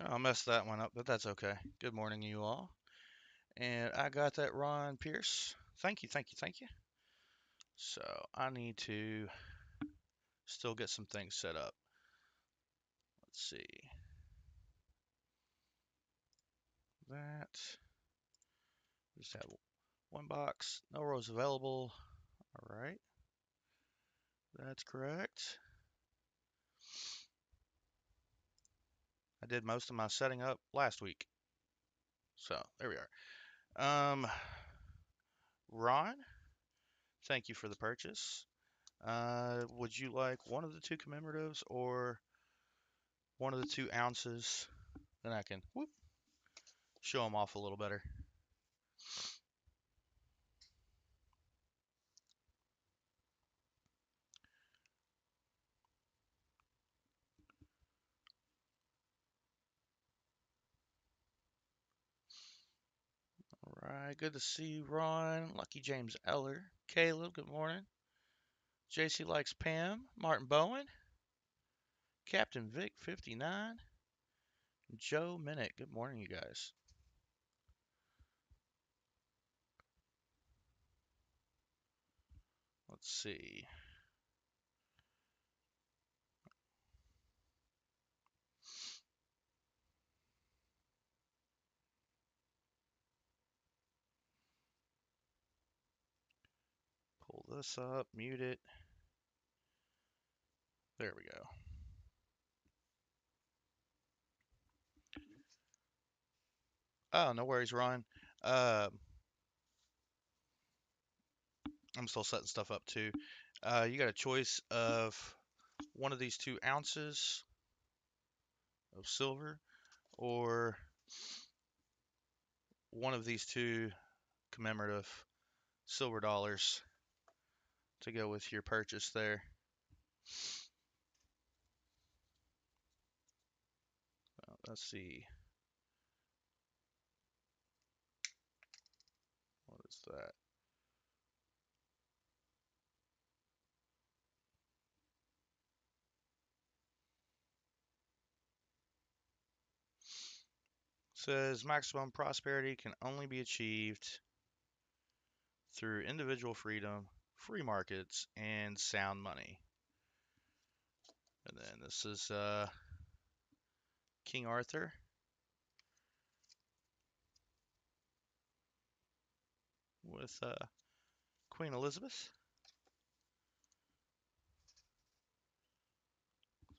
I messed that one up, but that's okay. Good morning, you all. And I got that Ron Pierce. Thank you, thank you, thank you. So I need to still get some things set up. Let's see. That. Just have one box. No rows available. All right. That's correct. I did most of my setting up last week. So there we are. Ron, thank you for the purchase. Would you like one of the two commemoratives or one of the 2 ounces? Then I can show them off a little better. All right, good to see you, Ron. Lucky James Eller. Caleb, good morning. JC likes Pam. Martin Bowen. Captain Vic 59. Joe Minnick. Good morning, you guys. Let's see. Pull this up, mute it. There we go. Oh, no worries, Ron. Uh, I'm still setting stuff up too. You got a choice of one of these 2 ounces of silver or one of these two commemorative silver dollars to go with your purchase there. Let's see. What is that? Says maximum prosperity can only be achieved through individual freedom, free markets, and sound money. And then this is King Arthur. With Queen Elizabeth.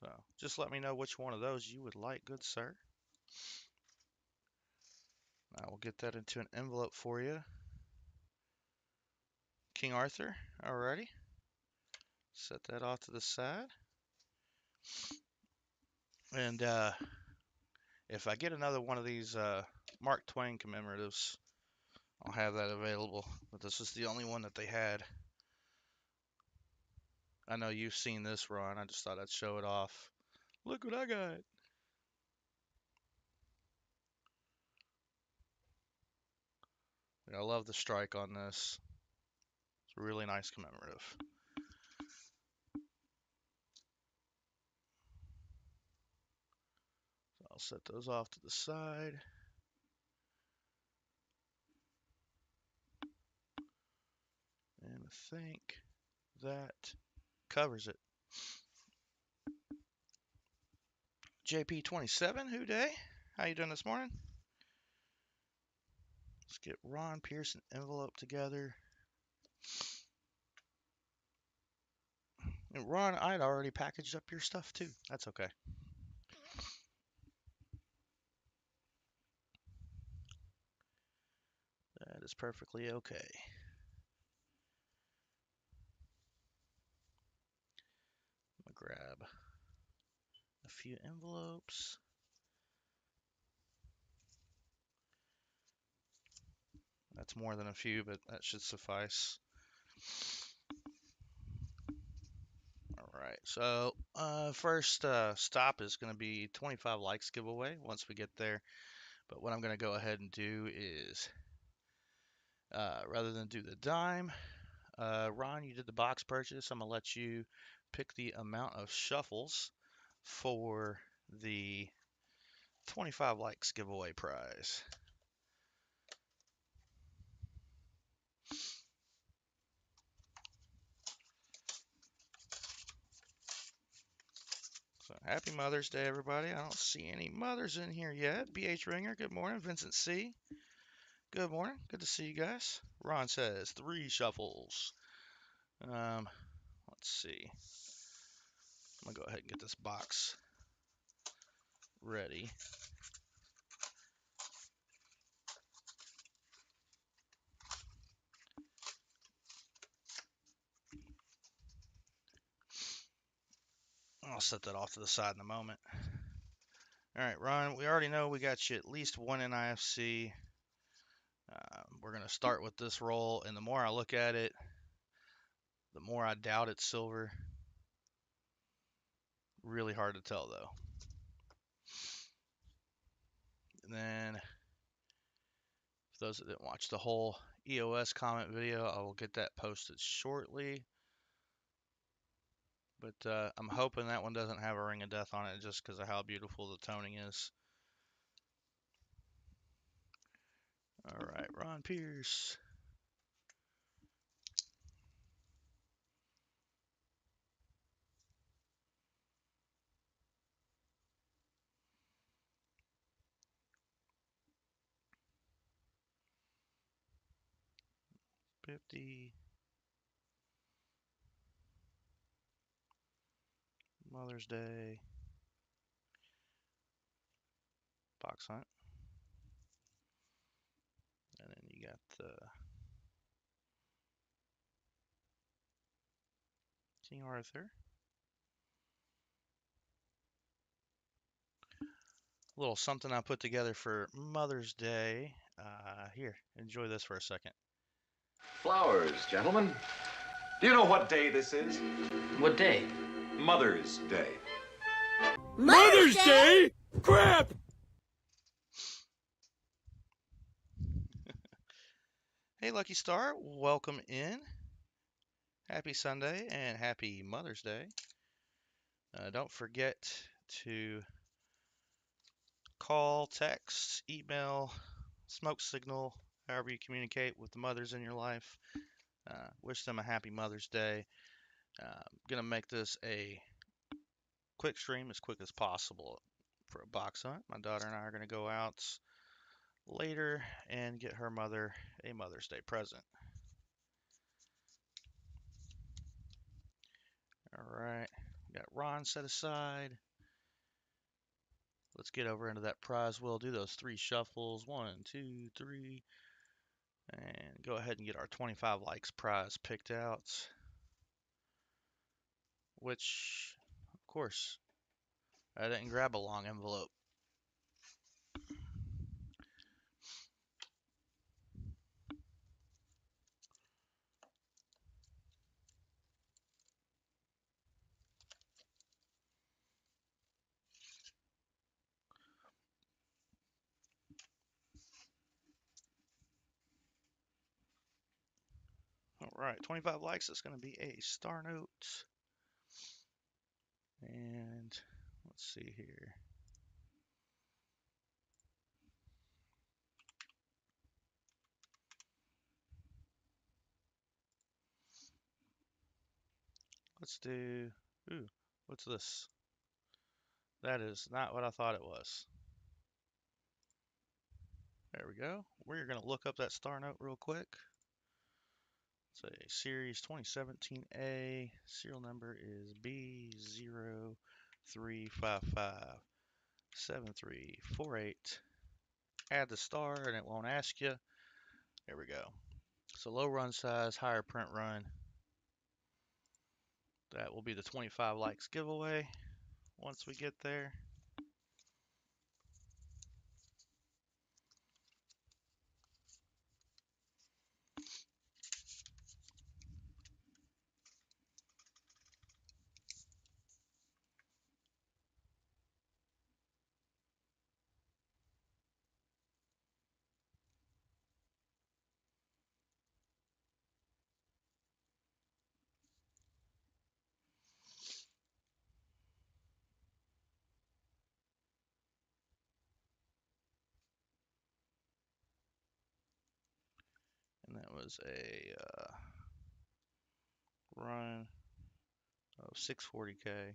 So just let me know which one of those you would like, good sir. I will get that into an envelope for you. King Arthur, alrighty. Set that off to the side. And if I get another one of these Mark Twain commemoratives, I'll have that available. But this is the only one that they had. I know you've seen this, Ron. I just thought I'd show it off. Look what I got. I love the strike on this. It's a really nice commemorative. So I'll set those off to the side. And I think that covers it. JP27, who day? How you doing this morning? Let's get Ron Pearson envelope together. And Ron, I'd already packaged up your stuff too. That's okay. That is perfectly okay. I'm gonna grab a few envelopes. That's more than a few, but that should suffice. All right, so first stop is going to be 25 likes giveaway once we get there. But what I'm going to go ahead and do is, rather than do the dime, Ron, you did the box purchase. I'm going to let you pick the amount of shuffles for the 25 likes giveaway prize. So happy Mother's Day, everybody. I don't see any mothers in here yet. BH Ringer, good morning. Vincent C, good morning. Good to see you guys. Ron says 3 shuffles. Let's see. I'm gonna go ahead and get this box ready. I'll set that off to the side in a moment. All right, Ron, we already know we got you at least one NIFC. We're going to start with this roll, and the more I look at it, the more I doubt it's silver. Really hard to tell, though. And then, for those that didn't watch the whole EOS comment video, I will get that posted shortly. But I'm hoping that one doesn't have a ring of death on it just because of how beautiful the toning is. All right, Ron Pierce. $50. Mother's Day. Box hunt. And then you got the King Arthur. A little something I put together for Mother's Day. Here, enjoy this for a second. Flowers, gentlemen. Do you know what day this is? What day? Mother's Day. Mother's Day? Crap! Hey, Lucky Star, welcome in. Happy Sunday and happy Mother's Day. Don't forget to call, text, email, smoke signal, however you communicate with the mothers in your life. Wish them a happy Mother's Day. I'm going to make this a quick stream as quick as possible for a box hunt. My daughter and I are going to go out later and get her mother a Mother's Day present. All right, got Ron set aside. Let's get over into that prize wheel, do those 3 shuffles, 1, 2, 3, and go ahead and get our 25 likes prize picked out, which, of course, I didn't grab a long envelope. All right, 25 likes, it's going to be a star note. And let's see here. Let's do, ooh, what's this? That is not what I thought it was. There we go. We're going to look up that star note real quick. It's a Series 2017A. Serial number is B03557348. Add the star and it won't ask you. There we go. So low run size, higher print run. That will be the 25 likes giveaway once we get there. was a run of 640K.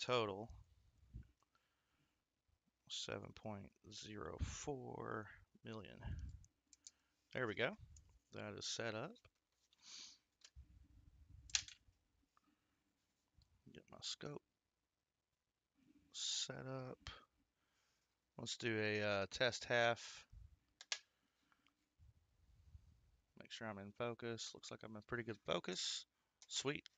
Total 7.04 million. There we go. That is set up. Get my scope set up. Let's do a test half. Make sure I'm in focus. Looks like I'm in pretty good focus. Sweet.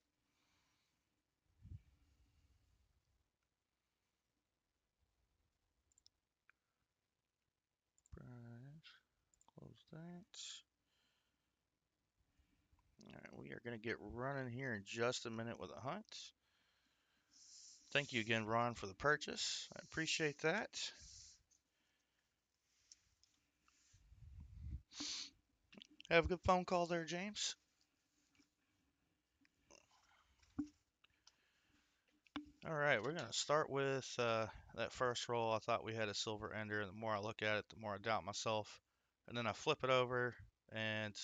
Close that. All right, we are going to get running here in just a minute with a hunt. Thank you again, Ron, for the purchase. I appreciate that. Have a good phone call there, James. All right, we're going to start with that first roll. I thought we had a silver ender, and the more I look at it, the more I doubt myself. And then I flip it over, and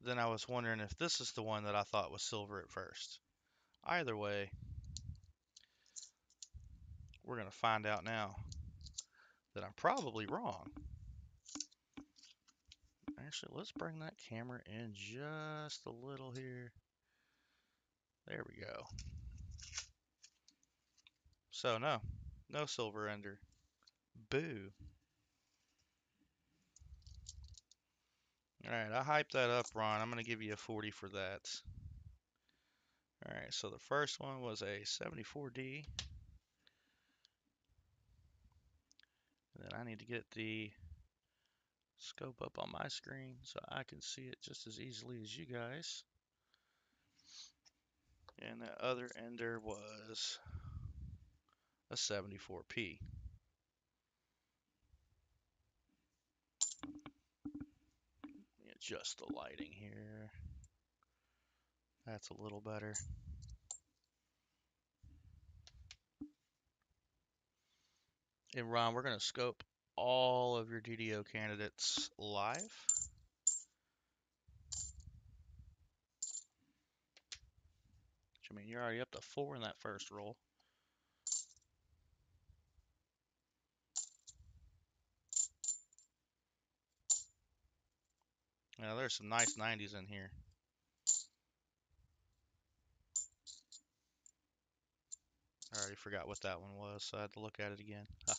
then I was wondering if this is the one that I thought was silver at first. Either way, we're going to find out now that I'm probably wrong. Actually, let's bring that camera in just a little here. There we go. So no silver ender. Boo. All right, I hyped that up, Ron. I'm going to give you a 40 for that. All right, so the first one was a 74D. And then I need to get the scope up on my screen so I can see it just as easily as you guys. And that other ender was a 74P. Adjust the lighting here. That's a little better. And Ron, we're going to scope all of your DDO candidates live. I mean, you're already up to 4 in that first roll. Now, there's some nice 90s in here. I already forgot what that one was, so I had to look at it again. Huh.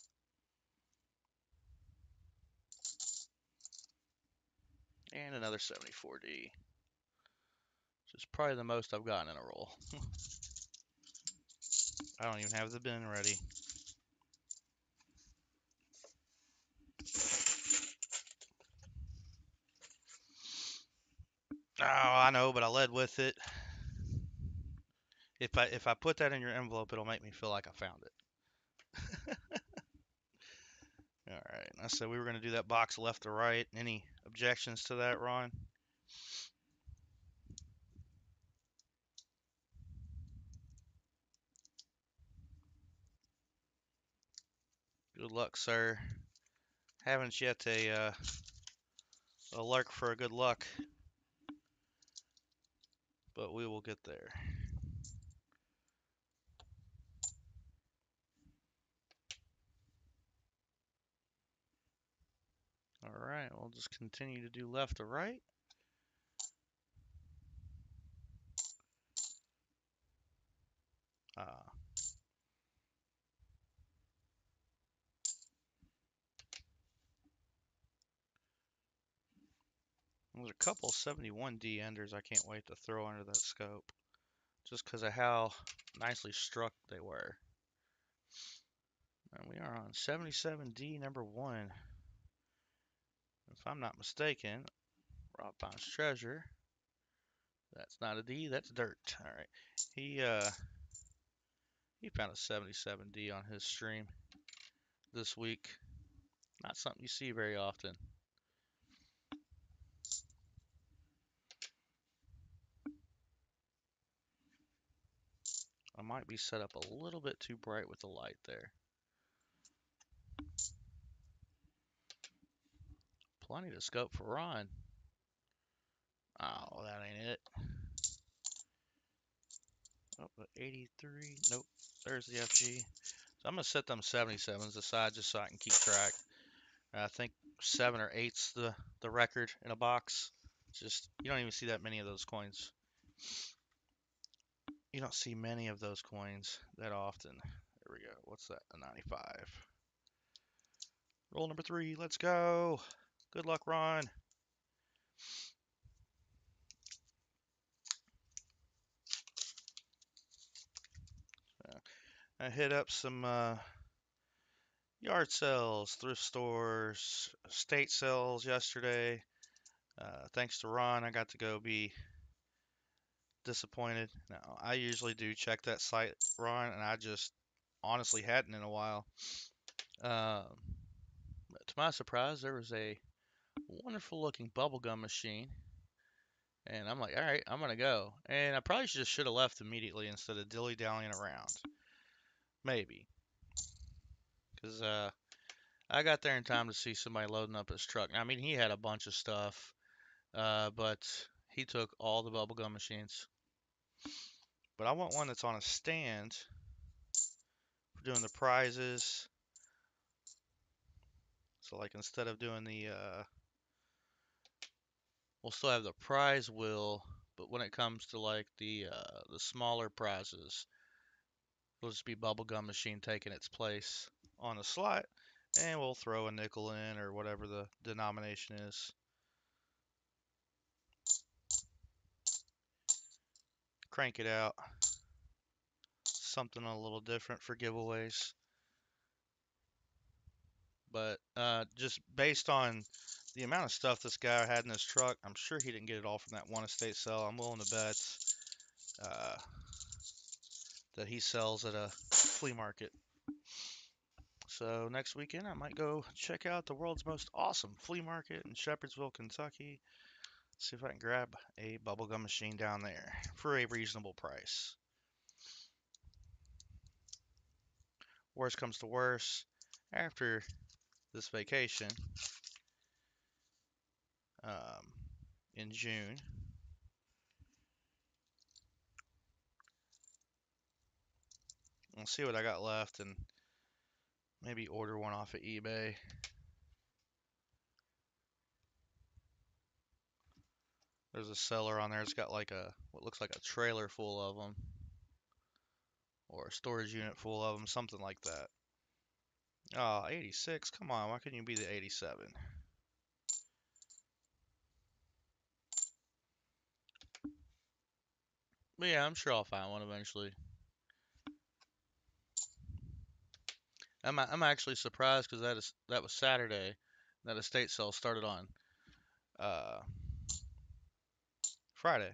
And another 74D, which is probably the most I've gotten in a roll. I don't even have the bin ready. Oh, I know, but I led with it. If I put that in your envelope, it'll make me feel like I found it. All right. I said we were going to do that box left to right. Any objections to that, Ron? Good luck, sir. Haven't yet a lurk for a good luck, but we will get there. All right, we'll just continue to do left to right. There's a couple 71D enders I can't wait to throw under that scope, just because of how nicely struck they were. And we are on 77D number 1. If I'm not mistaken, Rob Bond's treasure. That's not a D, that's dirt. All right, he found a 77D on his stream this week. Not something you see very often. I might be set up a little bit too bright with the light there. Well, I need a scope for Ron. Oh, that ain't it. Oh, but 83. Nope. There's the FG. So I'm going to set them 77s aside just so I can keep track. I think 7 or 8's the record in a box. Just, you don't even see that many of those coins. You don't see many of those coins that often. There we go. What's that? A 95. Roll number 3. Let's go. Good luck, Ron. I hit up some yard sales, thrift stores, estate sales yesterday. Thanks to Ron, I got to go be disappointed. Now, I usually do check that site, Ron, and I just honestly hadn't in a while. But to my surprise, there was a wonderful looking bubblegum machine. And I'm like, all right, I'm going to go. And I probably just should have left immediately instead of dilly-dallying around. Maybe. Because I got there in time to see somebody loading up his truck. I mean, he had a bunch of stuff, but he took all the bubblegum machines. But I want one that's on a stand for doing the prizes. So, like, instead of doing we'll still have the prize wheel, but when it comes to, like, the smaller prizes, it'll just be bubblegum machine taking its place on the slot, and we'll throw a nickel in or whatever the denomination is. Crank it out. Something a little different for giveaways. But just based on the amount of stuff this guy had in his truck, I'm sure he didn't get it all from that one estate sale. I'm willing to bet uh, that he sells at a flea market. So next weekend, I might go check out the world's most awesome flea market in Shepherdsville, Kentucky. See if I can grab a bubblegum machine down there for a reasonable price. Worst comes to worst, after this vacation um, in June, I'll see what I got left and maybe order one off of eBay. There's a seller on there. It's got like what looks like a trailer full of them, or a storage unit full of them, something like that. Oh, 86. Come on, why couldn't you be the 87? But yeah, I'm sure I'll find one eventually. I'm actually surprised because that was Saturday. That estate sale started on uh, Friday.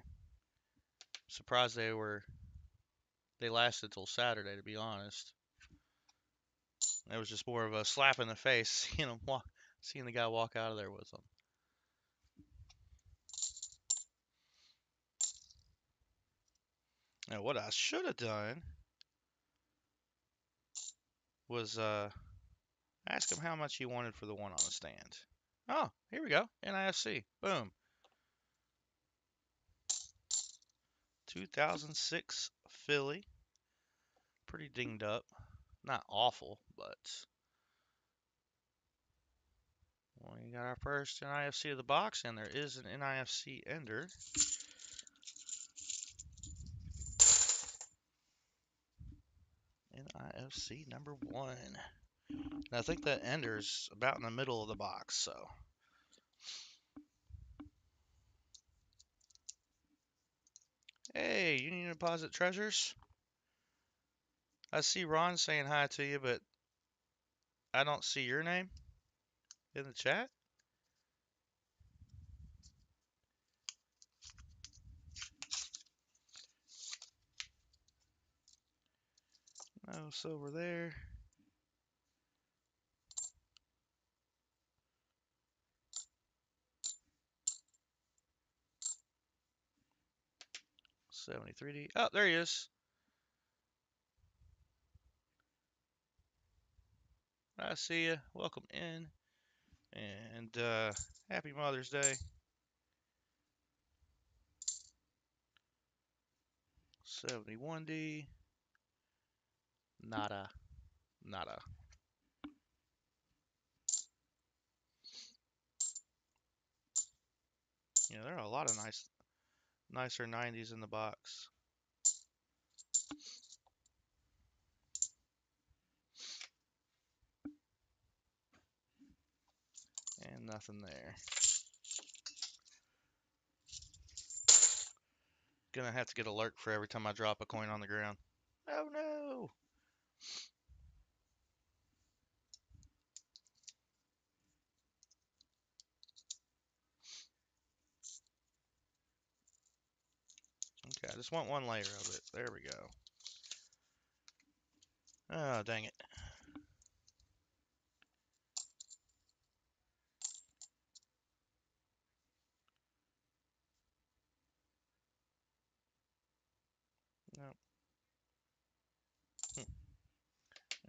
Surprised they lasted till Saturday, to be honest. It was just more of a slap in the face, seeing the guy walk out of there with them. Now, what I should have done was ask him how much he wanted for the one on the stand. Oh, here we go. NIFC. Boom. 2006 Philly. Pretty dinged up. Not awful, but we got our first NIFC of the box, and there is an NIFC ender. NIFC number 1. And I think that ender's about in the middle of the box, so. Hey, Union Deposit Treasures. I see Ron saying hi to you, but I don't see your name in the chat. No silver there. $73. Oh, there he is. I see you. Welcome in. And happy Mother's Day. 71D. Nada. Nada. Yeah, there are a lot of nicer 90s in the box. And nothing there. Gonna have to get a lurk for every time I drop a coin on the ground. Oh no! Okay, I just want one layer of it. There we go. Oh, dang it. Nope.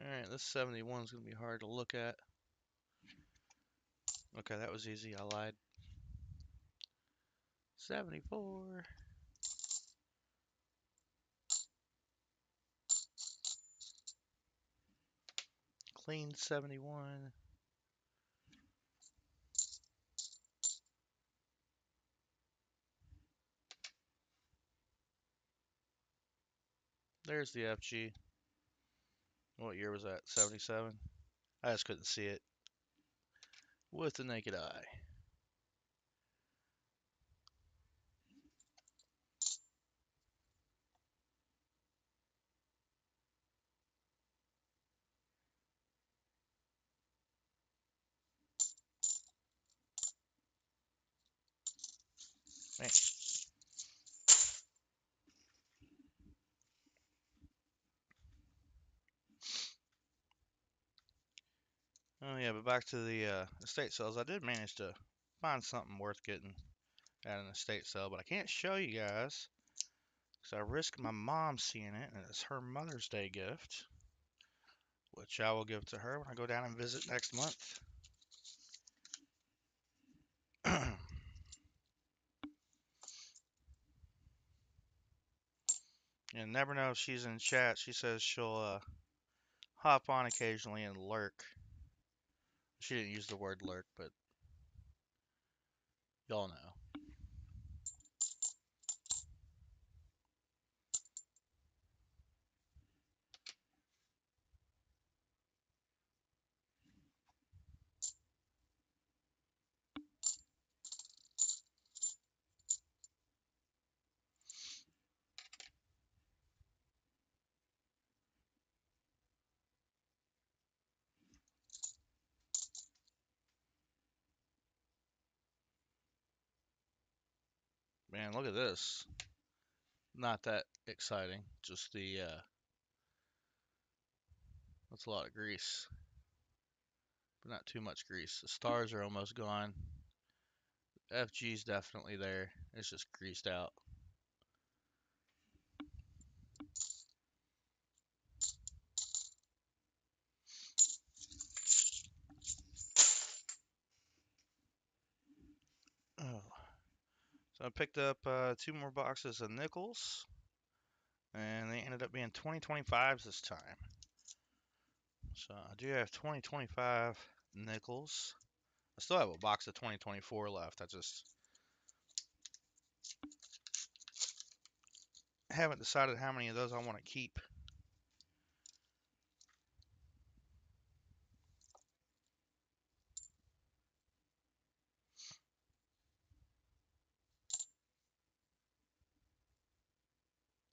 Alright, this 71 is gonna be hard to look at. Okay, that was easy. I lied. 74. Clean 71. There's the FG. What year was that? 77? I just couldn't see it with the naked eye. Man. Oh yeah, but back to the estate sales. I did manage to find something worth getting at an estate sale, but I can't show you guys because I risk my mom seeing it, and it's her Mother's Day gift, which I will give to her when I go down and visit next month. And never know if she's in chat. She says she'll hop on occasionally and lurk. She didn't use the word lurk, but y'all know. Man, look at this. Not that exciting. Just that's a lot of grease, but not too much grease. The stars are almost gone. FG's definitely there. It's just greased out. Oh. So I picked up two more boxes of nickels, and they ended up being 2025s this time. So I do have 2025 nickels. I still have a box of 2024 left. I just haven't decided how many of those I want to keep.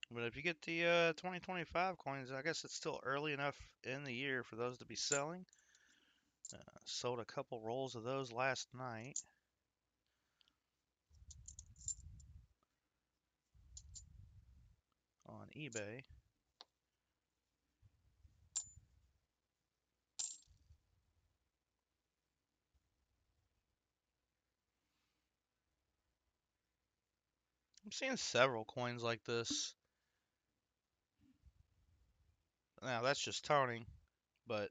But if you get the 2025 coins, I guess it's still early enough in the year for those to be selling. Sold a couple rolls of those last night on eBay. I'm seeing several coins like this. Now that's just toning, but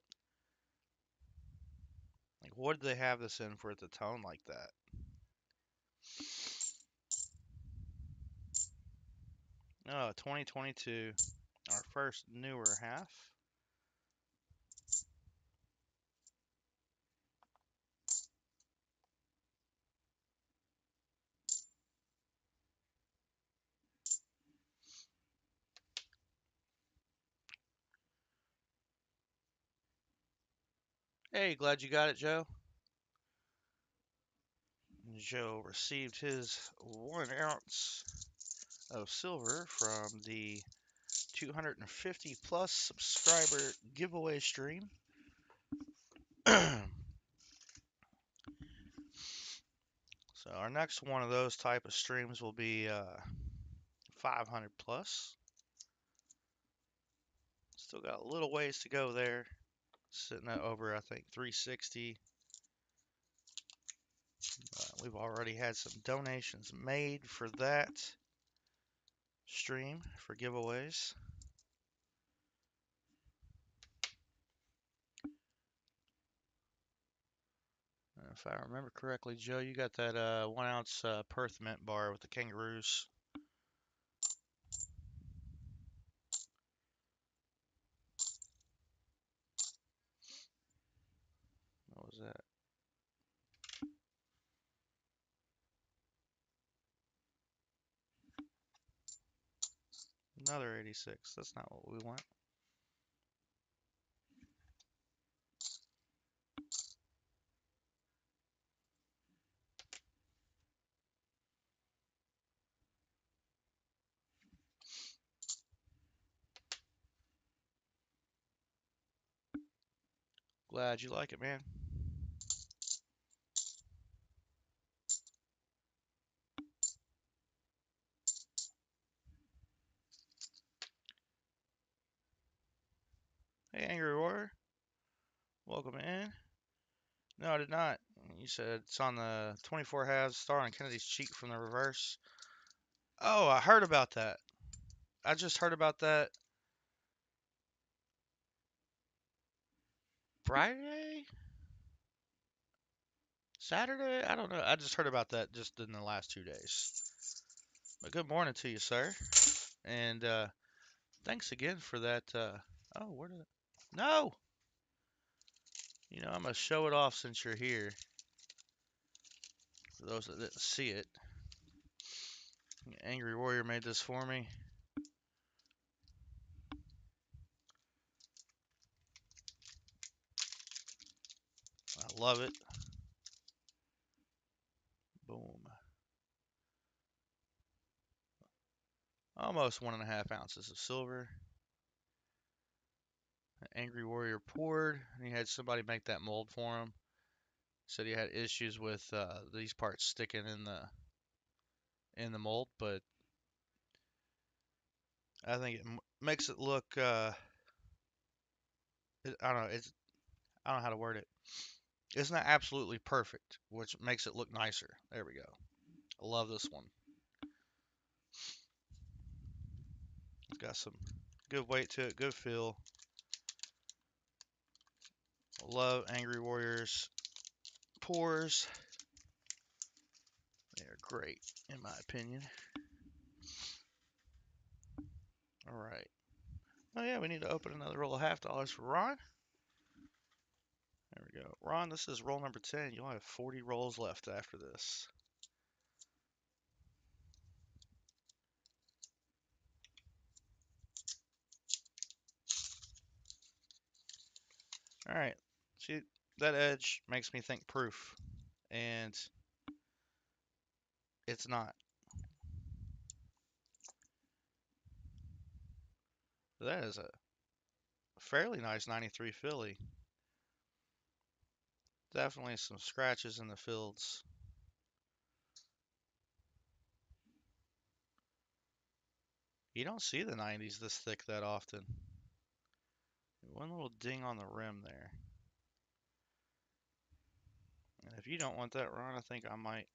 Like, what did they have this in for it to tone like that? Oh, 2022, our first newer half. Hey, glad you got it, Joe. Joe received his 1 ounce of silver from the 250 plus subscriber giveaway stream. So our next one of those type of streams will be 500 plus. Still got a little ways to go there. Sitting at over, I think, 360. We've already had some donations made for that stream for giveaways. If I remember correctly, Joe, you got that 1 ounce Perth mint bar with the kangaroos. What was that? Another 86. That's not what we want. Glad you like it, man. Hey, Angry Warrior. Welcome in. No, I did not. You said it's on the 24 halves star on Kennedy's cheek from the reverse. Oh, I heard about that. I just heard about that Friday? Saturday? I don't know. I just heard about that just in the last 2 days. But good morning to you, sir. And thanks again for that. Oh, where did it? No! You know, I'm going to show it off since you're here. For those that didn't see it, Angry Warrior made this for me. I love it. Boom. Almost 1.5 ounces of silver. Angry Warrior poured, and he had somebody make that mold for him. Said he had issues with these parts sticking in the mold, but I think it makes it look. I don't know. I don't know how to word it. It's not absolutely perfect, which makes it look nicer. There we go. I love this one. It's got some good weight to it, good feel. I love Angry Warriors pours. They're great, in my opinion. All right. Oh yeah, we need to open another roll of $50 for Ron. There we go. Ron, this is roll number 10. You'll have 40 rolls left after this. All right. See, that edge makes me think proof, and it's not. That is a fairly nice 93 Philly. Definitely some scratches in the fields. You don't see the 90s this thick that often. One little ding on the rim there. And if you don't want that, Ron, I think I might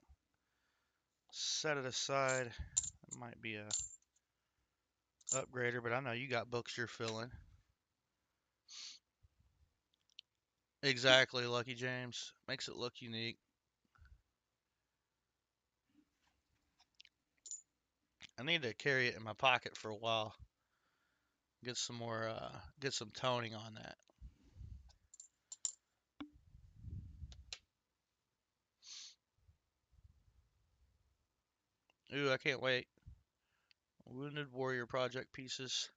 set it aside. It might be a upgrader, but I know you got books you're filling. Exactly, Lucky James. Makes it look unique. I need to carry it in my pocket for a while. Get some more, get some toning on that. Ooh, I can't wait. Wounded Warrior Project pieces.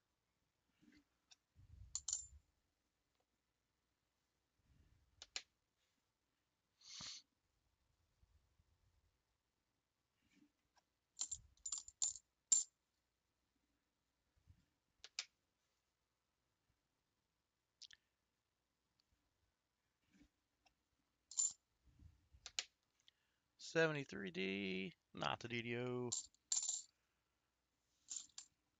$73D, not the DDO.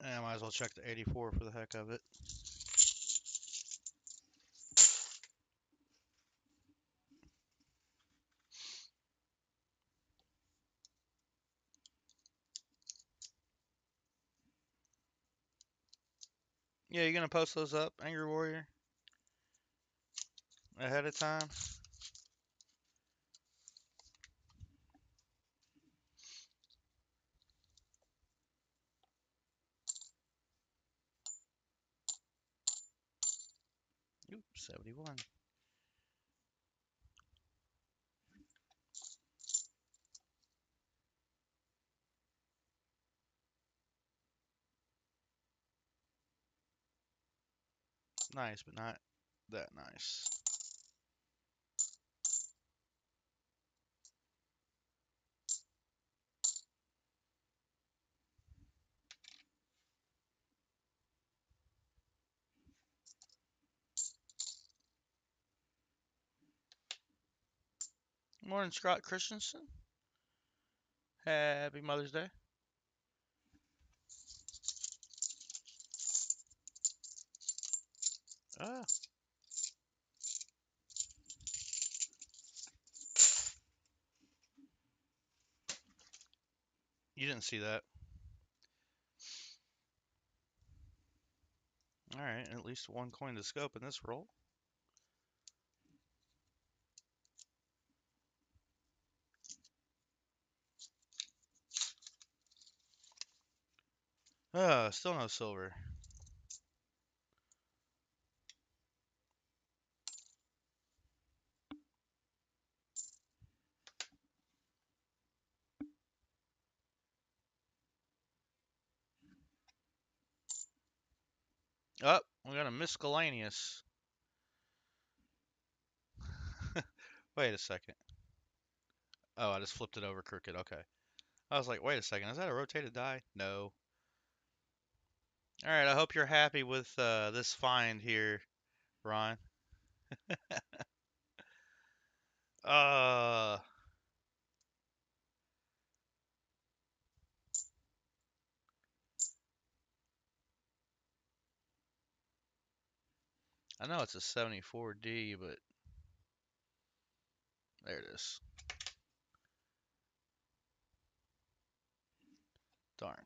I might as well check the 84 for the heck of it. Yeah, you gonna post those up, Angry Warrior, ahead of time? Oop, 71. Nice, but not that nice. Morning, Scott Christensen. Happy Mother's Day. Ah, you didn't see that. All right, at least one coin to scope in this roll. Still no silver. Oh, we got a miscellaneous. Wait a second. Oh, I just flipped it over crooked. Okay. I was like, wait a second, is that a rotated die? No. All right, I hope you're happy with this find here, Ron. Uh, I know it's a 74D, but there it is. Darn.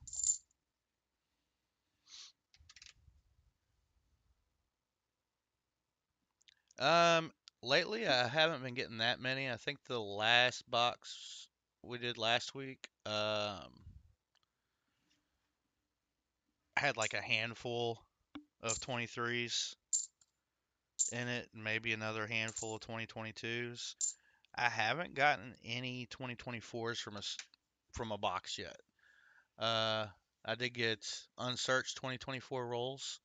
Um, Lately I haven't been getting that many. I think the last box we did last week, had like a handful of 23s in it, and maybe another handful of 2022s. I haven't gotten any 2024s from a box yet. Uh, I did get unsearched 2024 rolls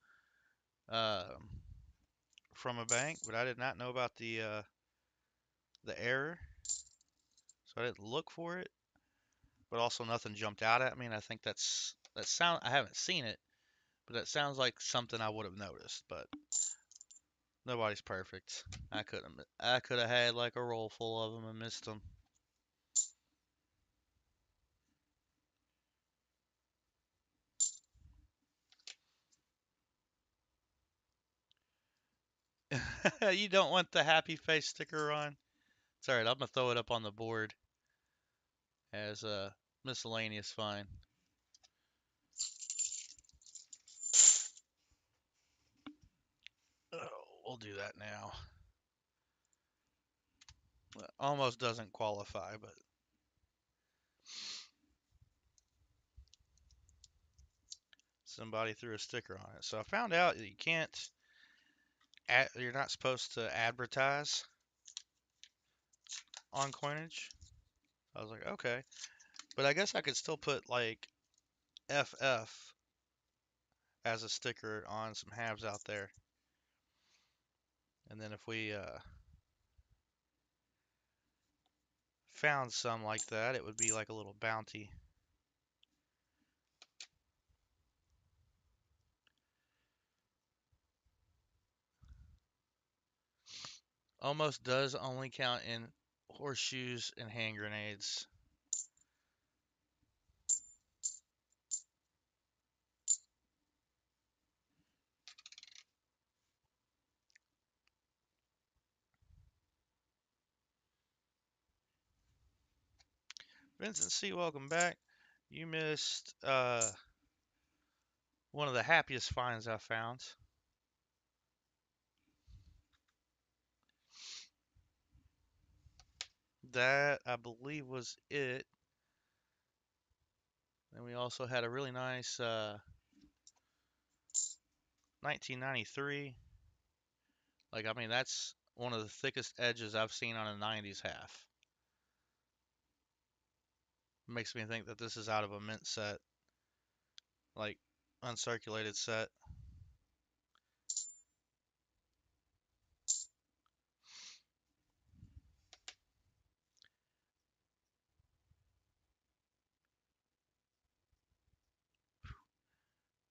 um, from a bank, but I did not know about the error, so I didn't look for it. But also nothing jumped out at me, and I think that sound. I haven't seen it, but that sounds like something I would have noticed. But nobody's perfect. I could have had like a roll full of them and missed them. You don't want the happy face sticker on? It's alright, I'm gonna throw it up on the board as a miscellaneous find. Oh, we'll do that now. Almost doesn't qualify, but somebody threw a sticker on it. So I found out that you can't, you're not supposed to advertise on coinage. I was like, okay. But I guess I could still put like FF as a sticker on some halves out there. And then if we found some like that, it would be like a little bounty. Almost does only count in horseshoes and hand grenades. Vincent C., welcome back. You missed one of the happiest finds I found. That, I believe, was it. And we also had a really nice 1993. Like, I mean, that's one of the thickest edges I've seen on a 90s half. Makes me think that this is out of a mint set, like uncirculated set.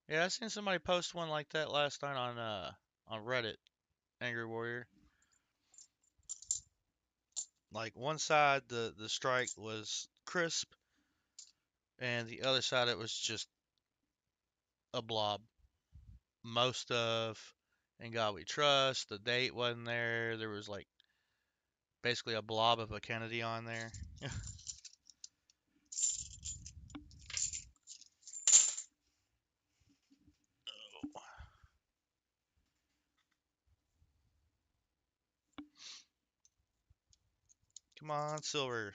Yeah, I seen somebody post one like that last night on Reddit, Angry Warrior. Like one side the strike was crisp, and the other side it was just a blob. Most of In God We Trust, the date wasn't there. There was like basically a blob of a Kennedy on there. Come on, silver.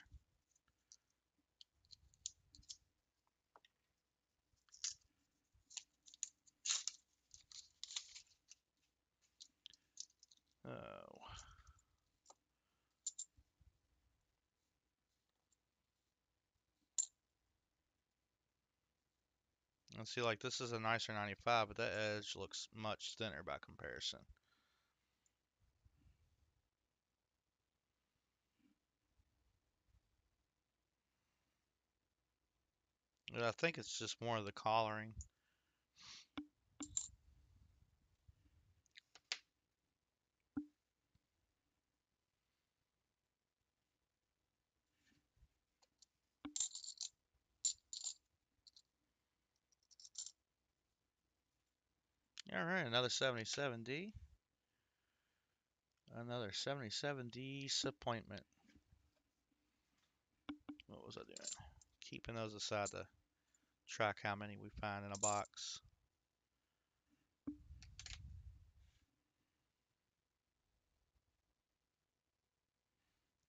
Oh. Let's see, like this is a nicer 95, but that edge looks much thinner by comparison. But I think it's just more of the collaring. All right, another 77D. Another 77D disappointment. What was I doing? Keeping those aside to track how many we find in a box.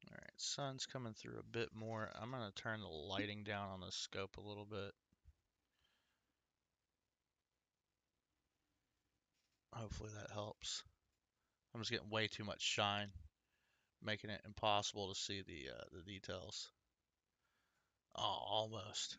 All right, sun's coming through a bit more. I'm going to turn the lighting down on the scope a little bit. Hopefully that helps. I'm just getting way too much shine, making it impossible to see the details. Oh, almost.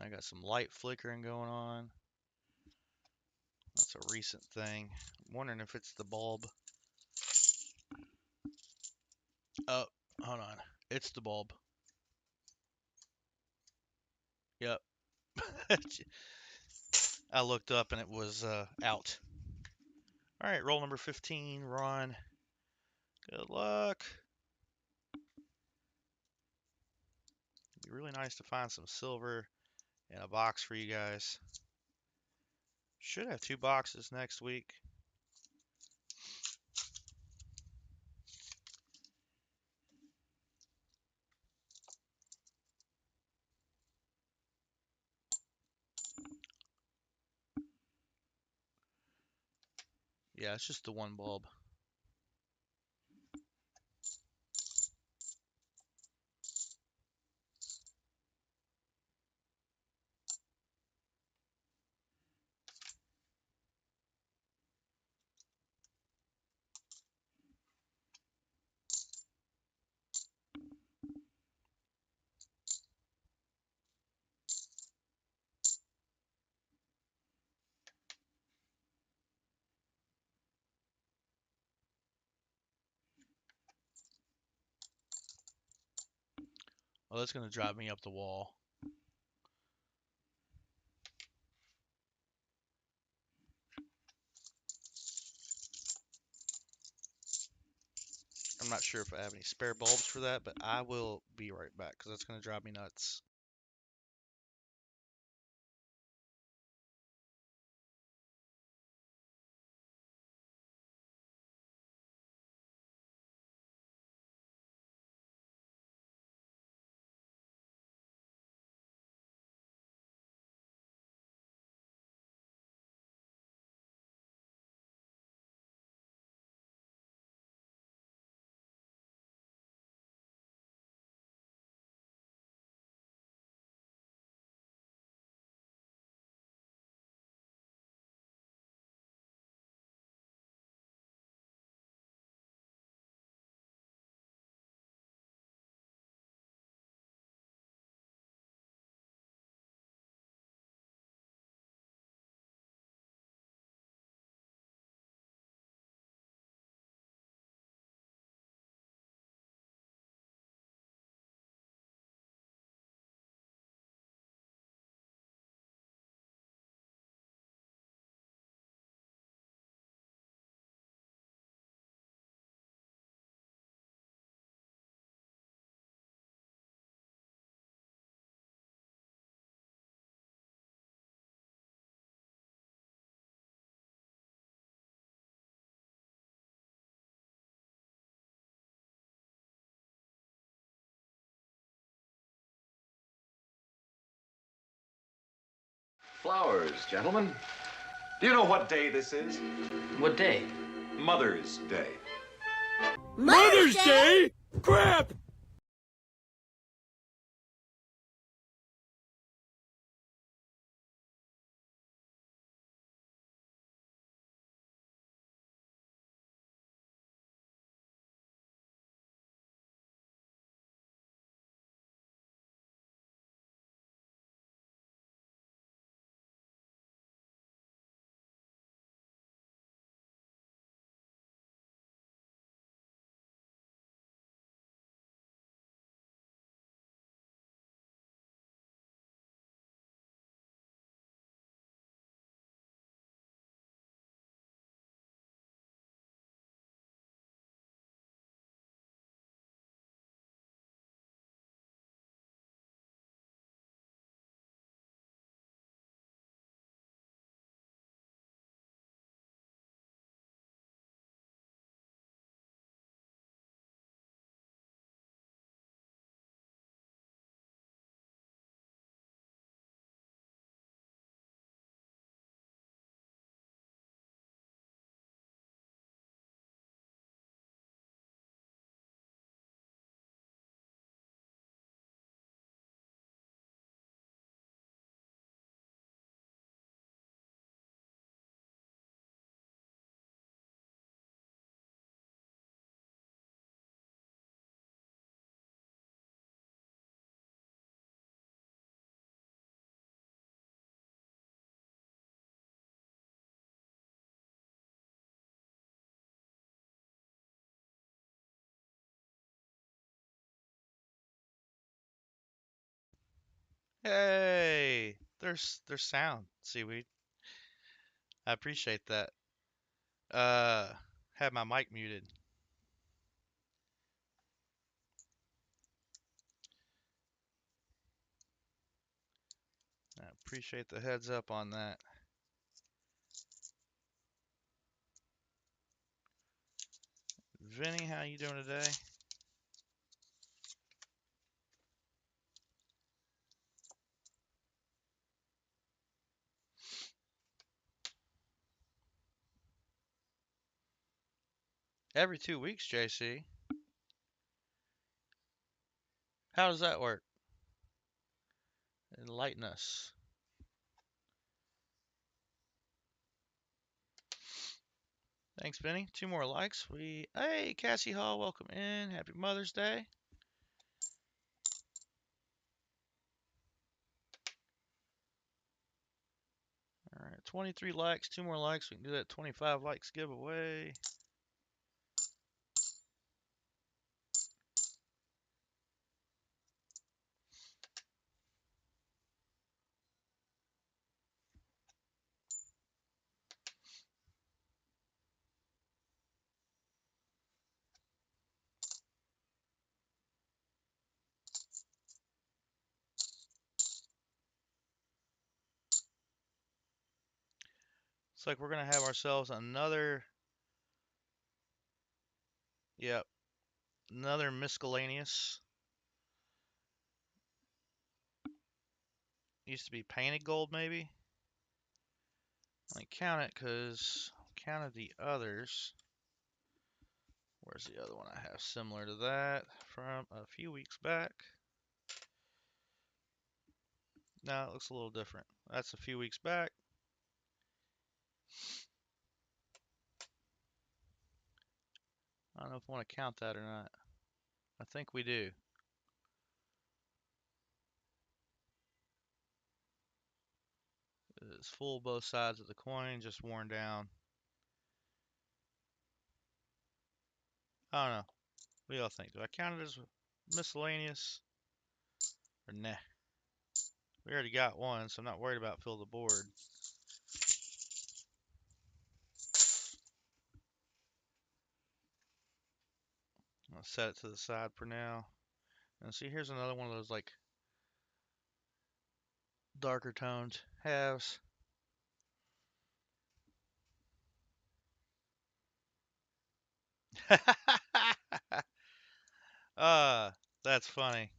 I got some light flickering going on. That's a recent thing. I'm wondering if it's the bulb. Oh, hold on. It's the bulb. Yep. I looked up and it was out. All right, roll number 15, Ron. Good luck. It'd be really nice to find some silver in a box for you guys. Should have 2 boxes next week. Yeah, it's just the one bulb. Well, that's going to drop me up the wall. I'm not sure if I have any spare bulbs for that, but I will be right back because that's going to drive me nuts. Flowers, gentlemen. Do you know what day this is? What day? Mother's Day. Mother's Day? Crap! Hey, there's sound, seaweed. I appreciate that. Uh, had my mic muted. Appreciate the heads up on that. Vinny, how you doing today? Every 2 weeks, JC. How does that work? Enlighten us. Thanks, Vinny. 2 more likes. Hey, Cassie Hall, welcome in. Happy Mother's Day. All right, 23 likes, 2 more likes. We can do that 25 likes giveaway. Looks like we're going to have ourselves another, yep, another miscellaneous. Used to be painted gold, maybe. Let me count it because I counted the others. Where's the other one I have similar to that from a few weeks back? No, it looks a little different. That's a few weeks back. I don't know if I want to count that or not. I think we do. It's full both sides of the coin, just worn down. I don't know. What do y'all think? Do I count it as miscellaneous? Or nah? We already got one, so I'm not worried about fill the board. I'll set it to the side for now. And see, here's another one of those like darker toned halves. uh, that's funny.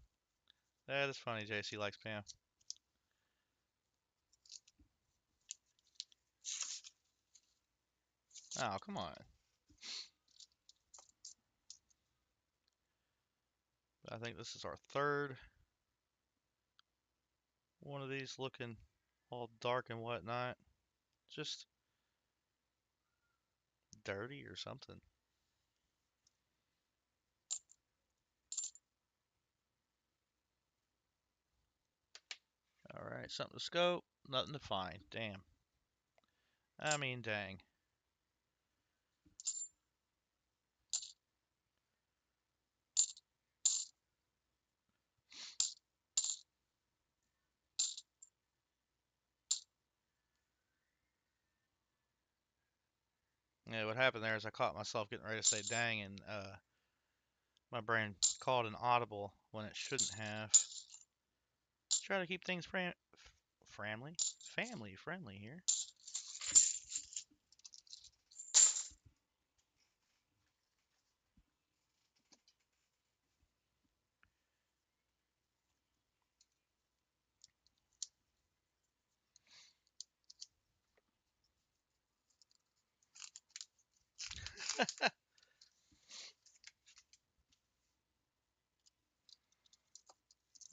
That is funny. JC likes Pam. Oh, come on. I think this is our third one of these looking all dark and whatnot. Just dirty or something. Alright, something to scope, nothing to find. Damn. I mean, dang. Yeah, what happened there is I caught myself getting ready to say dang, and my brain called an audible when it shouldn't have. Try to keep things family friendly here.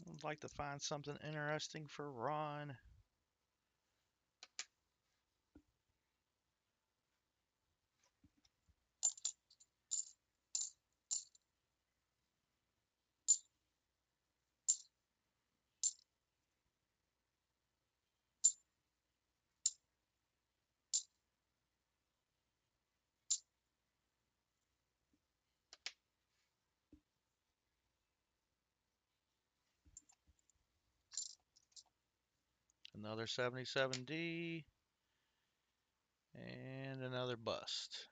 I'd like to find something interesting for Ron. Another 77D. And another bust.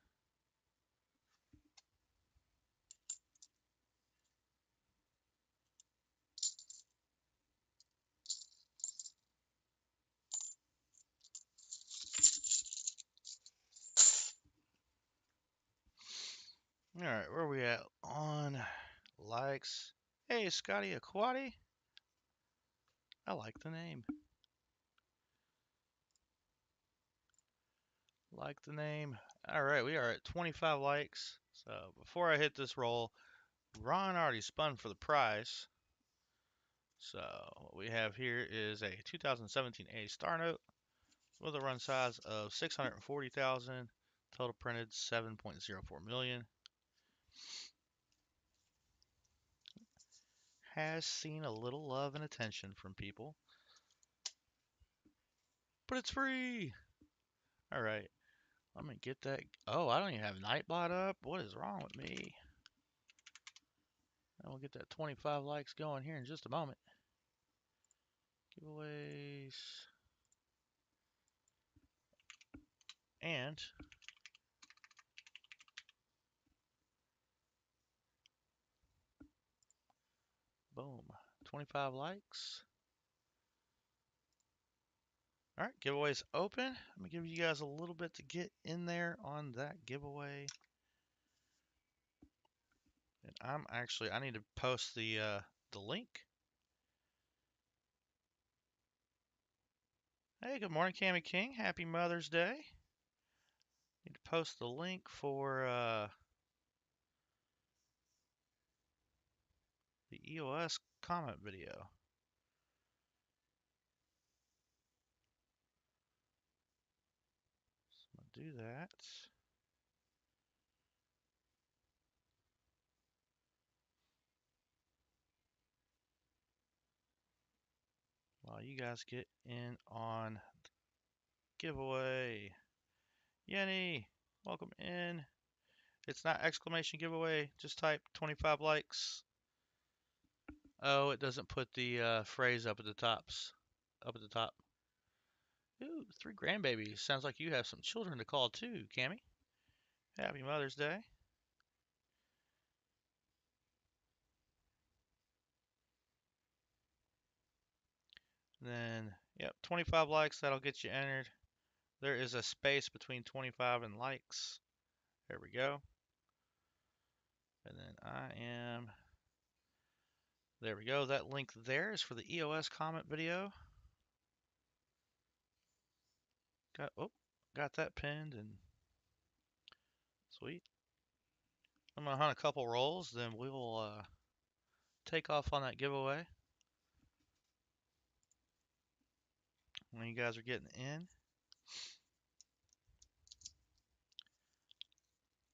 Alright, where are we at? On likes. Hey, Scotty Aquati. I like the name. Like the name. Alright, we are at 25 likes. So before I hit this roll, Ron already spun for the prize. So what we have here is a 2017 A Star Note with a run size of 640,000, total printed 7.04 million. Has seen a little love and attention from people, but it's free. All right, let me get that. Oh, I don't even have Nightbot up. What is wrong with me? And we'll get that 25 likes going here in just a moment. Giveaways. And boom, 25 likes. All right, giveaways open. Let me give you guys a little bit to get in there on that giveaway. And I need to post the link. Hey, good morning, Cammy King. Happy Mother's Day. Need to post the link for the EOS comment video. So I'm gonna do that. While you guys get in on the giveaway. Yenny, welcome in. It's not exclamation giveaway. Just type 25 likes. Oh, it doesn't put the phrase up at the tops. Up at the top. Ooh, 3 grandbabies. Sounds like you have some children to call too, Cammy. Happy Mother's Day. And then, yep, 25 likes. That'll get you entered. There is a space between 25 and likes. There we go. And then there we go. That link there is for the EOS comment video. Got that pinned and sweet. I'm gonna hunt a couple rolls, then we will take off on that giveaway. When you guys are getting in,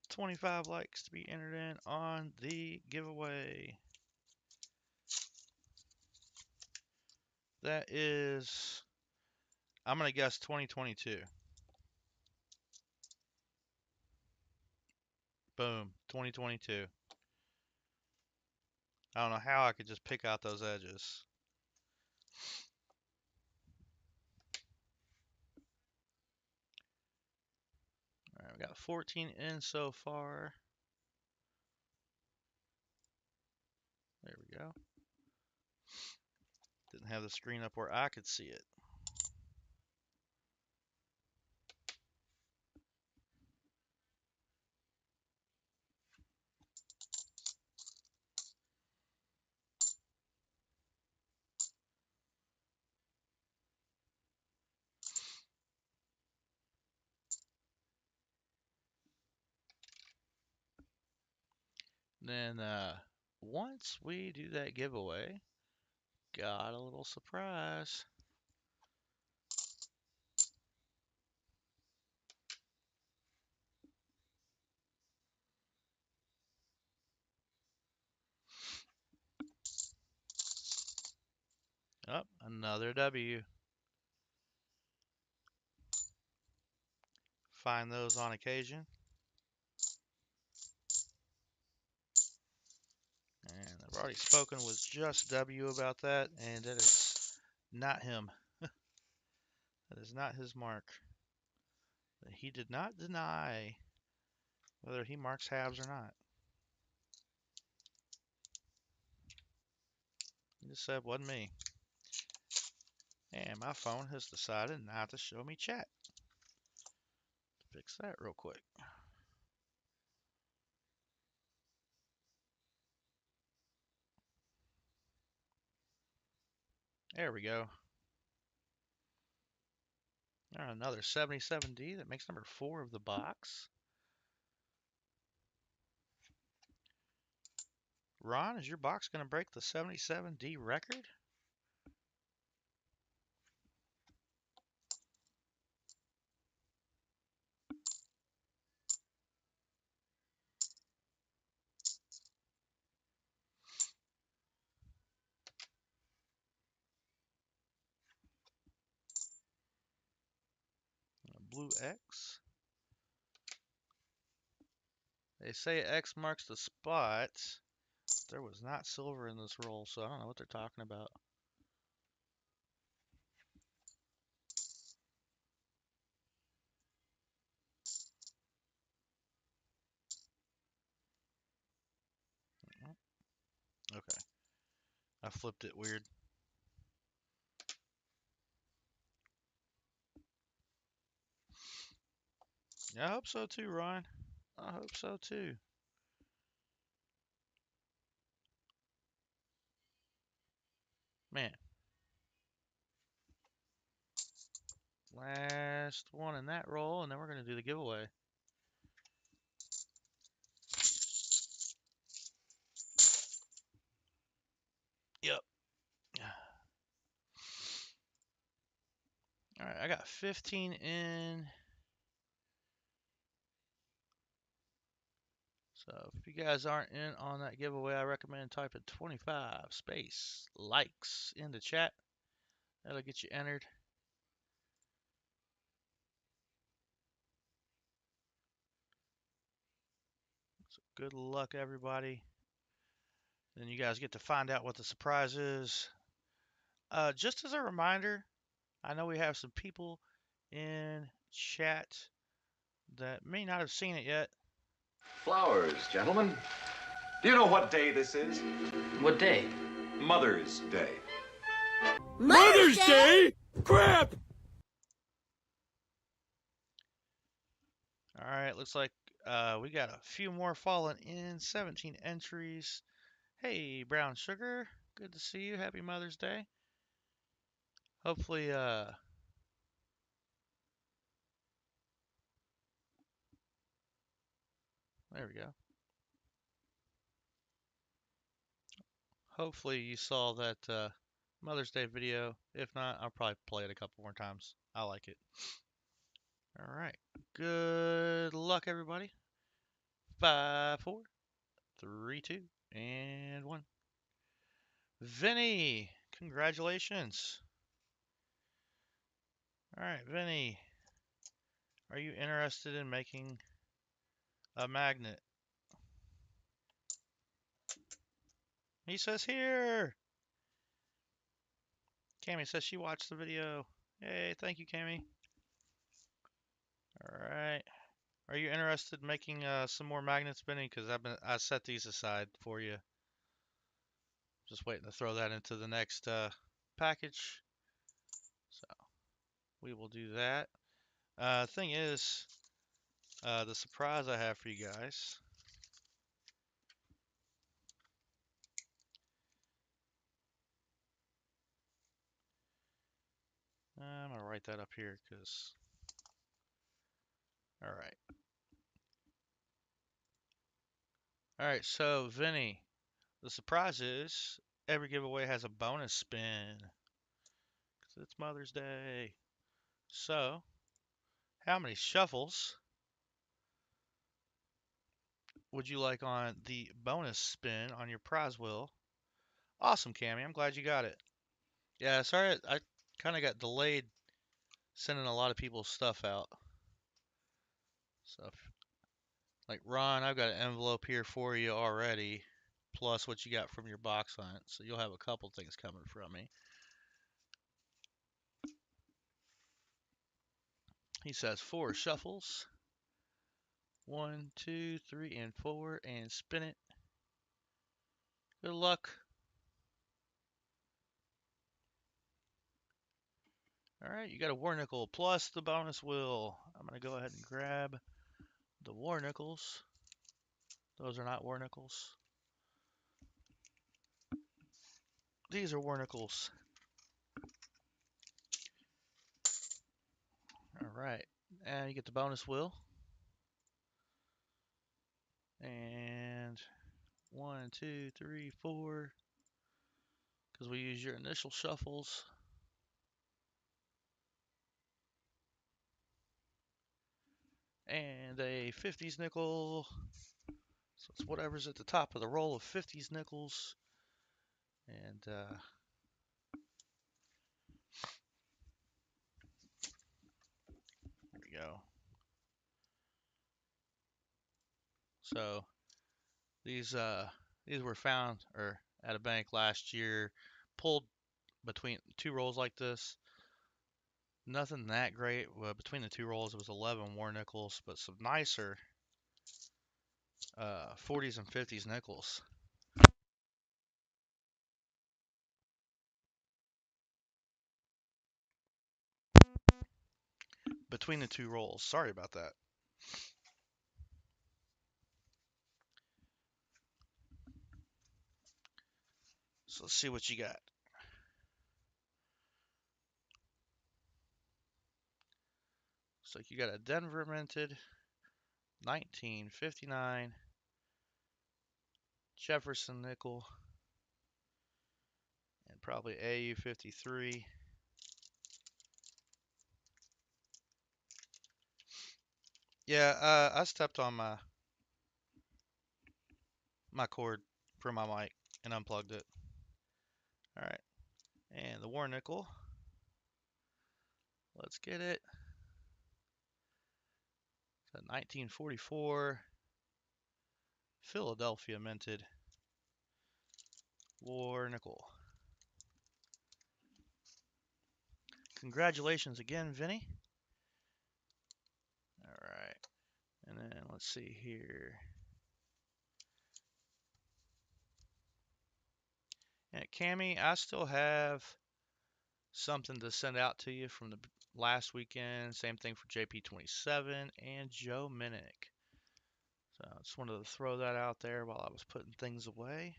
25 likes to be entered in on the giveaway. That is, I'm gonna guess 2022. Boom, 2022. I don't know how I could just pick out those edges. All right, we got 14 in so far. There we go. Didn't have the screen up where I could see it. Then once we do that giveaway, got a little surprise. Oh, another W. Find those on occasion. And I've already spoken with Just W about that, and that is not him. That is not his mark. He did not deny whether he marks halves or not. He just said, wasn't me. And my phone has decided not to show me chat. Fix that real quick. There we go. All right, another 77D. That makes number 4 of the box. Ron, is your box going to break the 77D record? Blue X. They say X marks the spot. There was not silver in this roll, so I don't know what they're talking about. Okay. I flipped it weird. Yeah, I hope so too, Ron. I hope so too. Man. Last one in that roll, and then we're going to do the giveaway. Yep. All right, I got 15 in. So if you guys aren't in on that giveaway, I recommend typing 25 space likes in the chat. That'll get you entered. So good luck, everybody. Then you guys get to find out what the surprise is. Just as a reminder, I know we have some people in chat that may not have seen it yet. Flowers, gentlemen. Do you know what day this is? What day? Mother's Day. Mother's Day? Crap! All right, looks like we got a few more falling in. 17 entries. Hey, Brown Sugar. Good to see you. Happy Mother's Day. Hopefully, there we go. Hopefully you saw that Mother's Day video. If not, I'll probably play it a couple more times. I like it. All right. Good luck, everybody. 5, 4, 3, 2, and 1. Vinny, congratulations. All right, Vinny, are you interested in making a magnet? He says here. Cammy says she watched the video. Hey, thank you, Cammy. All right. Are you interested in making some more magnets, Vinny? Because I set these aside for you. Just waiting to throw that into the next package. So we will do that. Thing is, the surprise I have for you guys. I'm gonna write that up here because. All right. All right. So Vinny, the surprise is every giveaway has a bonus spin because it's Mother's Day. So, how many shuffles would you like on the bonus spin on your prize wheel? Awesome, Cammy. I'm glad you got it. Yeah, sorry, I kind of got delayed sending a lot of people's stuff out. So, like Ron, I've got an envelope here for you already, plus what you got from your box hunt. So you'll have a couple things coming from me. He says 4 shuffles. 1, 2, 3, and 4, and spin it. Good luck. All right, you got a war nickel plus the bonus wheel. I'm going to go ahead and grab the war nickels. Those are not war nickels. These are war nickels. right. And you get the bonus wheel. And 1, 2, 3, 4. Because we use your initial shuffles. And a 50s nickel. So it's whatever's at the top of the roll of 50s nickels. And there we go. So these were found or at a bank last year, pulled between two rolls like this. Nothing that great. Well, between the two rolls, it was 11 war nickels, but some nicer 40s and 50s nickels between the two rolls. Sorry about that. So let's see what you got. So you got a Denver minted 1959 Jefferson nickel and probably AU 53. Yeah, I stepped on my cord for my mic and unplugged it. All right, and the war nickel. Let's get it. It's a 1944 Philadelphia minted war nickel. Congratulations again, Vinny. All right, and then let's see here. And Cammy, I still have something to send out to you from the last weekend. Same thing for JP27 and Joe Minnick. So I just wanted to throw that out there while I was putting things away.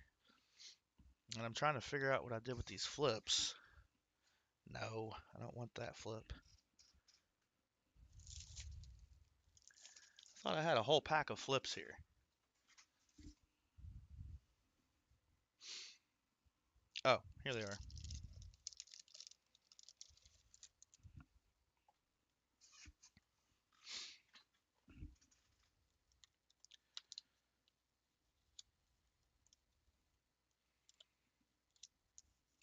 And I'm trying to figure out what I did with these flips. No, I don't want that flip. I thought I had a whole pack of flips here. Oh, here they are.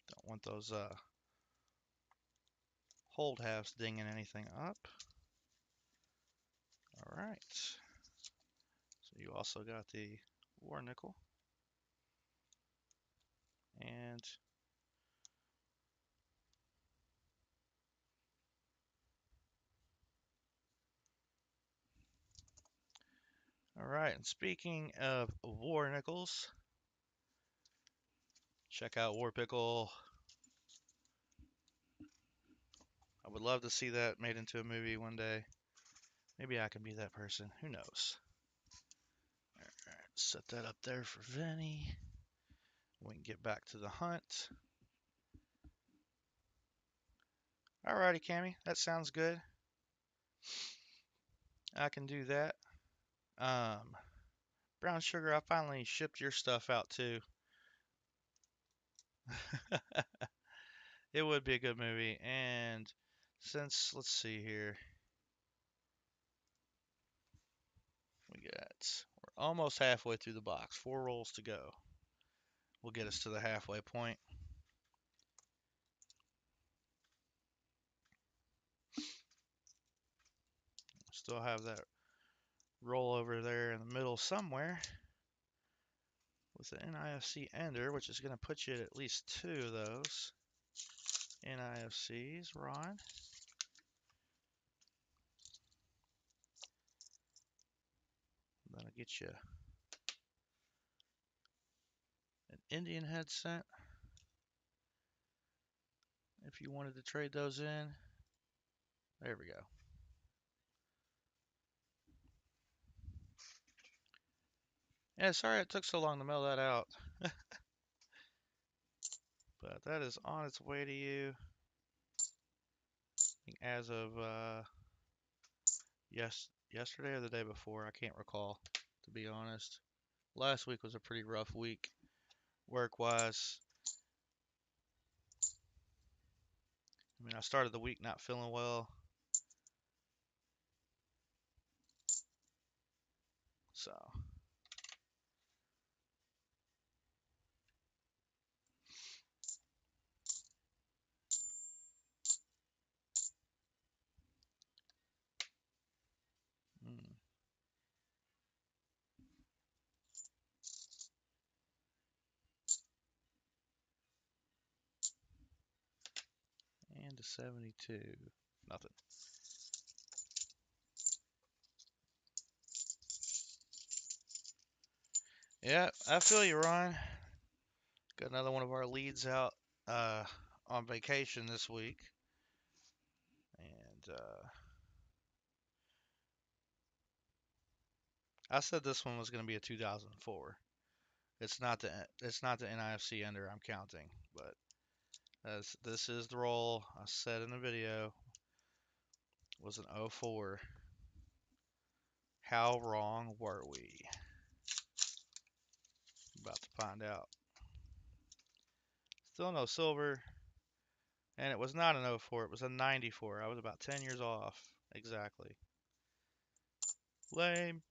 Don't want those hold halves dinging anything up. All right. So you also got the war nickel. And all right, and speaking of war nickels, check out War Pickle. I would love to see that made into a movie one day. Maybe I can be that person. Who knows? All right, set that up there for Vinny. We can get back to the hunt. Alrighty, Cammy, that sounds good. I can do that. Brown Sugar, I finally shipped your stuff out too. It would be a good movie. And since, let's see here, we're almost halfway through the box. 4 rolls to go. Will get us to the halfway point. Still have that roll over there in the middle somewhere with the NIFC ender, which is going to put you at least 2 of those NIFCs, Ron. That'll get you an Indian head cent if you wanted to trade those in. There we go. Yeah, sorry it took so long to mail that out. But that is on its way to you as of Yesterday or the day before, I can't recall, to be honest. Last week was a pretty rough week, work-wise. I mean, I started the week not feeling well, so mm. And a 72. Nothing. Yeah, I feel you, Ron. Got another one of our leads out uh, on vacation this week, and I said this one was going to be a 2004. It's not the NIFC ender I'm counting, but as this is the roll I said in the video was an 04. How wrong were we? About to find out. Still no silver, and it was not an 04. It was a 94. I was about 10 years off exactly. Lame.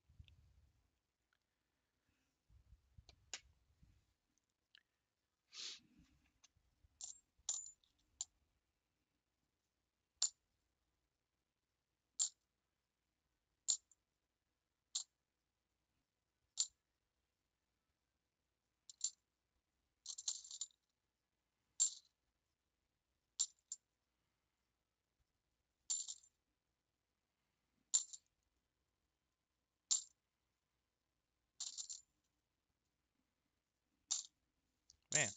Man,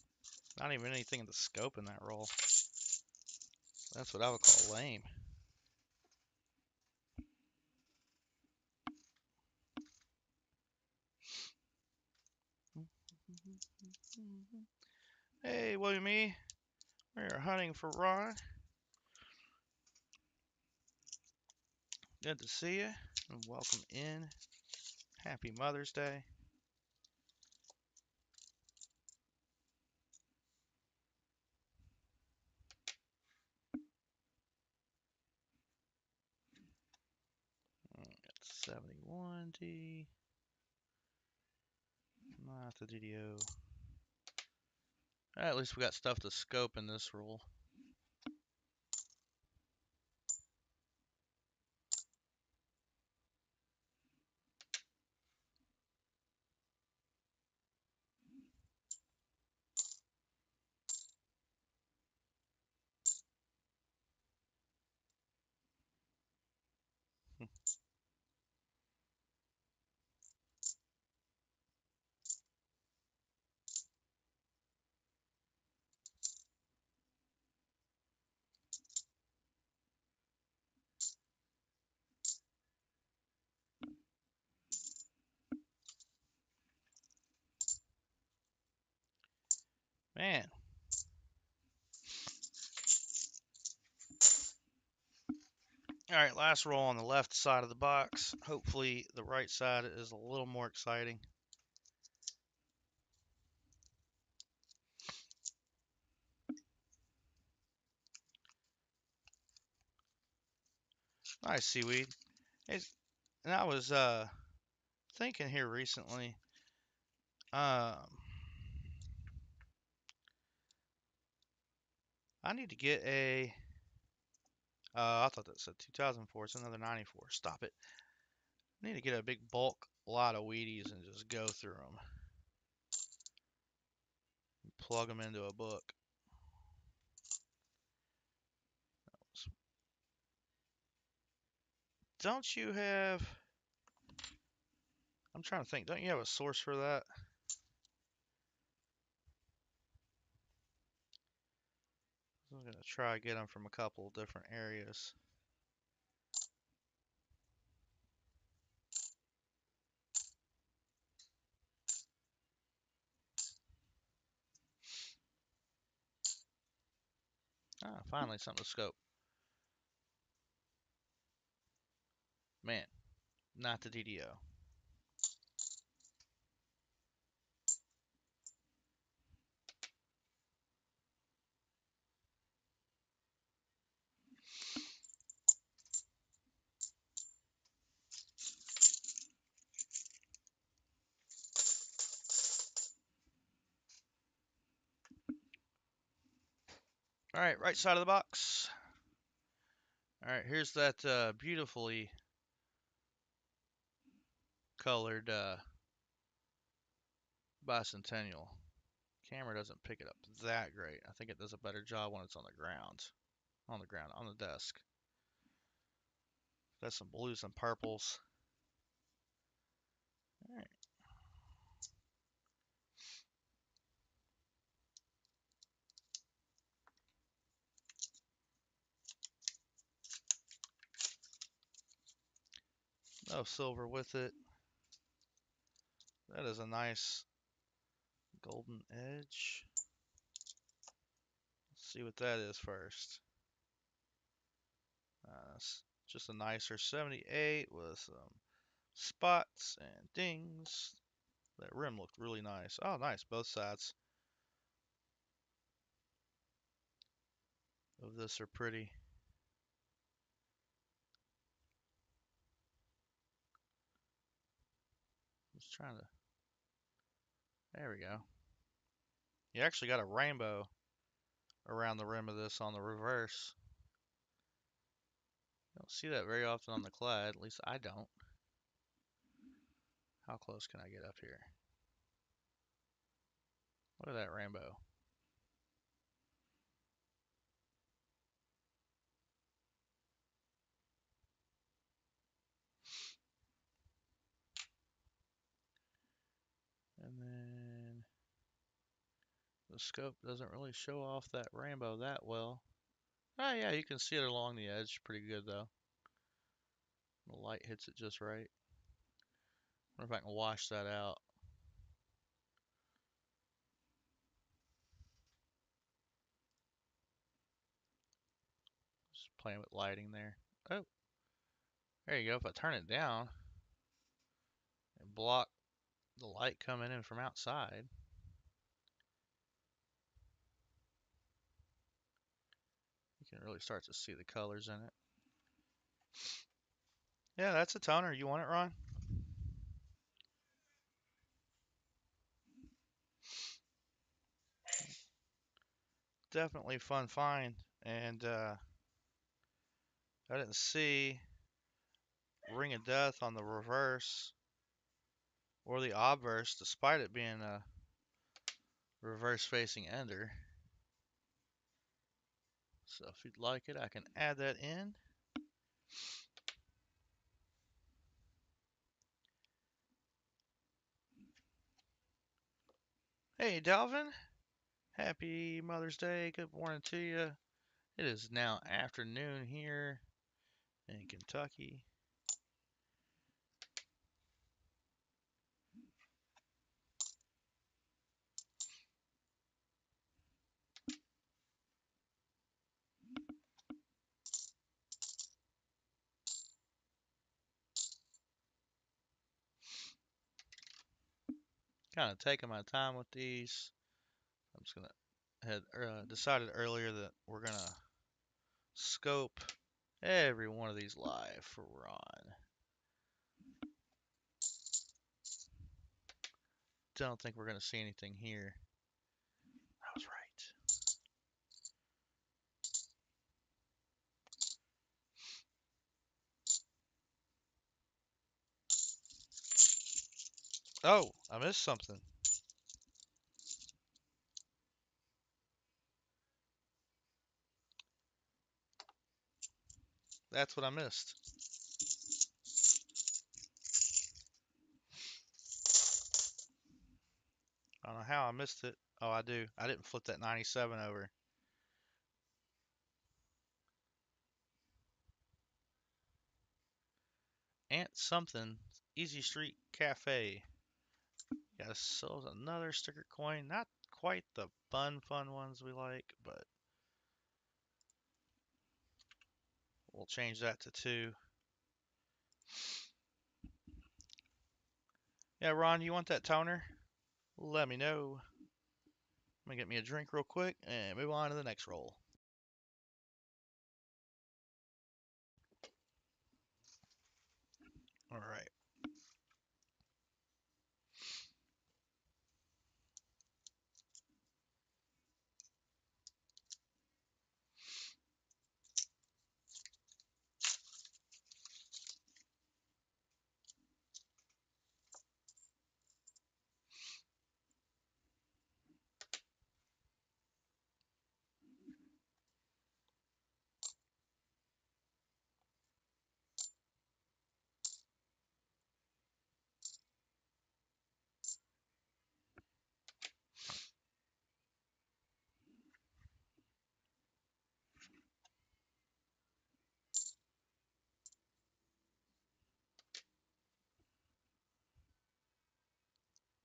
not even anything in the scope in that roll. That's what I would call lame. Hey, William E. We're hunting for Ron. Good to see you, and welcome in. Happy Mother's Day. Got 71D. Not the DDO. At least we got stuff to scope in this roll. Man. Alright, last roll on the left side of the box. Hopefully the right side is a little more exciting. Nice seaweed. And I was thinking here recently, um, I need to get a. I thought that said 2004. It's another 94. Stop it. I need to get a big bulk lot of Wheaties and just go through them. Plug them into a book. Don't you have. I'm trying to think. Don't you have a source for that? I'm going to try to get them from a couple different areas. Ah, finally something to scope. Man, not the DDO. All right, right side of the box. All right, here's that beautifully colored bicentennial. Camera doesn't pick it up that great. I think it does a better job when it's on the ground. On the ground, on the desk. Got some blues and purples. All right. No silver with it. That is a nice golden edge. Let's see what that is first. It's just a nicer 78 with some spots and dings. That rim looked really nice. Oh, nice. Both sides of this are pretty. Just trying to. There we go. You actually got a rainbow around the rim of this on the reverse. You don't see that very often on the clad. At least I don't. How close can I get up here? Look at that rainbow. And then the scope doesn't really show off that rainbow that well. Oh yeah, you can see it along the edge pretty good though. The light hits it just right. Wonder if I can wash that out. Just playing with lighting there. Oh, there you go. If I turn it down and block the light coming in from outside, you can really start to see the colors in it. Yeah, that's a toner. You want it, Ron? Definitely fun find. And I didn't see Ring of Death on the reverse or the obverse, despite it being a reverse facing ender. So if you'd like it, I can add that in. Hey, Dalvin. Happy Mother's Day. Good morning to you. It is now afternoon here in Kentucky. Kind of taking my time with these. I'm just gonna had decided earlier that we're gonna scope every one of these live for Ron. Don't think we're gonna see anything here. I was right. Oh, I missed something. That's what I missed. I don't know how I missed it. Oh, I do. I didn't flip that 97 over. Ant something. Easy Street Cafe. Got sells another sticker coin. Not quite the fun ones we like, but we'll change that to 2. Yeah, Ron, you want that toner? Let me know. Let me get me a drink real quick and move on to the next roll. All right.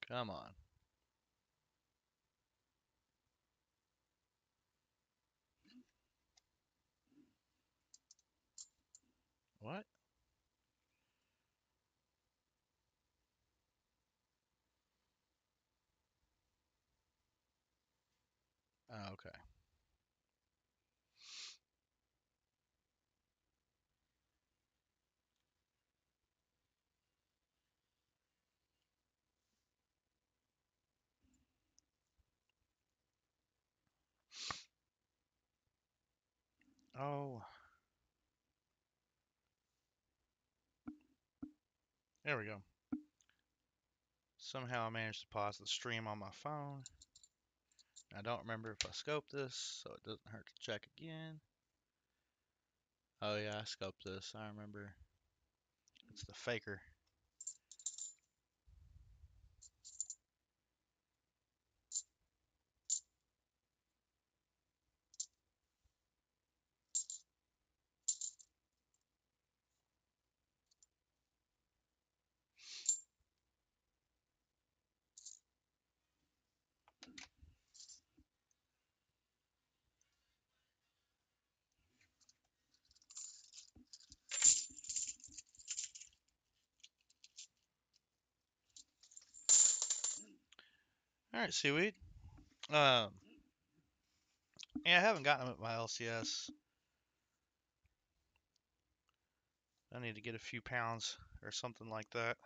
Come on. What? Oh, okay. Oh, there we go. Somehow I managed to pause the stream on my phone. I don't remember if I scoped this, so it doesn't hurt to check again. Oh yeah, I scoped this. I remember. It's the faker. All right, seaweed. Um, yeah, I haven't gotten them at my LCS. I need to get a few pounds or something like that.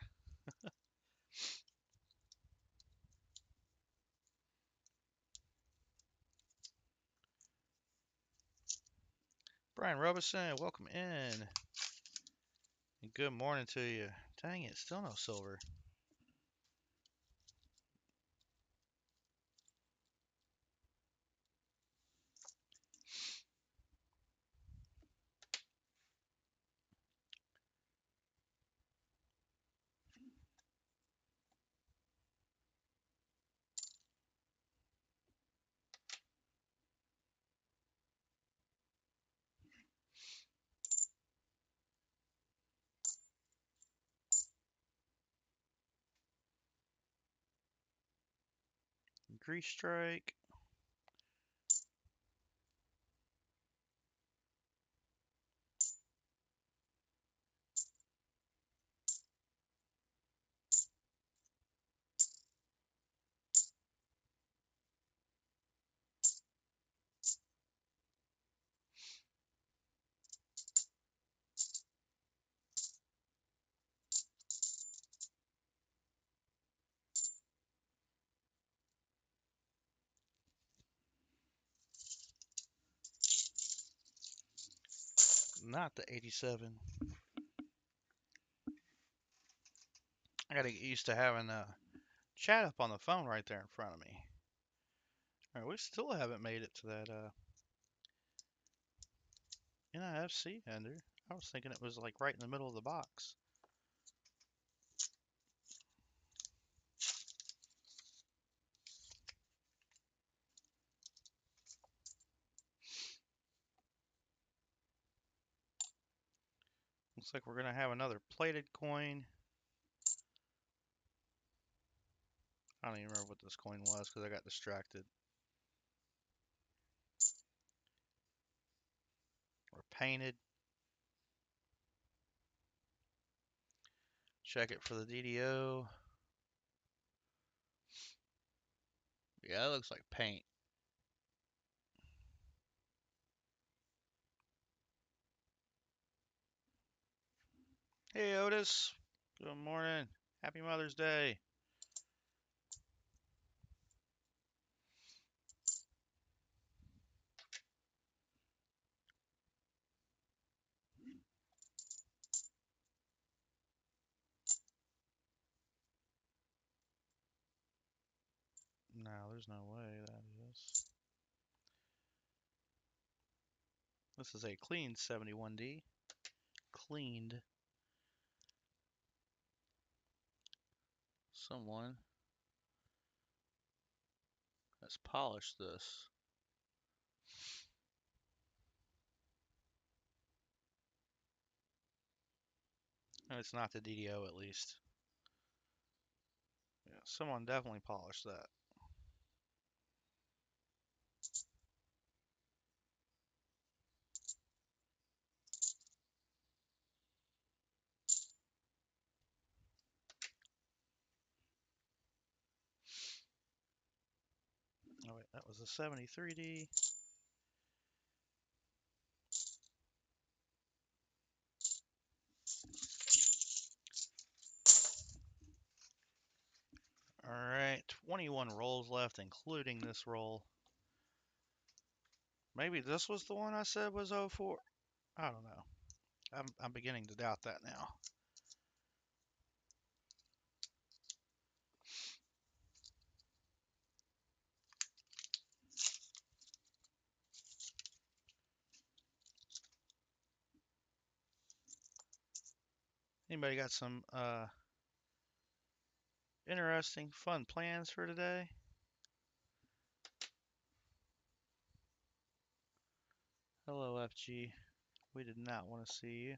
Brian Robeson, welcome in. And good morning to you. Dang it, still no silver. Grease strike. Not the 87. I gotta get used to having chat up on the phone right there in front of me. All right, we still haven't made it to that NIFC ender. I was thinking it was like right in the middle of the box. Looks like we're gonna have another plated coin. I don't even remember what this coin was because I got distracted. Or painted. Check it for the DDO. Yeah, that looks like paint. Hey Otis, good morning. Happy Mother's Day. No, there's no way that is. This is a clean 71D. Cleaned. Someone has polished this. And it's not the DDO at least. Yeah, someone definitely polished that. Oh wait, that was a 73D. Alright, 21 rolls left, including this roll. Maybe this was the one I said was 04. I don't know. I'm beginning to doubt that now. Anybody got some interesting, fun plans for today? Hello, FG. We did not want to see you.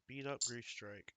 Beat up Grief Strike.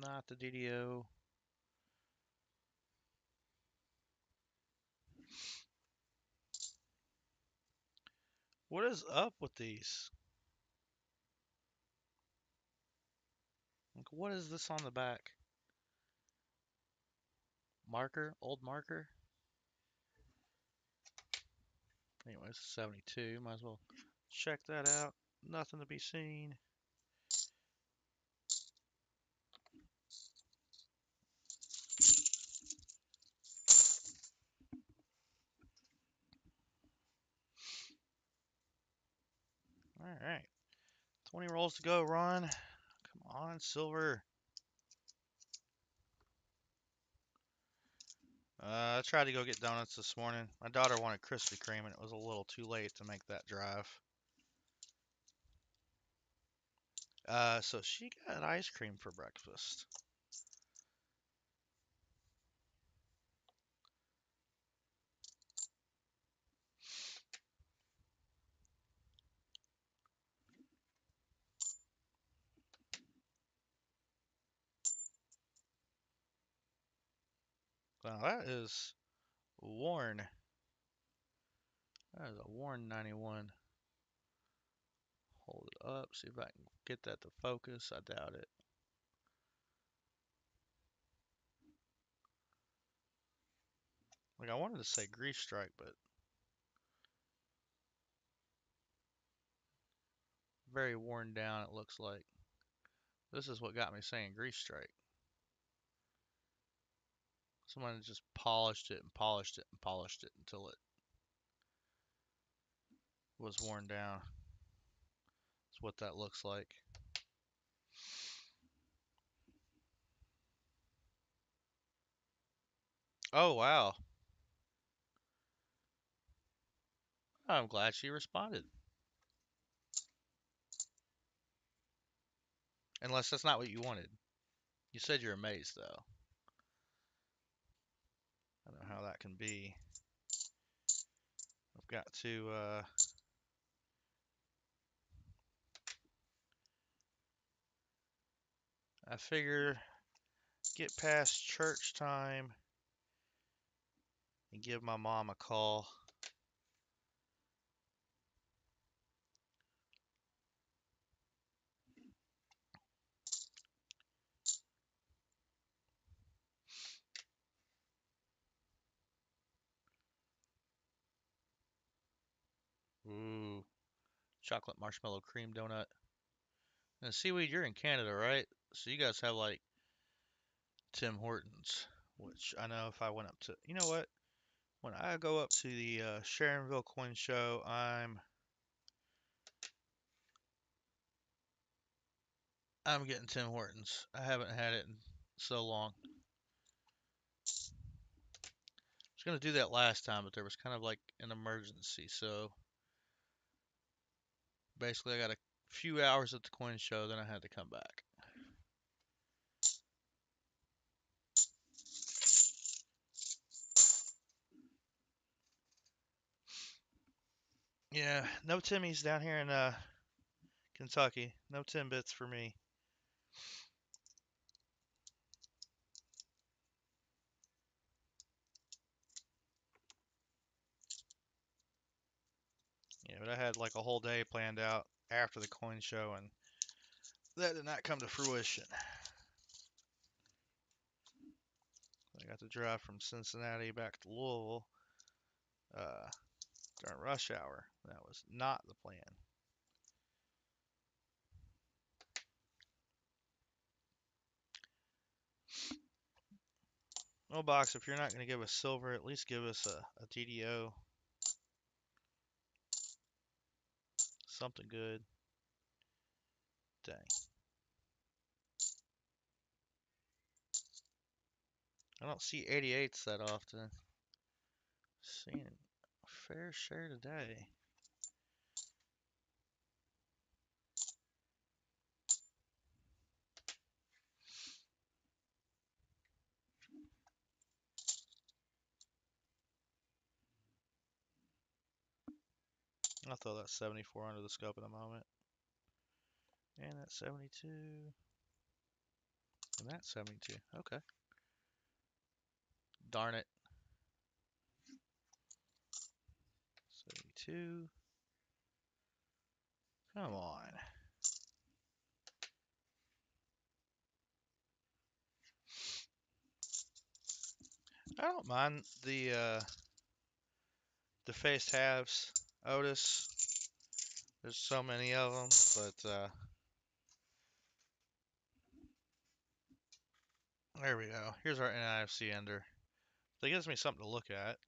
Not the DDO. What is up with these? Like, what is this on the back? Marker? Old marker? Anyways, 72. Might as well check that out. Nothing to be seen. Alright. 20 rolls to go, Ron. Come on, silver. I tried to go get donuts this morning. My daughter wanted Krispy Kreme, and it was a little too late to make that drive. So she got ice cream for breakfast. Now that is worn. That is a worn 91. Hold it up, see if I can get that to focus. I doubt it. Like, I wanted to say Grief Strike, but very worn down it looks like. This is what got me saying Grief Strike. Someone just polished it and polished it and polished it until it was worn down. That's what that looks like. Oh, wow. I'm glad she responded. Unless that's not what you wanted. You said you're amazed, though. I don't know how that can be. I've got to, I figure, get past church time and give my mom a call. Ooh, chocolate marshmallow cream donut. And seaweed, you're in Canada, right? So you guys have like Tim Hortons, which I know if I went up to, you know what? When I go up to the Sharonville Coin Show, I'm getting Tim Hortons. I haven't had it in so long. I was gonna do that last time, but there was kind of like an emergency. So basically, I got a few hours at the coin show, then I had to come back. Yeah, no Timmy's down here in Kentucky. No Timbits for me. Yeah, but I had like a whole day planned out after the coin show, and that did not come to fruition. I got to drive from Cincinnati back to Louisville uh, during rush hour. That was not the plan. Well, Box, if you're not going to give us silver, at least give us a TDO. Something good. Dang. I don't see 88s that often. Seeing a fair share today. I'll throw that 74 under the scope in a moment. And that 72. And that 72. Okay. Darn it. 72. Come on. I don't mind the defaced halves. Otis. There's so many of them, but there we go. Here's our NIFC ender. That gives me something to look at.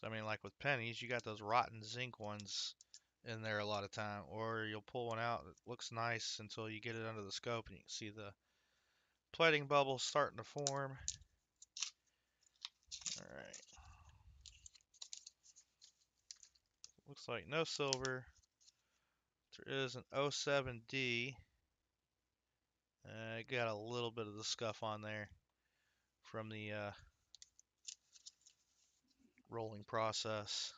I mean, like with pennies, you got those rotten zinc ones in there a lot of time, or you'll pull one out that looks nice until you get it under the scope and you can see the plating bubbles starting to form. All right. Looks like no silver. There is an 07D. Got a little bit of the scuff on there from the rolling process.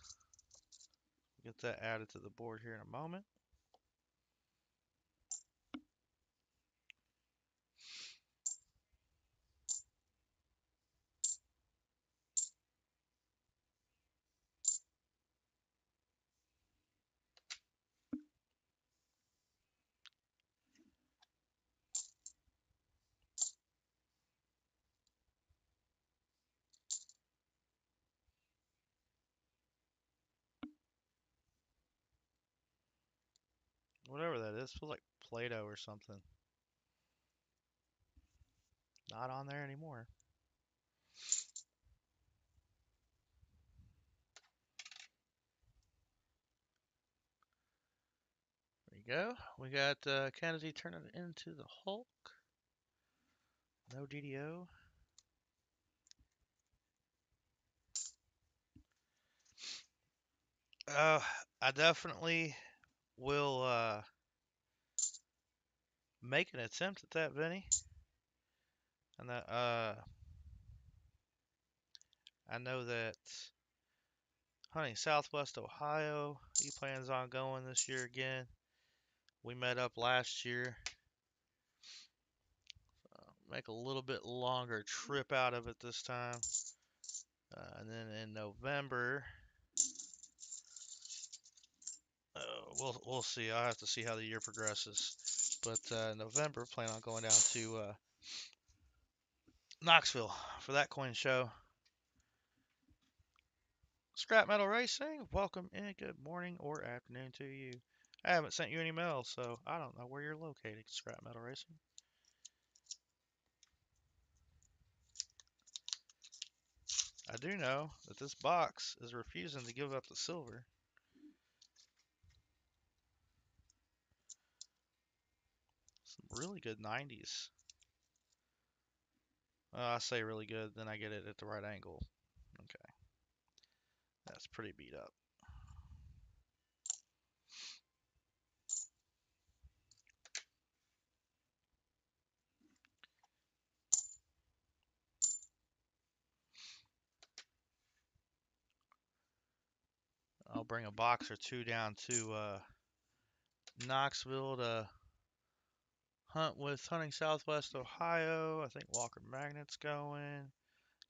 Get that added to the board here in a moment. Whatever that is, feels like Play-Doh or something. Not on there anymore. There you go. We got Kennedy turning it into the Hulk. No DDO. I definitely will make an attempt at that, Vinny. And that I know that Hunting Southwest Ohio, he plans on going this year again. We met up last year. Make a little bit longer trip out of it this time. And then in November, we'll see. I'll have to see how the year progresses. But November, plan on going down to Knoxville for that coin show. Scrap Metal Racing, welcome in. Good morning or afternoon to you. I haven't sent you any mail, so I don't know where you're located, Scrap Metal Racing. I do know that this box is refusing to give up the silver. Some really good 90s. I say really good, then I get it at the right angle. Okay. That's pretty beat up. I'll bring a box or two down to Knoxville to hunt with Hunting Southwest Ohio. I think Walker Magnet's going.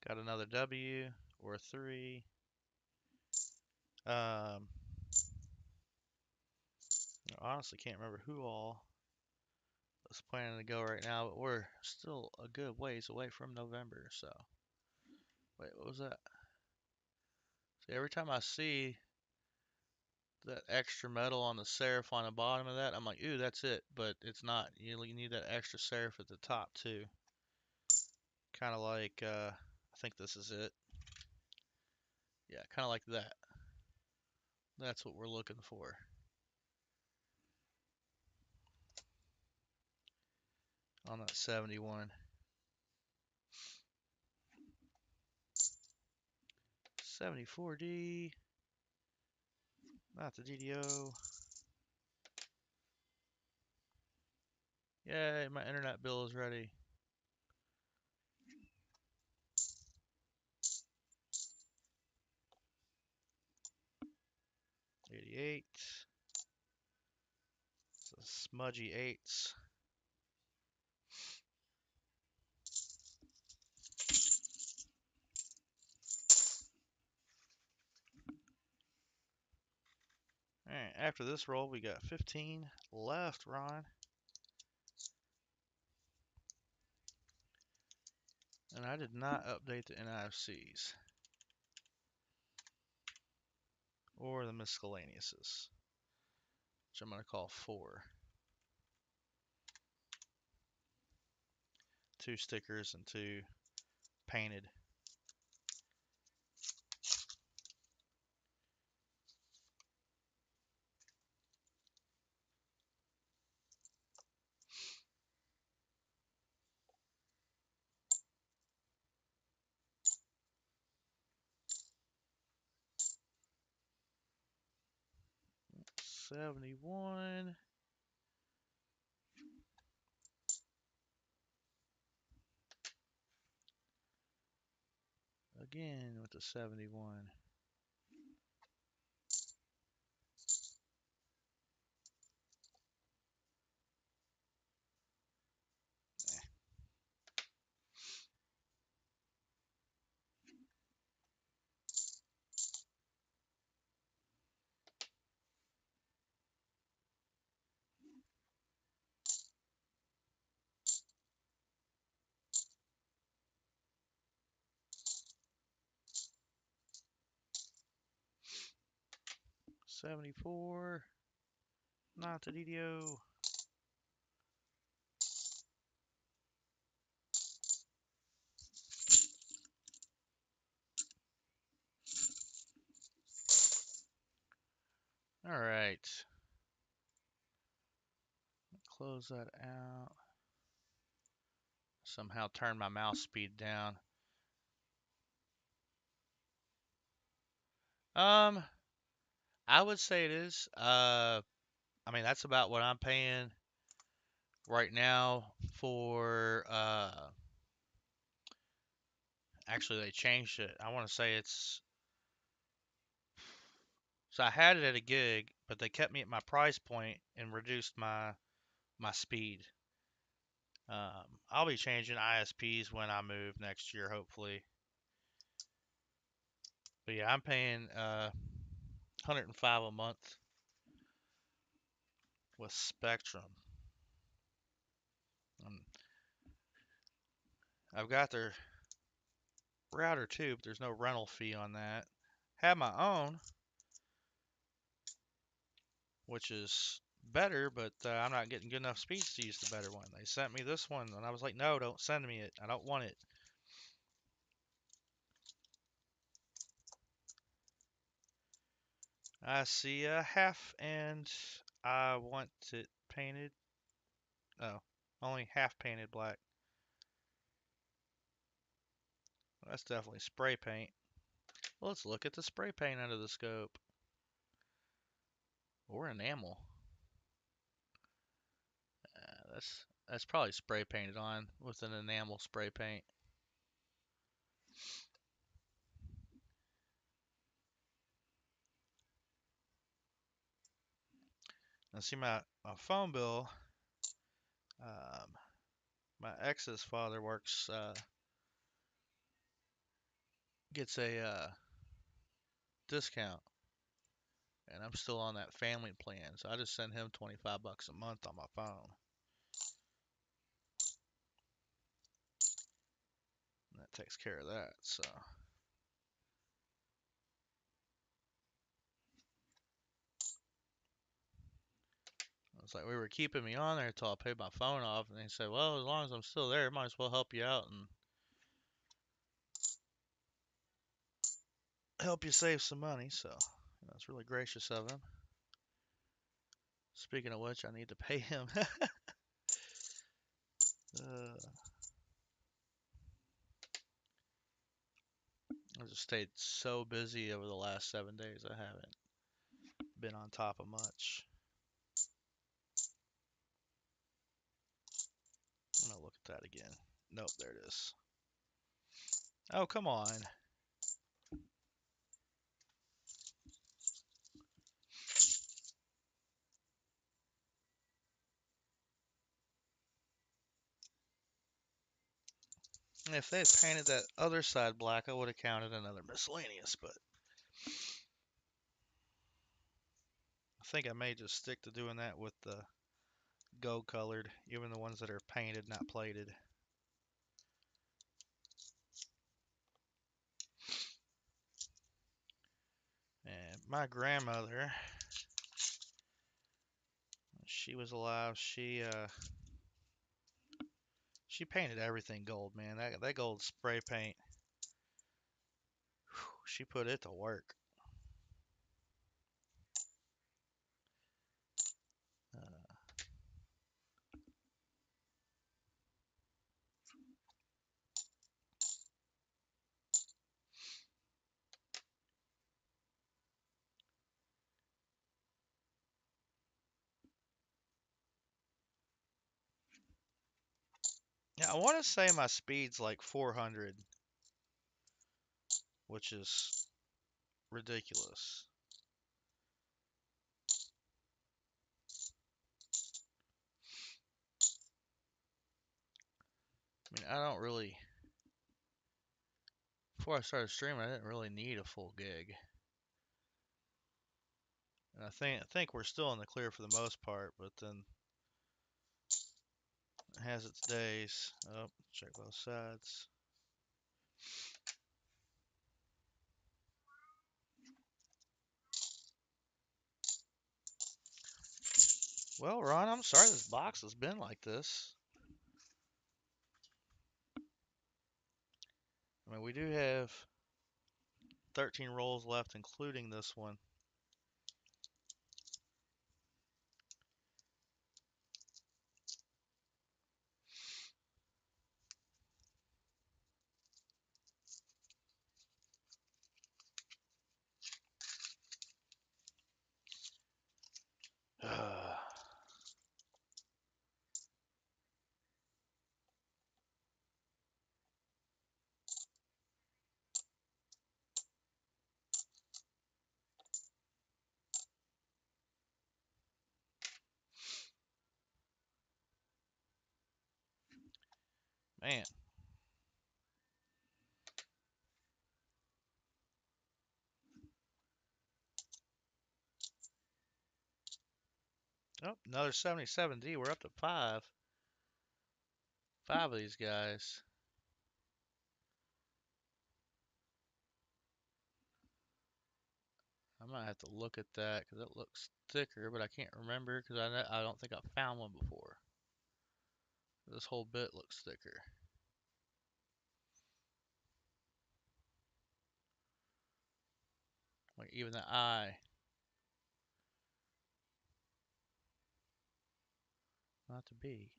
Got another W or 3. I honestly can't remember who all is planning to go right now, but we're still a good ways away from November. So, wait, what was that? See, every time I see that extra metal on the serif on the bottom of that, I'm like, ooh, that's it. But it's not. You need that extra serif at the top too. Kind of like, I think this is it. Yeah, kind of like that. That's what we're looking for. On that 71. 74D. Not the DDO. Yay, my internet bill is ready. 88. It's a smudgy 8s. Alright, after this roll, we got 15 left, Ron. And I did not update the NIFCs. Or the miscellaneouses. Which I'm going to call 4. 2 stickers and 2 painted. $71. Again with the 71. Eh. 74. Not the DDO. close that out. Somehow turn my mouse speed down. Um, I would say it is. I mean that's about what I'm paying right now for. Actually they changed it. I want to say it's. So I had it at a gig, but they kept me at my price point and reduced my speed. I'll be changing ISPs when I move next year, hopefully. But yeah, I'm paying 105 a month with Spectrum. Um, I've got their router too, but there's no rental fee on that. Have my own, which is better, but I'm not getting good enough speeds to use the better one. They sent me this one, and I was like, no, don't send me it. I don't want it. I see a half, and I want it painted. Oh, only half painted black. That's definitely spray paint. Well, let's look at the spray paint under the scope. Or enamel. That's probably spray painted on with an enamel spray paint. Now see my phone bill. Um, my ex's father works gets a discount, and I'm still on that family plan, so I just send him 25 bucks a month on my phone. And that takes care of that. So it's like we were keeping me on there until I paid my phone off, and they said, well, as long as I'm still there, might as well help you out and help you save some money. So that's really gracious of him. Speaking of which, I need to pay him. I just stayed so busy over the last 7 days. I haven't been on top of much. I'm gonna look at that again. Nope, there it is. Oh, come on. If they had painted that other side black, I would have counted another miscellaneous, but I think I may just stick to doing that with the gold colored, even the ones that are painted, not plated. And my grandmother, she was alive. She painted everything gold, man. That gold spray paint, she put it to work. Uh, yeah, I want to say my speed's like 400, which is ridiculous. I mean, I don't really. Before I started streaming, I didn't really need a full gig. And I think we're still in the clear for the most part, but then it has its days. Oh, check both sides. Well, Ron, I'm sorry this box has been like this. I mean, we do have 13 rolls left, including this one. Man. Oh, another 77D. We're up to five. Five of these guys. I might have to look at that because it looks thicker, but I can't remember because I don't think I found one before. This whole bit looks thicker. Like even the eye. Not to be.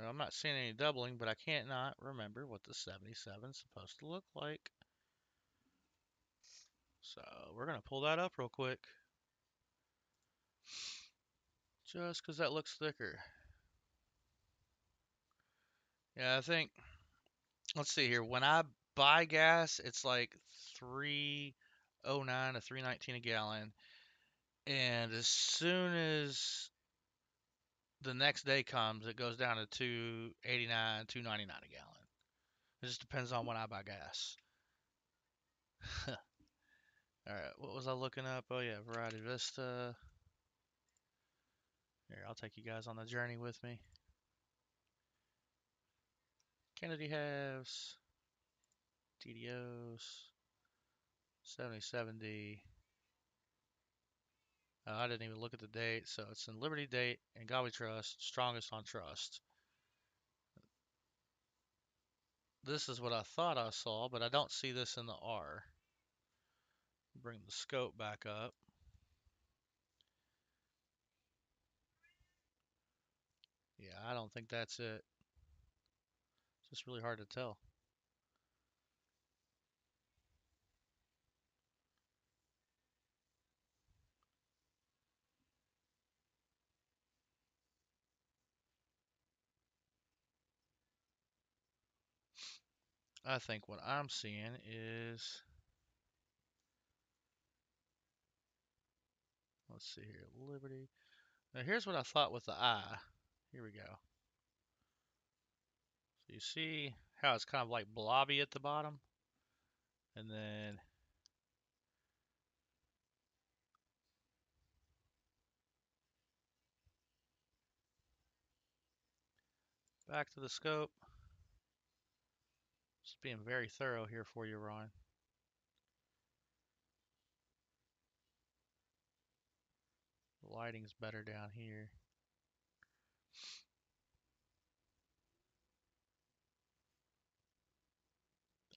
I'm not seeing any doubling, but I can't not remember what the 77 is supposed to look like. So we're going to pull that up real quick. Just because that looks thicker. Yeah, I think, let's see here. When I buy gas, it's like 309 to 319 a gallon. And as soon as the next day comes, it goes down to 289, 299 a gallon. It just depends on when I buy gas. All right, what was I looking up? Oh yeah, Variety Vista. Here, I'll take you guys on the journey with me. Kennedy halves, TDOs, 7070. I didn't even look at the date, so it's in Liberty Date and God We Trust, strongest on trust. This is what I thought I saw, but I don't see this in the R. Bring the scope back up. Yeah, I don't think that's it. It's just really hard to tell. I think what I'm seeing is, let's see here, Liberty. Now here's what I thought with the eye. Here we go. So you see how it's kind of like blobby at the bottom? And then back to the scope. Just being very thorough here for you, Ron. The lighting's better down here.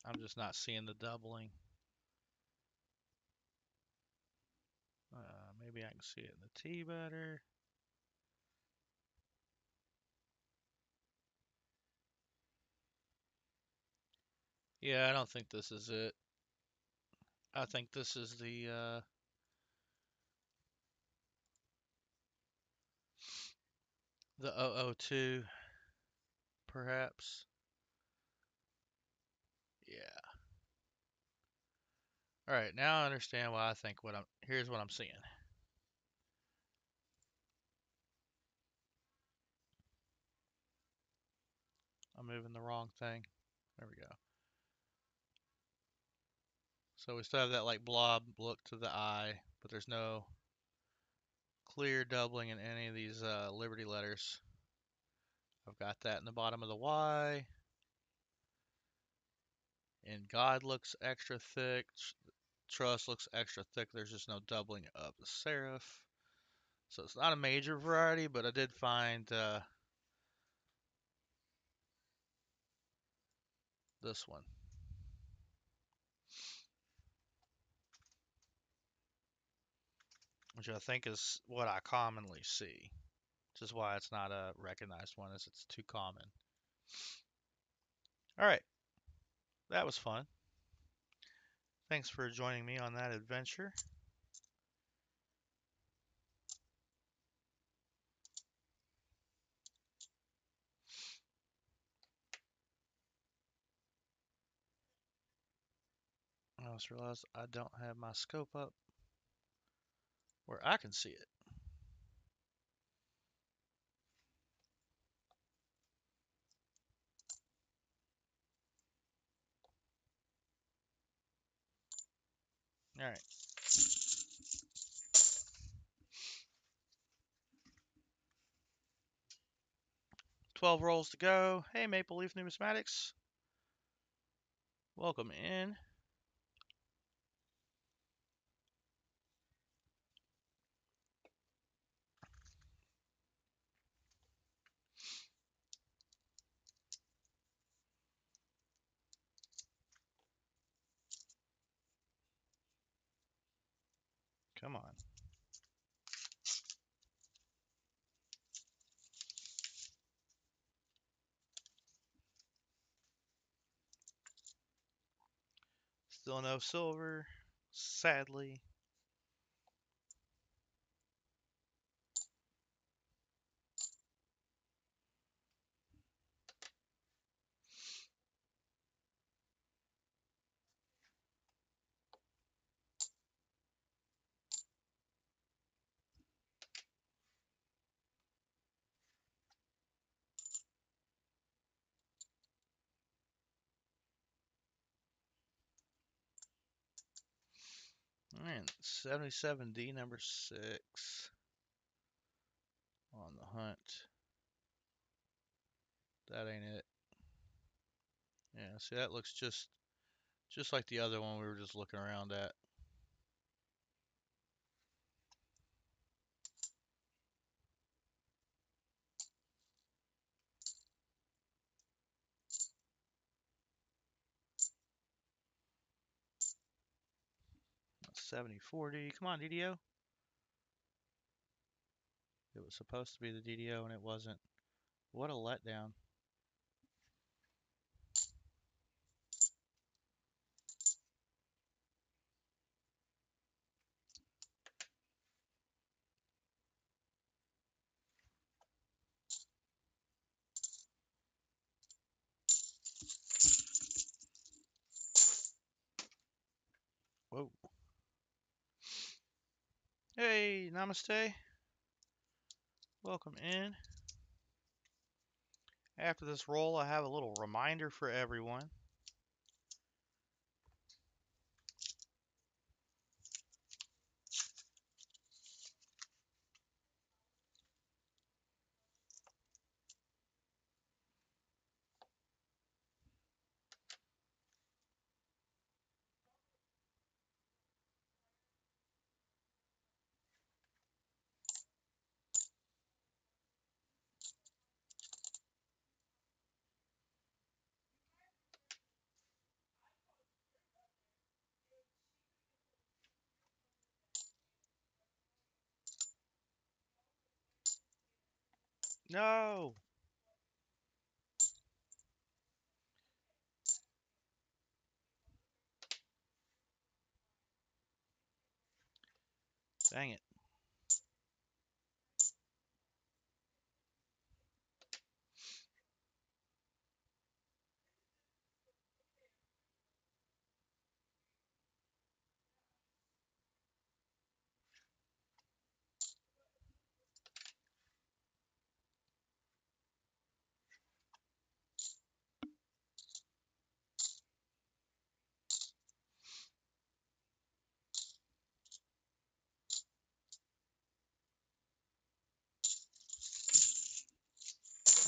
I'm just not seeing the doubling. Maybe I can see it in the T better. Yeah, I don't think this is it. I think this is the 002 perhaps. Yeah. All right, now I understand why I think here's what I'm seeing. I'm moving the wrong thing. There we go. So we still have that like blob look to the eye, but there's no clear doubling in any of these Liberty letters. I've got that in the bottom of the Y. And God looks extra thick. Trust looks extra thick. There's just no doubling of the serif. So it's not a major variety, but I did find this one, which I think is what I commonly see. Which is why it's not a recognized one, as it's too common. All right, that was fun. Thanks for joining me on that adventure. I just realized I don't have my scope up where I can see it. All right. 12 rolls to go. Hey, Maple Leaf Numismatics. Welcome in. Come on. Still no silver, sadly. All right, 77D, number 6 on the hunt. That ain't it. Yeah, see, that looks just like the other one we were just looking around at. That's 7040. Come on, DDO. It was supposed to be the DDO and it wasn't. What a letdown. Whoa. Hey, namaste. Welcome in. After this roll, I have a little reminder for everyone. No! Dang it.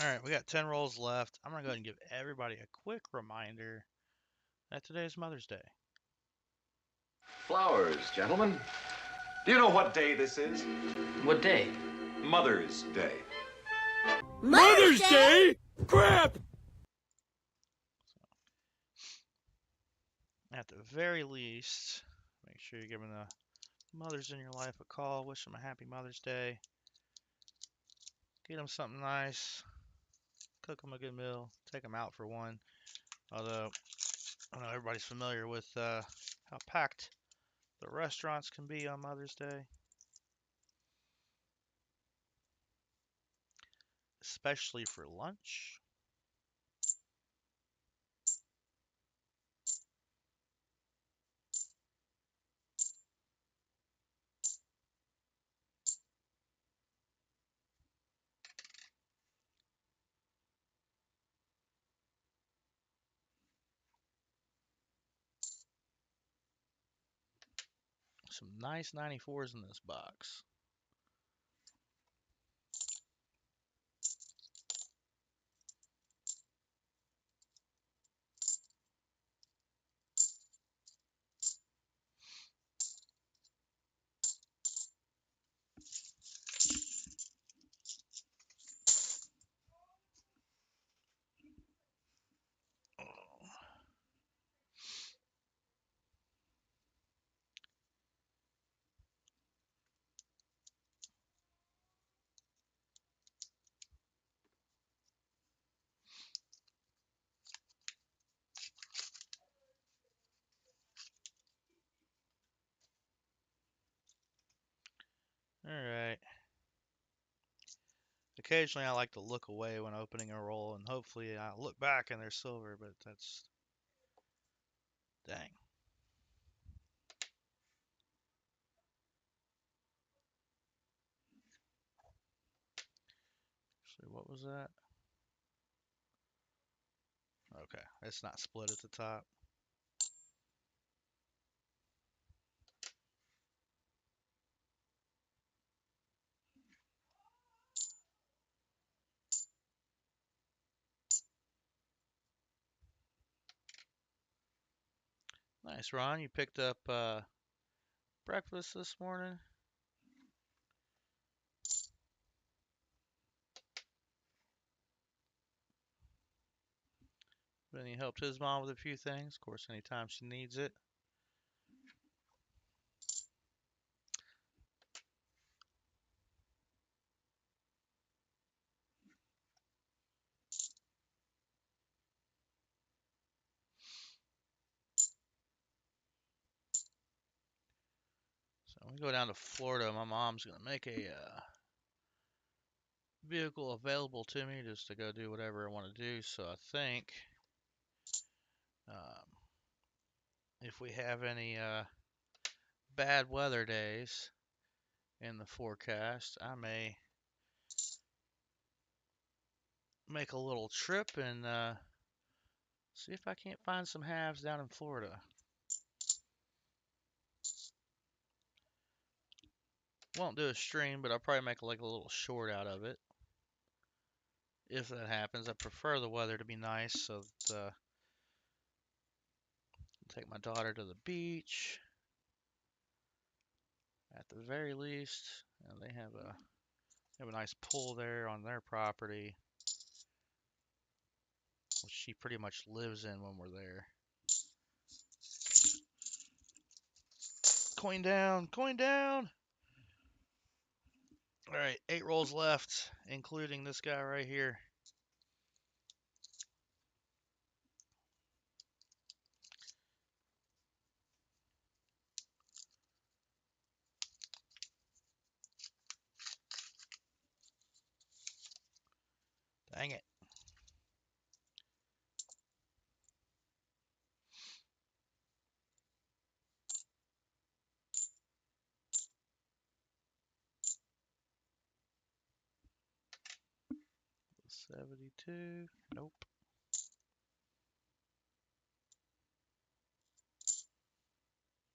All right, we got 10 rolls left. I'm going to go ahead and give everybody a quick reminder that today is Mother's Day. Flowers, gentlemen. Do you know what day this is? What day? Mother's Day. Mother's Day? Crap! At the very least, make sure you're giving the mothers in your life a call. Wish them a happy Mother's Day. Get them something nice. Cook them a good meal. Take them out for one. Although, I know everybody's familiar with how packed the restaurants can be on Mother's Day. Especially for lunch. some nice 94s in this box. Alright. Occasionally I like to look away when opening a roll, and hopefully I look back and there's silver, but that's... dang. So what was that? Okay, it's not split at the top. Nice, Ron. You picked up breakfast this morning. Then he helped his mom with a few things. Of course, anytime she needs it. So when we go down to Florida, my mom's gonna make a vehicle available to me just to go do whatever I want to do. So I think um, if we have any bad weather days in the forecast, I may make a little trip and see if I can't find some halves down in Florida. Won't do a stream, but I'll probably make like a little short out of it. If that happens, I prefer the weather to be nice, so that, take my daughter to the beach at the very least. And they have a nice pool there on their property, which she pretty much lives in when we're there. Coin down, coin down. All right, 8 rolls left, including this guy right here. Dang it. $72. Nope.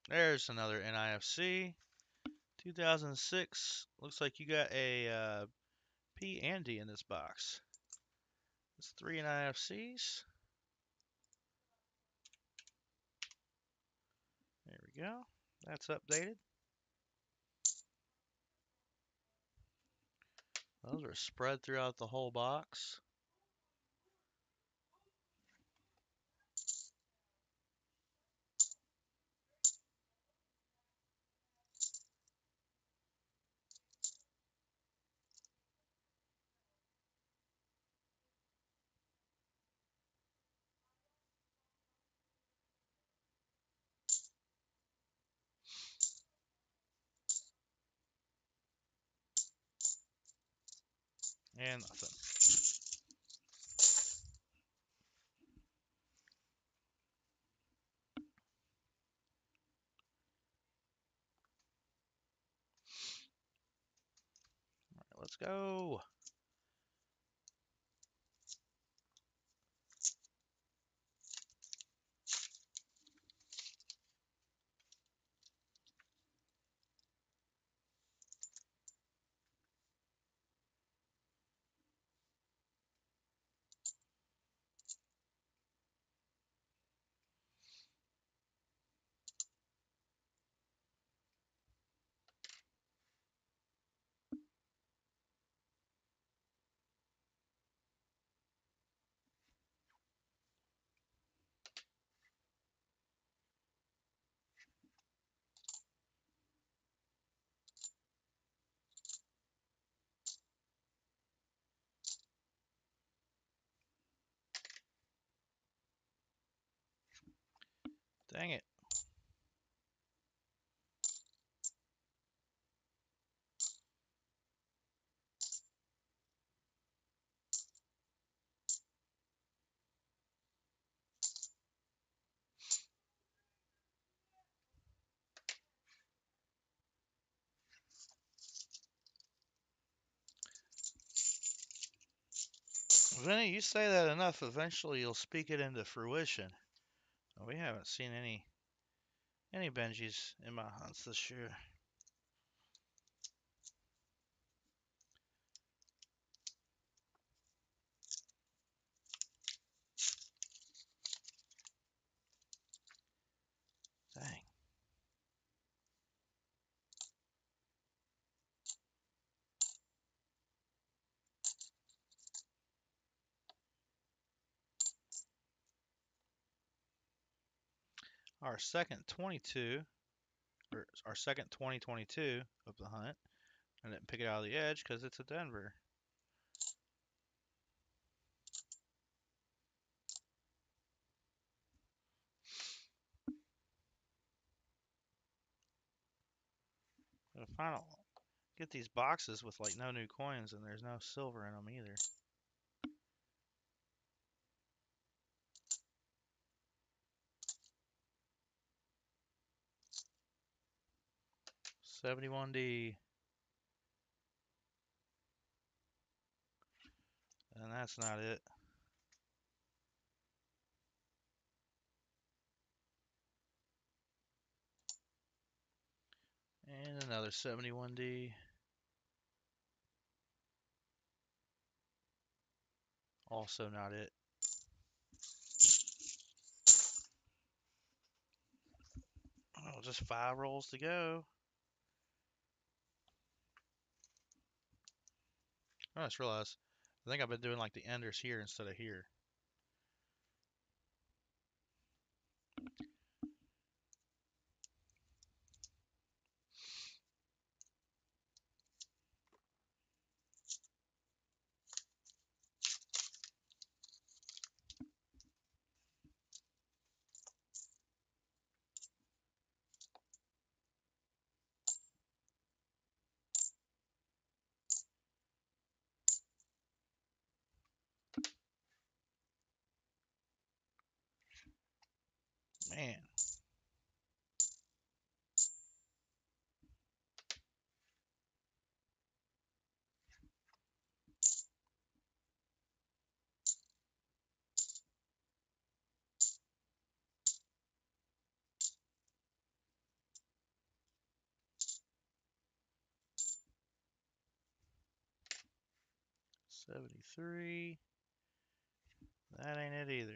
There's another NIFC. 2006. Looks like you got a P and D in this box. It's 3 NIFCs. There we go. That's updated. Those are spread throughout the whole box. And nothing. All right, let's go. Dang it. Vinny, you say that enough, eventually you'll speak it into fruition. We haven't seen any Benjis in my hunts this year. Dang. Our second 22, or our second 2022 of the hunt. I didn't pick it out of the edge because it's a Denver. Gotta get these boxes with like no new coins, and there's no silver in them either. $71D. And that's not it. And another 71D. Also not it. Oh, just 5 rolls to go. I just realized, I think I've been doing like the enders here instead of here. Man. $73. That ain't it either.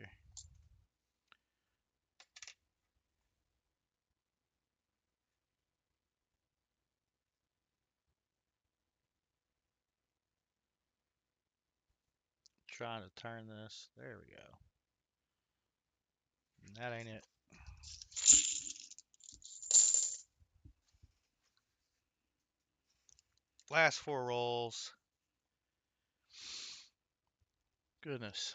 Trying to turn this. There we go. That ain't it. Last 4 rolls. Goodness.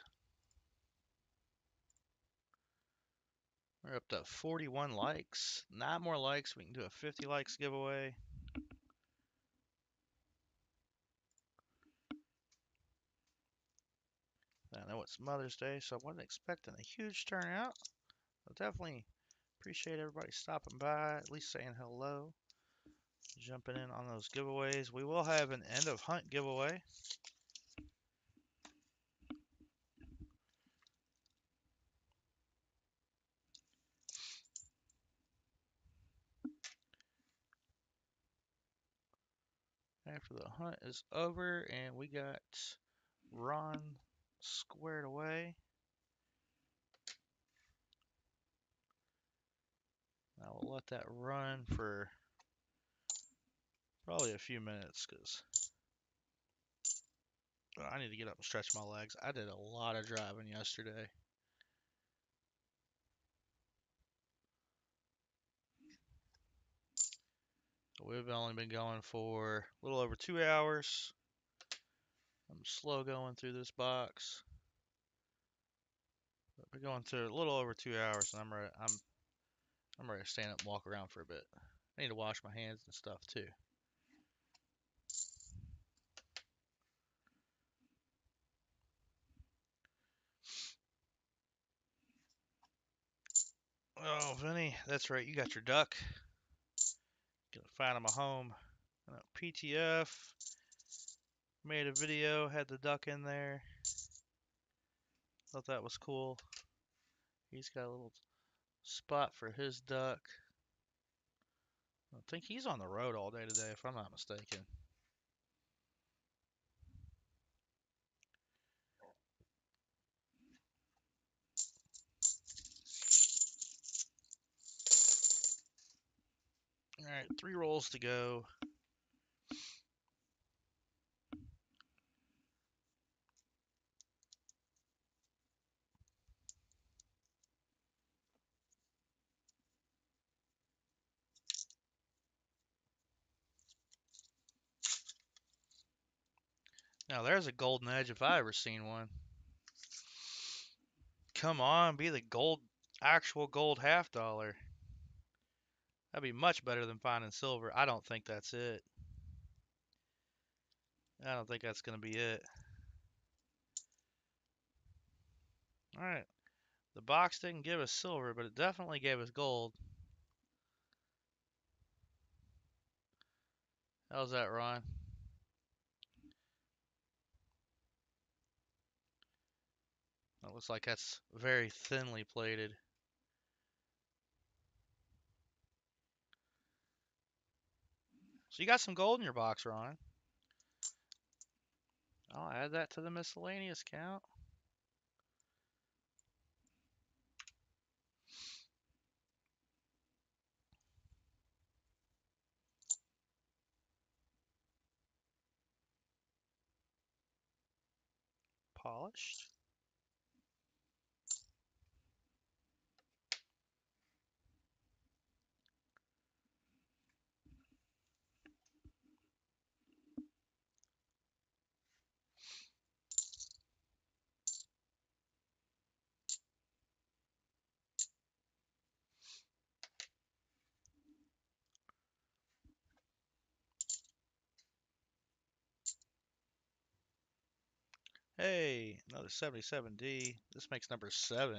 We're up to 41 likes. 9 more likes. We can do a 50 likes giveaway. I know it's Mother's Day, so I wasn't expecting a huge turnout. I definitely appreciate everybody stopping by, at least saying hello, jumping in on those giveaways. We will have an end of hunt giveaway. After the hunt is over and we got Ron squared away. I will let that run for probably a few minutes because I need to get up and stretch my legs. I did a lot of driving yesterday. We've only been going for a little over 2 hours. I'm slow going through this box. But we're going through a little over 2 hours, and I'm I'm ready to stand up and walk around for a bit. I need to wash my hands and stuff too. Oh, Vinny, that's right. You got your duck. Gonna find him a home. PTF made a video, had the duck in there. Thought that was cool. He's got a little spot for his duck. I think he's on the road all day today, if I'm not mistaken. All right, 3 rolls to go. Now there's a golden edge if I ever seen one. Come on, be the gold, actual gold half dollar. That'd be much better than finding silver. I don't think that's it. I don't think that's gonna be it. All right, the box didn't give us silver, but it definitely gave us gold. How's that, Ron? That looks like that's very thinly plated. So you got some gold in your box, Ron. I'll add that to the miscellaneous count. Polished. Hey, another 77D. This makes number 7.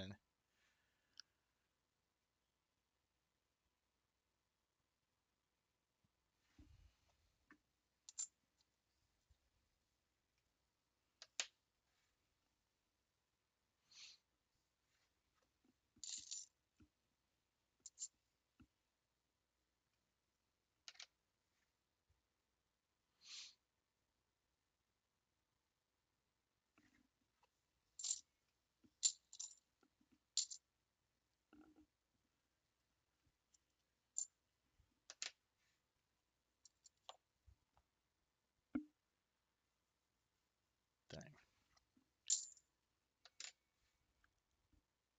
Dang.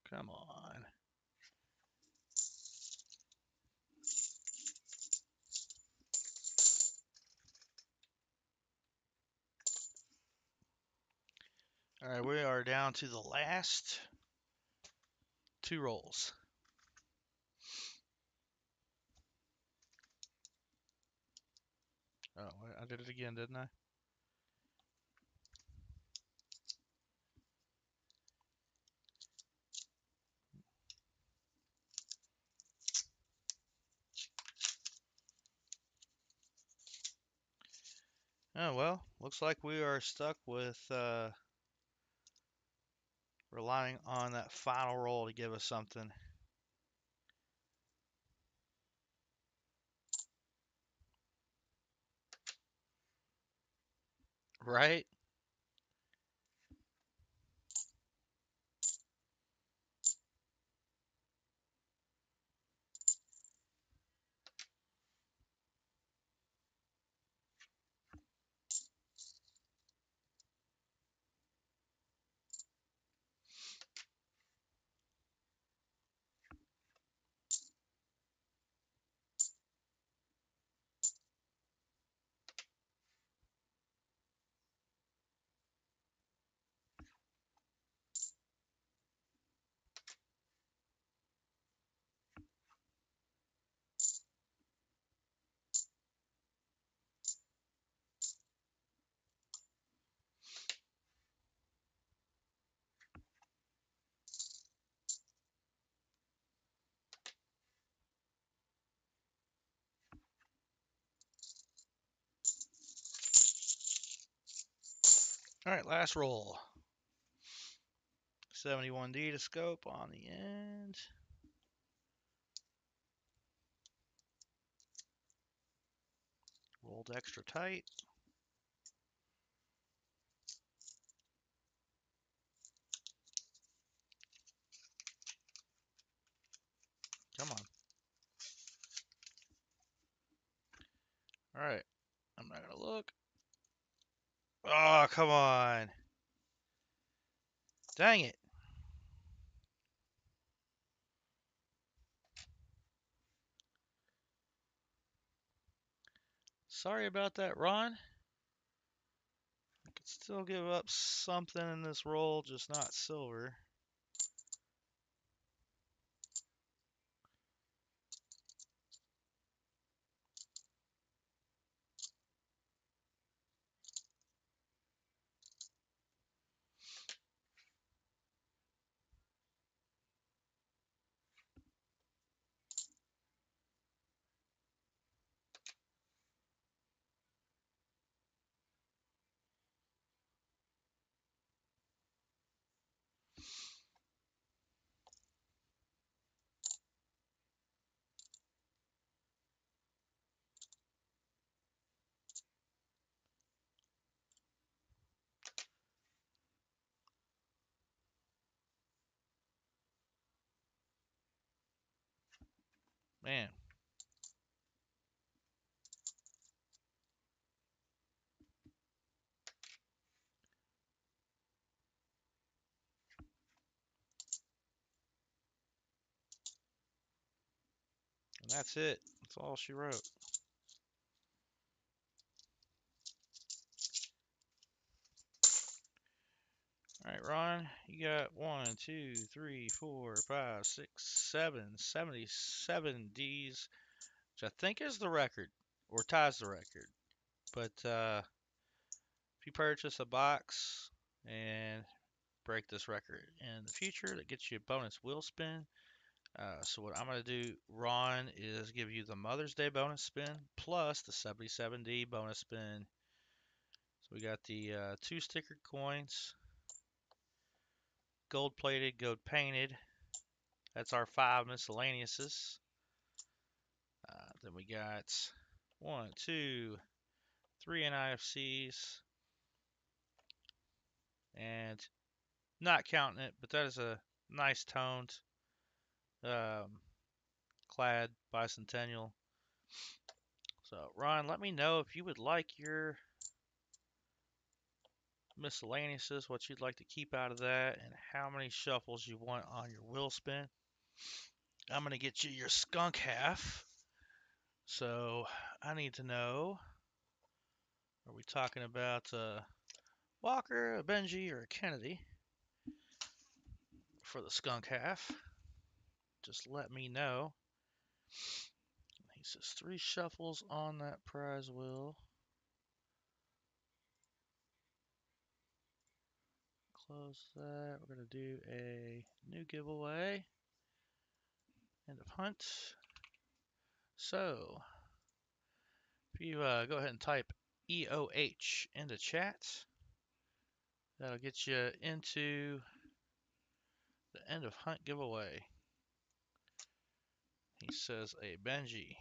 Come on. All right, we are down to the last 2 rolls. Oh, I did it again, didn't I? Oh, well, looks like we are stuck with relying on that final roll to give us something. Right? All right, last roll. 71D to scope on the end. Rolled extra tight. Come on. All right. I'm not going to look. Oh, come on. Dang it. Sorry about that, Ron. I could still give up something in this roll, just not silver. Man. And that's it. That's all she wrote. All right, Ron, you got 1, 2, 3, 4, 5, 6, 7, 77 Ds, which I think is the record, or ties the record. But if you purchase a box and break this record in the future, that gets you a bonus wheel spin. So what I'm going to do, Ron, is give you the Mother's Day bonus spin plus the 77D bonus spin. So we got the 2 stickered coins, gold plated, gold painted. That's our 5 miscellaneouses. Then we got 1, 2, 3 NIFCs, and not counting it, but that is a nice toned um, clad bicentennial. So, Ron, let me know if you would like your miscellaneouses, what you'd like to keep out of that, and how many shuffles you want on your wheel spin. I'm going to get you your skunk half. So, I need to know, are we talking about a Walker, a Benji, or a Kennedy for the skunk half? Just let me know. He says 3 shuffles on that prize wheel. Close that. We're going to do a new giveaway. End of hunt. So, if you go ahead and type EOH into chat, that'll get you into the end of hunt giveaway. He says a Benji.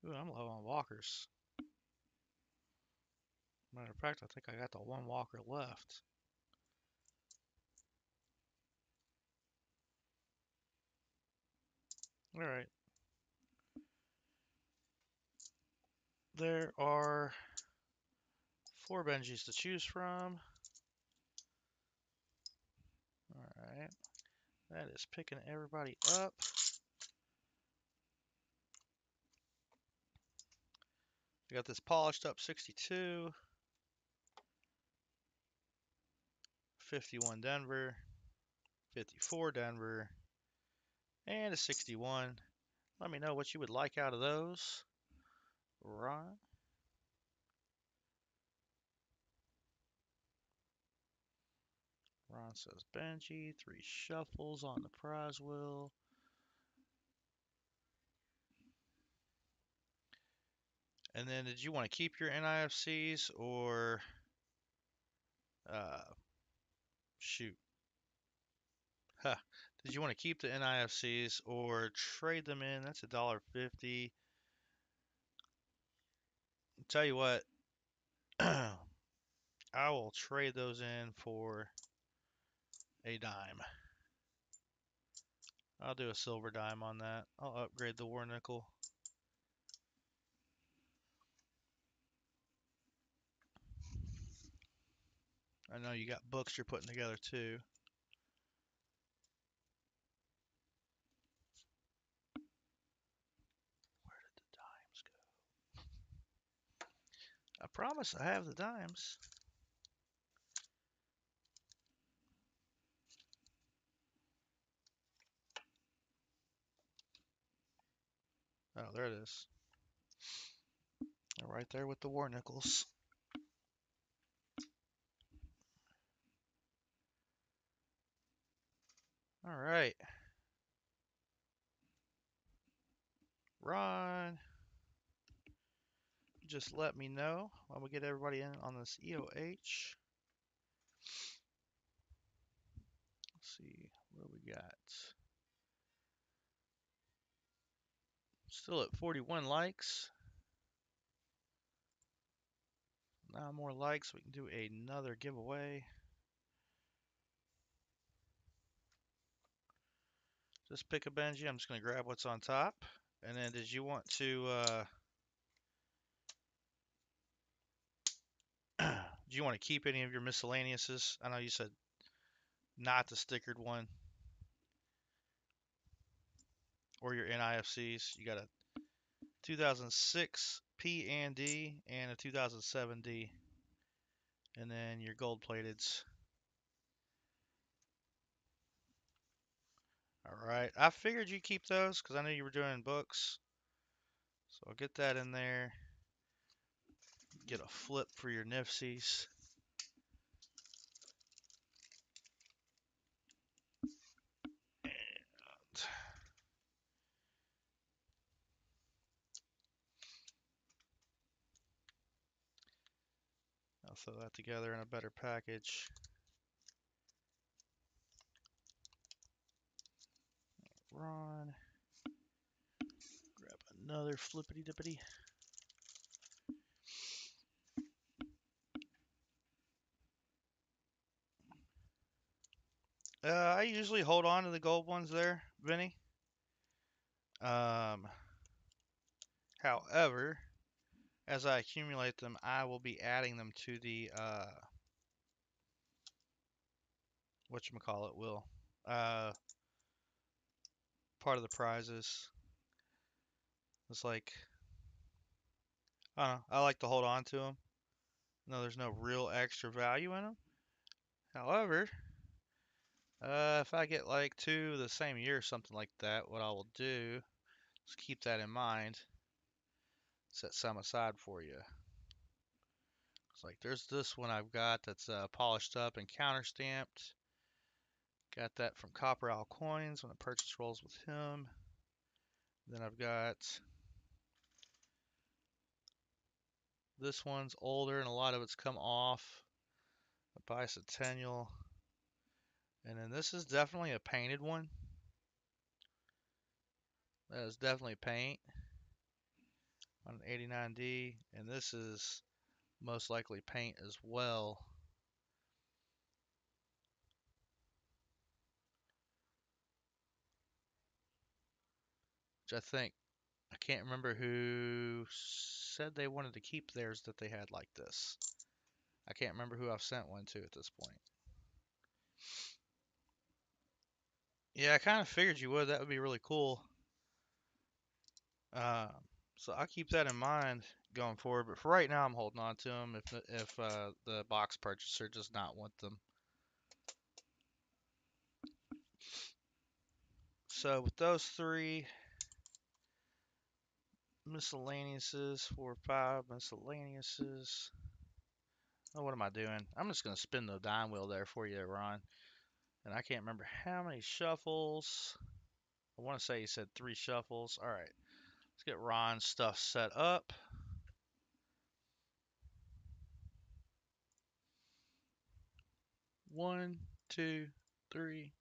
Ooh, I'm low on walkers. Matter of fact, I think I got the 1 walker left. Alright. There are 4 Benjis to choose from. Alright. That is picking everybody up. We got this polished up 62, 51 Denver, 54 Denver, and a 61. Let me know what you would like out of those. Ron. Ron says Benji, 3 shuffles on the prize wheel. And then did you want to keep your NIFCs or uh, shoot? Huh. Did you want to keep the NIFCs or trade them in? That's $1.50. Tell you what, I will trade those in for a dime. I'll do a silver dime on that. I'll upgrade the war nickel. I know you got books you're putting together too. Where did the dimes go? I promise I have the dimes. Oh, there it is. They're right there with the war nickels. All right. Ron, just let me know when we get everybody in on this EOH. Let's see what we got. Still at 41 likes. 9 more likes. We can do another giveaway. Just pick a Benji. I'm just going to grab what's on top. And then did you want to do you want to keep any of your miscellaneouses? I know you said not the stickered one or your NIFCs. You got a 2006 P and D and a 2007 D. And then your gold plateds. All right. I figured you'd keep those because I knew you were doing books. So I'll get that in there. Get a flip for your Nifsies. And I'll throw that together in a better package. Ron. Grab another flippity dippity. I usually hold on to the gold ones there, Vinny. Um, However, as I accumulate them, I will be adding them to the whatchamacallit, will part of the prizes. It's like, I don't know, I like to hold on to them. No, there's no real extra value in them. However, if I get like 2 the same year, something like that, what I will do is keep that in mind. Set some aside for you. It's like there's this one I've got that's polished up and counter stamped. Got that from Copper Owl Coins when the purchase rolls with him. Then I've got this one's older and a lot of it's come off. A bicentennial. And then this is definitely a painted one. That is definitely paint on an 89D. And this is most likely paint as well. Which I can't remember who said they wanted to keep theirs that they had like this. I can't remember who I've sent one to at this point. Yeah, I kind of figured you would. That would be really cool. Uh, so I'll keep that in mind going forward. But for right now, I'm holding on to them if the box purchaser does not want them. So with those 3 miscellaneouses, 4 or 5 miscellaneouses. Oh, what am I doing? I'm just gonna spin the dime wheel there for you, Ron. And I can't remember how many shuffles. I want to say he said 3 shuffles. All right, let's get Ron's stuff set up. 1, 2, 3.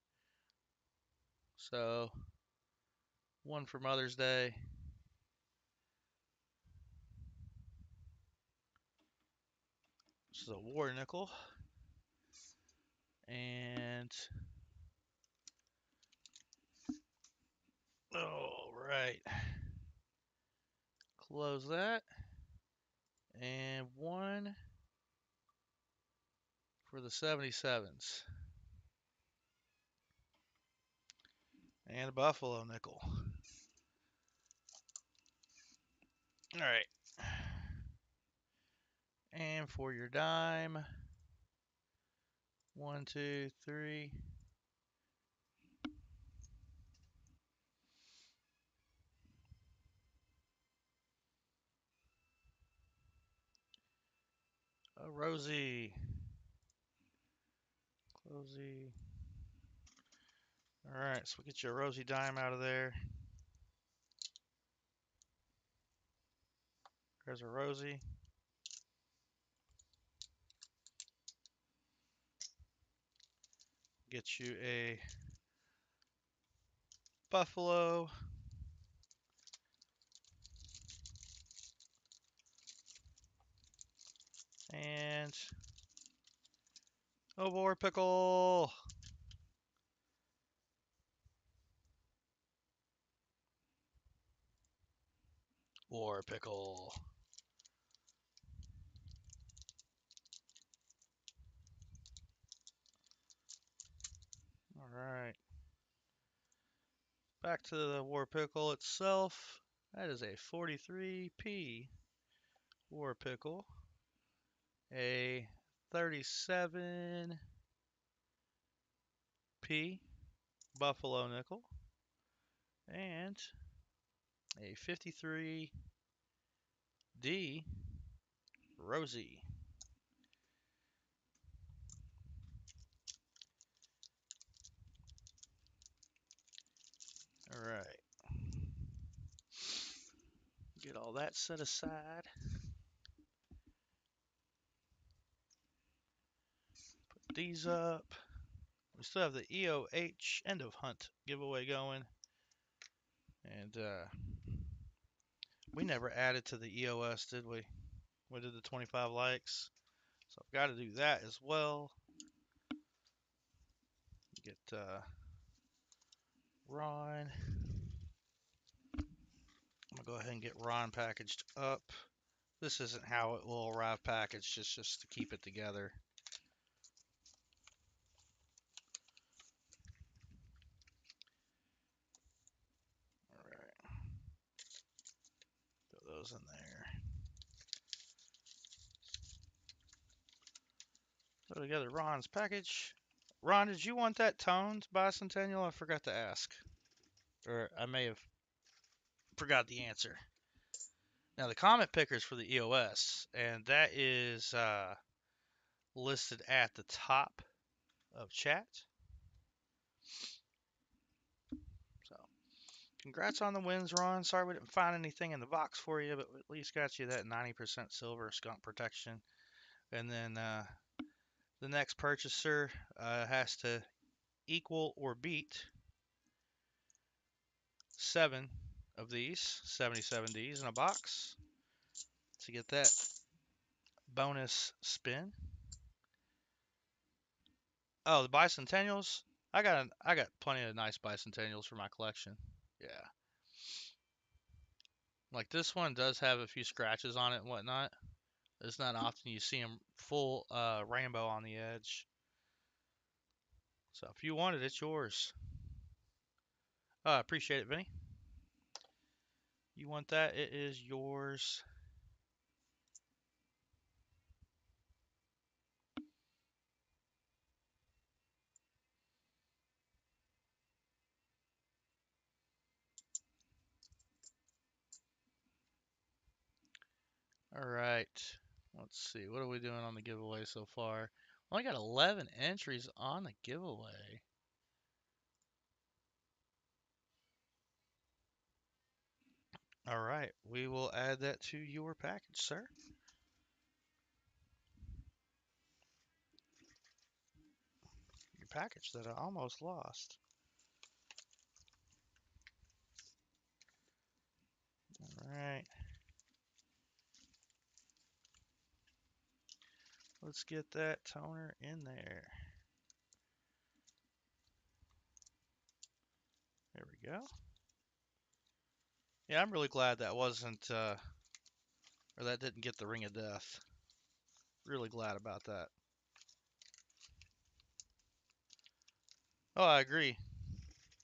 So one for Mother's Day. This is a war nickel. And all right. Close that. And one for the 77s. And a buffalo nickel. All right. And for your dime, 1, 2, 3. A Rosie. Closey. All right, so we'll get your Rosie dime out of there. There's a Rosie. Get you a buffalo. And a war pickle. War pickle. All right. Back to the war pickle itself. That is a 43p war pickle. A 37p buffalo nickel. And a 53D Rosie. All right. Get all that set aside. Put these up. We still have the EOH end of hunt giveaway going. And we never added to the EOS, did we? We did the 25 likes. So I've got to do that as well. Get Ron. I'm going to go ahead and get Ron packaged up. This isn't how it will arrive packaged, it's just to keep it together. All right. Throw those in there. Throw together Ron's package. Ron, did you want that toned bicentennial? I forgot to ask. Or I may have forgot the answer. Now, the comment picker is for the EOS, and that is listed at the top of chat. So, congrats on the wins, Ron. Sorry we didn't find anything in the box for you, but we at least got you that 90% silver skunk protection. And then the next purchaser has to equal or beat 7 of these 77Ds in a box to get that bonus spin. Oh, the bicentennials. I got plenty of nice bicentennials for my collection. Yeah. Like this one does have a few scratches on it and whatnot. It's not often you see them full rainbow on the edge. So if you want it, it's yours. Appreciate it, Vinny. You want that? It is yours. All right. Let's see. What are we doing on the giveaway so far? Only got 11 entries on the giveaway. All right. We will add that to your package, sir. package that I almost lost. All right. Let's get that toner in there. There we go. Yeah, I'm really glad that wasn't, or that didn't get the Ring of Death. Really glad about that. Oh, I agree.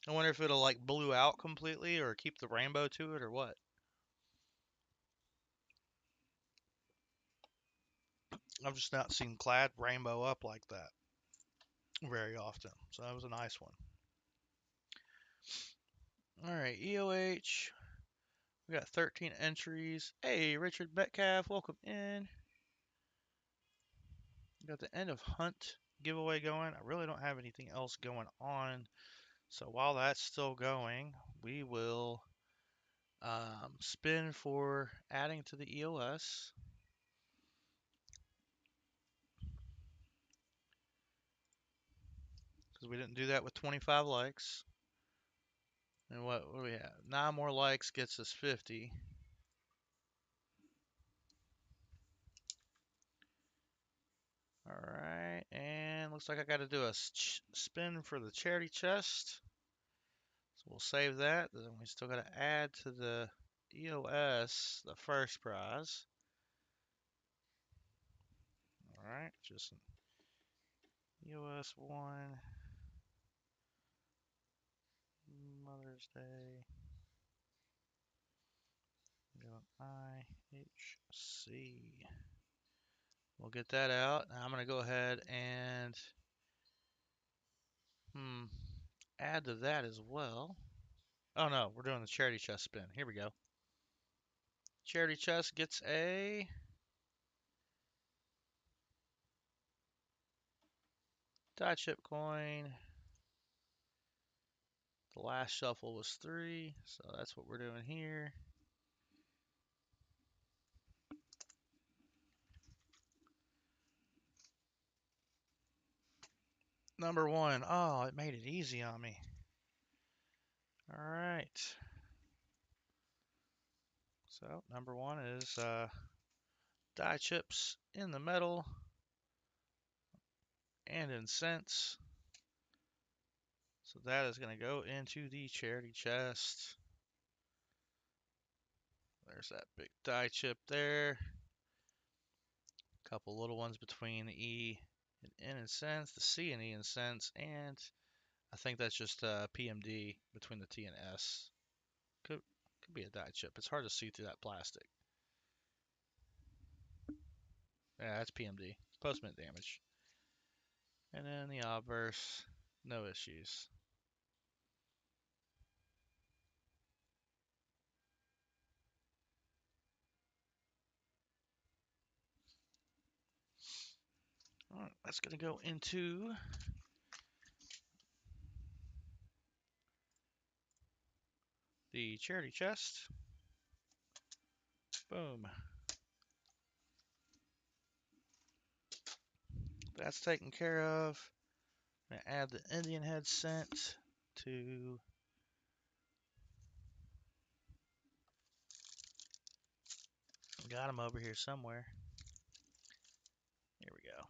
I wonder if it'll like blue out completely or keep the rainbow to it or what. I've just not seen clad rainbow up like that very often. So that was a nice one. All right, EOH. We got 13 entries. Hey, Richard Metcalf, welcome in. We got the end of hunt giveaway going. I really don't have anything else going on. So while that's still going, we will spin for adding to the EOS. Because we didn't do that with 25 likes. And what do we have? 9 more likes gets us 50. Alright, and looks like I got to do a spin for the charity chest. So we'll save that. Then we still got to add to the EOS the first prize. Alright, just an EOS 1. Mother's Day. IHC. We'll get that out. Now I'm going to go ahead and add to that as well. Oh no, we're doing the charity chest spin. Here we go. Charity chest gets a die chip coin. The last shuffle was 3, so that's what we're doing here. Number 1. Oh, it made it easy on me. All right. So number 1 is die chips in the metal and in cents. So that is going to go into the charity chest. There's that big die chip there. A couple little ones between the E and N in cents, the C and E in cents, and I think that's just PMD between the T and S. Could be a die chip. It's hard to see through that plastic. Yeah, that's PMD. Post-mint damage. And then the obverse, no issues. All right, that's going to go into the charity chest. Boom. That's taken care of. I'm going to add the Indian head scent to got him over here somewhere. Here we go.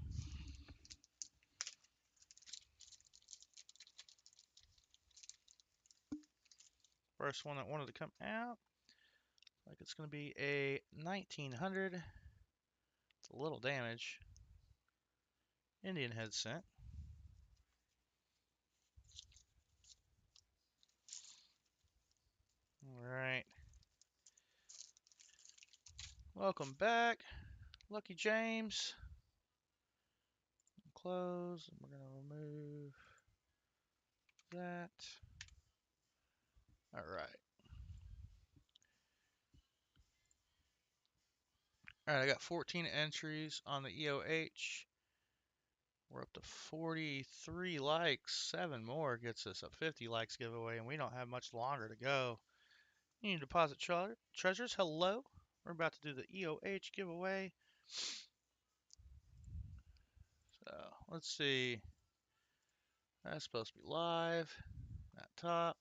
First one that wanted to come out. Like it's going to be a 1900. It's a little damage. Indian head scent. Alright. Welcome back. Lucky James. Close. And we're going to remove that. Alright. Alright, I got 14 entries on the EOH. We're up to 43 likes. 7 more gets us a 50 likes giveaway, and we don't have much longer to go. You need deposit treasures. Hello. We're about to do the EOH giveaway. So let's see. That's supposed to be live. At top.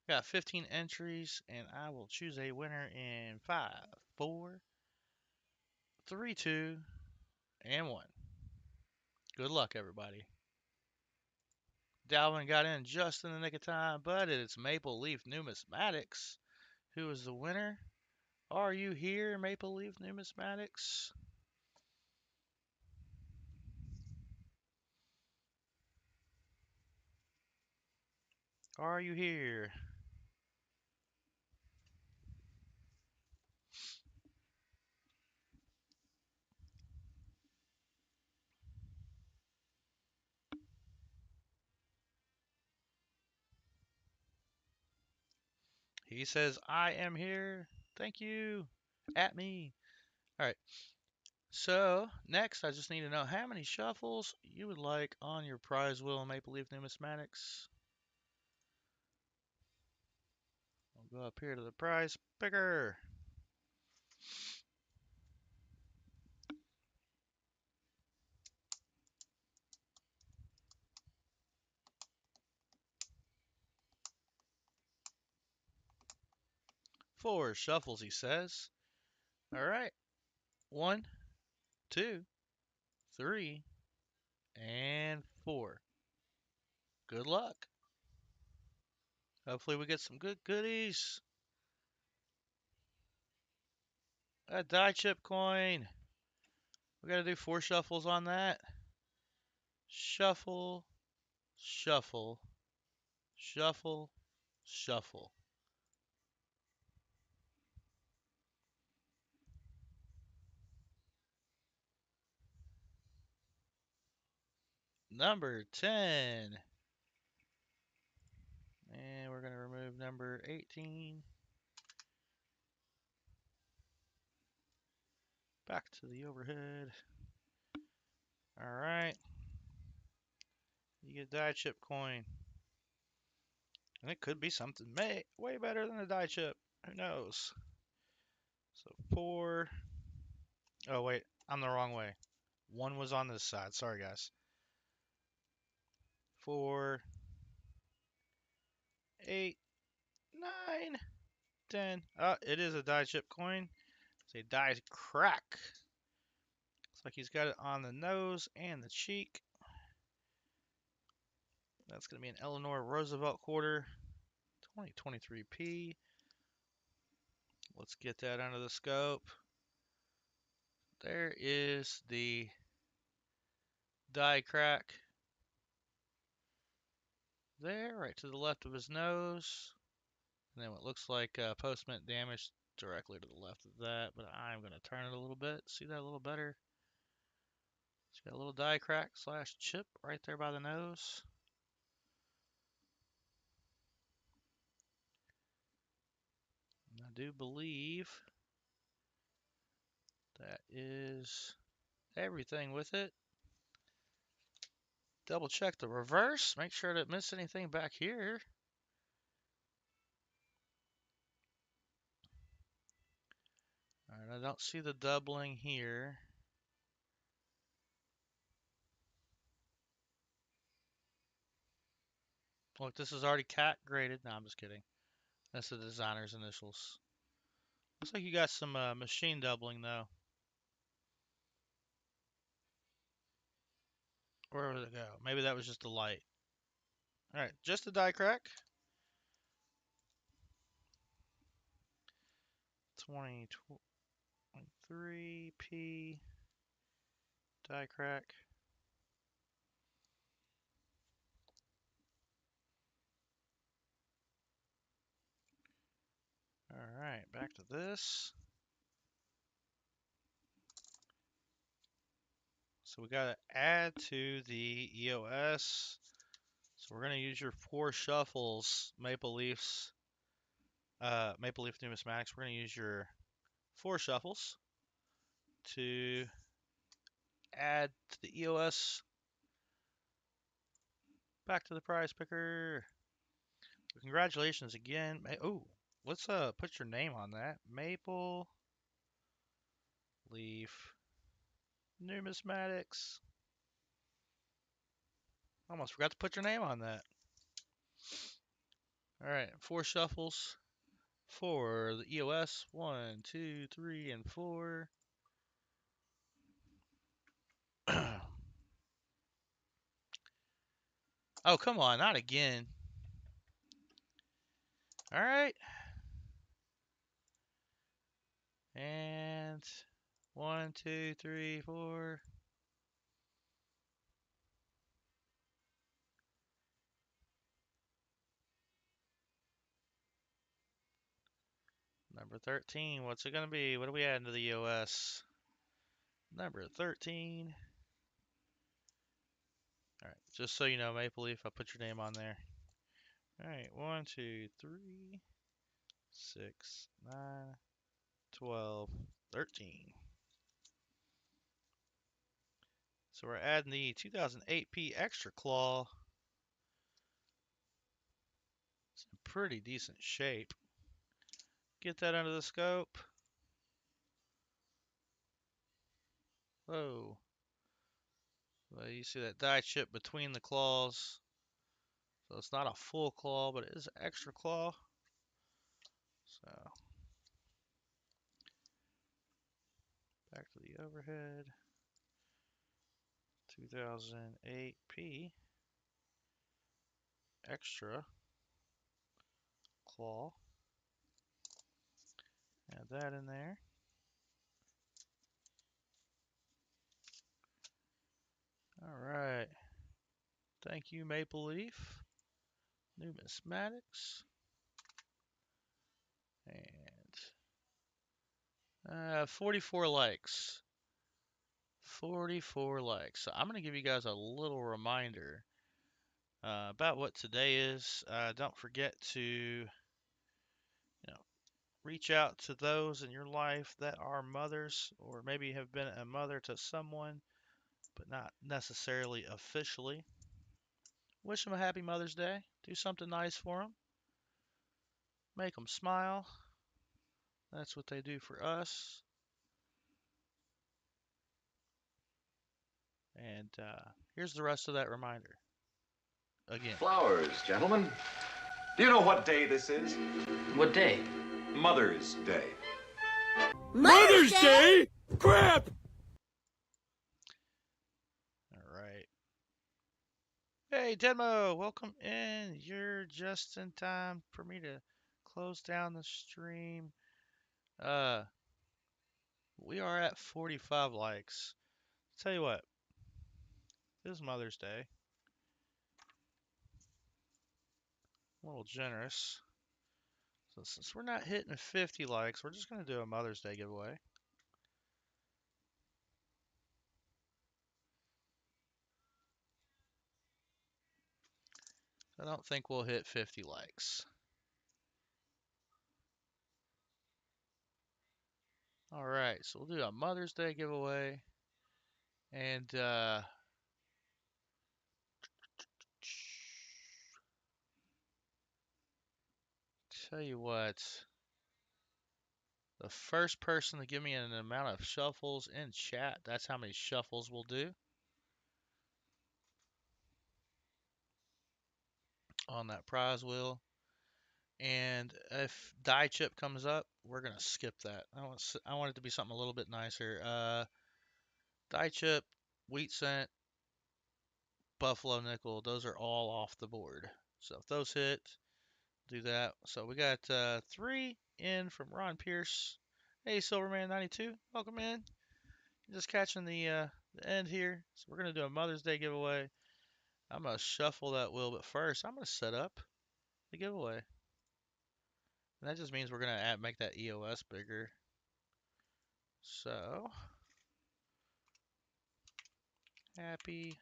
Got 15 entries, and I will choose a winner in 5, 4, 3, 2, and 1. Good luck, everybody. Dalvin got in just in the nick of time, but it's Maple Leaf Numismatics who is the winner. Are you here, Maple Leaf Numismatics? Are you here? He says, I am here. Thank you. At me. All right. So, next, I just need to know how many shuffles you would like on your prize wheel Maple Leaf Numismatics. I'll go up here to the prize picker. Four shuffles, he says. All right. 1, 2, 3, and 4. Good luck. Hopefully we get some good goodies. A die chip coin. We got to do 4 shuffles on that. Shuffle, shuffle, shuffle, shuffle. Number 10. And we're going to remove number 18. Back to the overhead. All right. You get a die chip coin. And it could be something way better than a die chip. Who knows? So 4. Oh, wait. I'm the wrong way. 1 was on this side. Sorry, guys. 4, 8, 9, 10. Oh, it is a die chip coin. It's a die crack. Looks like he's got it on the nose and the cheek. That's going to be an Eleanor Roosevelt quarter. 2023P. Let's get that under the scope. There is the die crack. There, right to the left of his nose. And then what looks like postment damage directly to the left of that. But I'm going to turn it a little bit. See that a little better? It's got a little die crack slash chip right there by the nose. And I do believe that is everything with it. Double check the reverse. Make sure I didn't miss anything back here. Alright, I don't see the doubling here. Look, this is already cat graded. No, I'm just kidding. That's the designer's initials. Looks like you got some machine doubling though. Where would it go? Maybe that was just a light. Alright, just a die crack. 2023P die crack. Alright, back to this. So we got to add to the EOS. So we're going to use your 4 shuffles, Maple Leafs, Maple Leaf Numismatics. We're going to use your 4 shuffles to add to the EOS. Back to the prize picker. Congratulations again. Oh, let's put your name on that. Maple Leaf Numismatics. Almost forgot to put your name on that. All right, 4 shuffles for the EOS. 1, 2, 3, and 4. Oh, come on, not again. All right. And 1, 2, 3, 4. Number 13. What's it going to be? What are we adding to the EOS? Number 13. All right. Just so you know, Maple Leaf, I put your name on there. All right. 1, 2, 3, 6, 9, 12, 13. So we're adding the 2008P Extra Claw. It's in pretty decent shape. Get that under the scope. Whoa. Well, you see that die chip between the claws. So it's not a full claw, but it is an extra claw. So back to the overhead. 2008P Extra Claw. Add that in there. All right. Thank you, Maple Leaf. Numismatics. And 44 likes. 44 likes. So I'm going to give you guys a little reminder about what today is. Don't forget to, reach out to those in your life that are mothers, or maybe have been a mother to someone, but not necessarily officially. Wish them a happy Mother's Day. Do something nice for them. Make them smile. That's what they do for us. And here's the rest of that reminder. Again. Flowers, gentlemen. Do you know what day this is? What day? Mother's Day. Mother's Day? Crap! All right. Hey, Denmo, welcome in. You're just in time for me to close down the stream. We are at 45 likes. Tell you what, this is Mother's Day. A little generous. So since we're not hitting 50 likes, we're just going to do a Mother's Day giveaway. I don't think we'll hit 50 likes. All right, so we'll do a Mother's Day giveaway. And tell you what, the first person to give me an amount of shuffles in chat, that's how many shuffles we'll do on that prize wheel. And if die chip comes up, we're gonna skip that. I want it to be something a little bit nicer. Die chip, wheat cent, buffalo nickel, those are all off the board. So if those hit, do that. So we got 3 in from Ron Pierce. Hey, Silverman92, welcome in. Just catching the end here. So we're gonna do a Mother's Day giveaway. I'm gonna shuffle that wheel, but first I'm gonna set up the giveaway. And that just means we're gonna make that EOS bigger. So happy.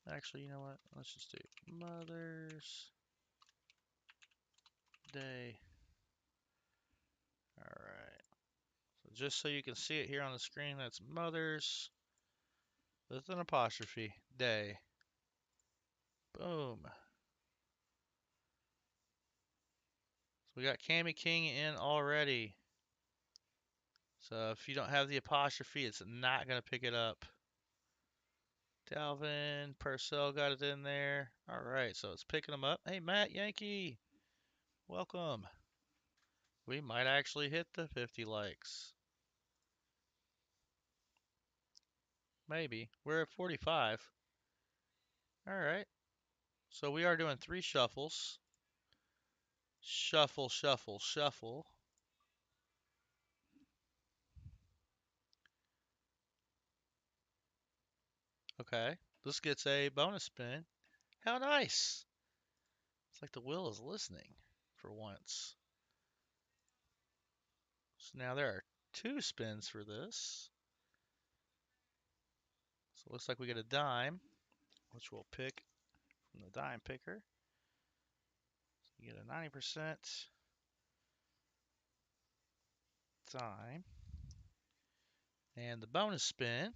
Actually, you know what? Let's just do Mother's Day. All right. So just so you can see it here on the screen, that's Mother's with an apostrophe Day. Boom. So we got Cammy King in already. So if you don't have the apostrophe, it's not gonna pick it up. Dalvin, Purcell got it in there. All right, so it's picking them up. Hey, Matt Yankee, welcome. We might actually hit the 50 likes. Maybe. We're at 45. All right. So we are doing 3 shuffles. Shuffle, shuffle, shuffle. Okay. This gets a bonus spin. How nice. It's like the wheel is listening for once. So now there are 2 spins for this. So it looks like we get a dime, which we'll pick from the dime picker. So you get a 90% dime. And the bonus spin.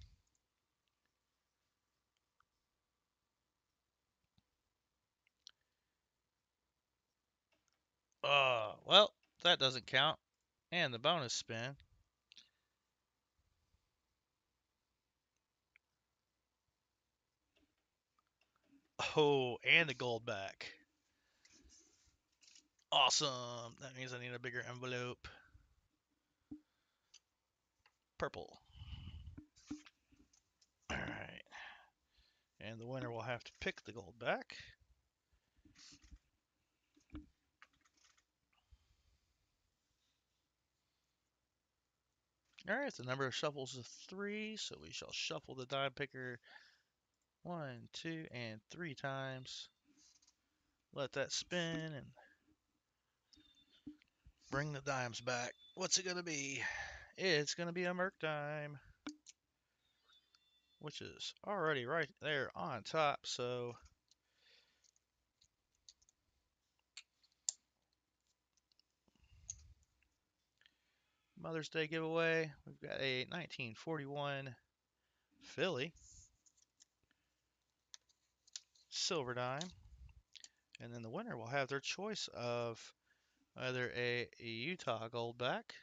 Well, that doesn't count. And the bonus spin. Oh, and the gold back. Awesome. That means I need a bigger envelope. Purple. All right. And the winner will have to pick the gold back. All right, the number of shuffles is 3, so we shall shuffle the dime picker 1, 2, and 3 times. Let that spin and bring the dimes back. What's it going to be? It's going to be a Merc dime, which is already right there on top, so Mother's Day giveaway. We've got a 1941 Philly silver dime. And then the winner will have their choice of either a Utah Goldback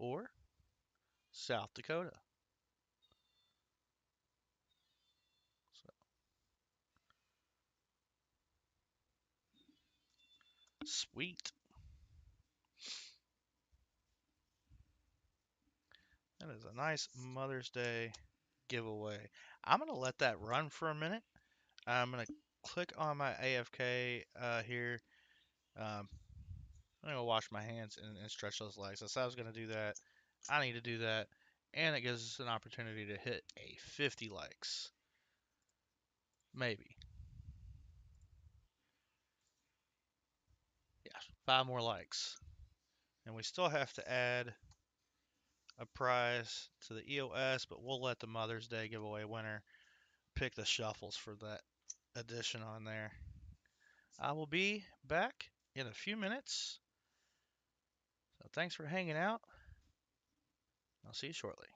or South Dakota. So, sweet. That is a nice Mother's Day giveaway. I'm going to let that run for a minute. I'm going to click on my AFK here. I'm going to wash my hands and stretch those legs. I said I was going to do that. I need to do that. And it gives us an opportunity to hit a 50 likes. Maybe. Yeah, 5 more likes. And we still have to add a prize to the EOS, but we'll let the Mother's Day giveaway winner pick the shuffles for that addition on there. I will be back in a few minutes. So thanks for hanging out. I'll see you shortly.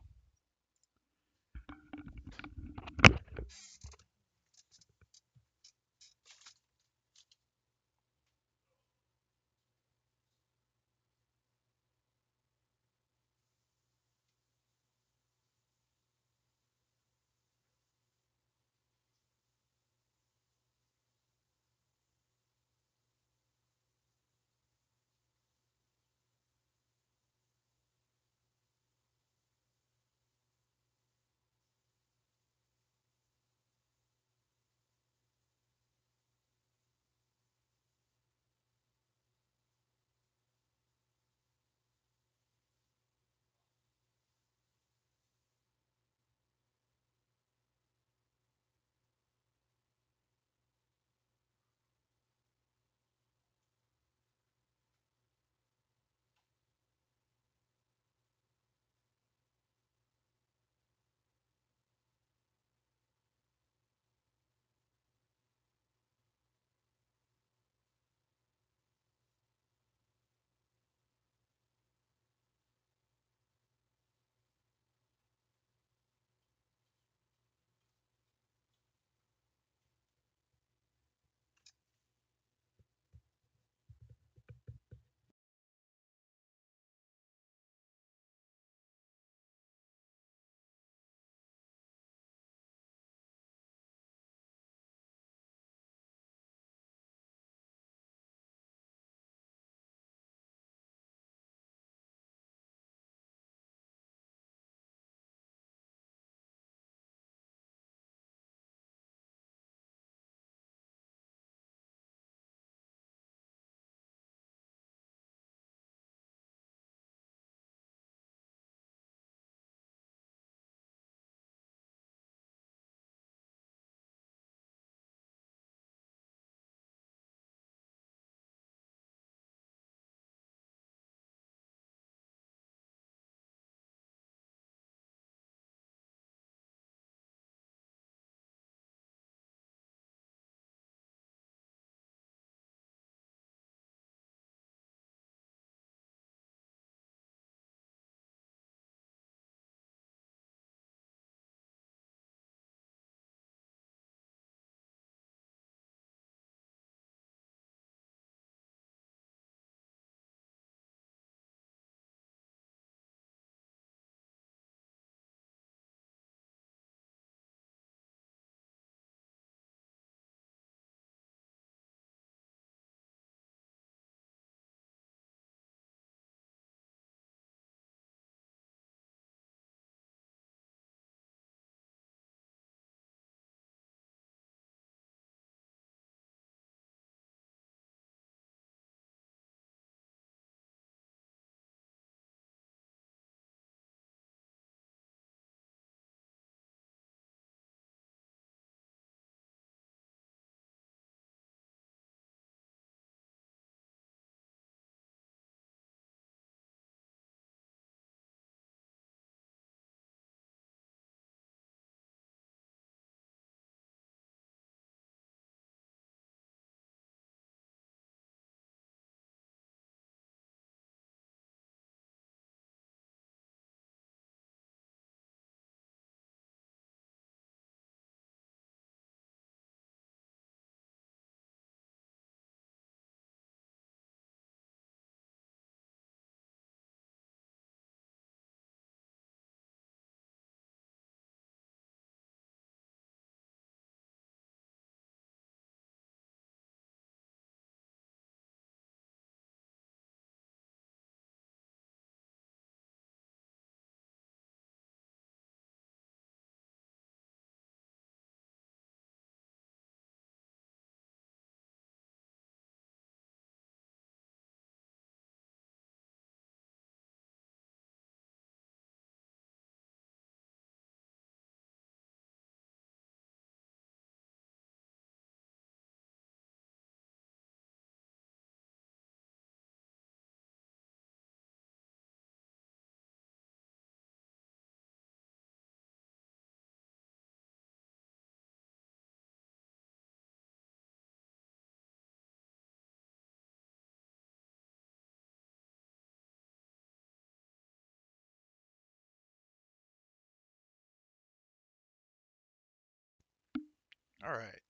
All right,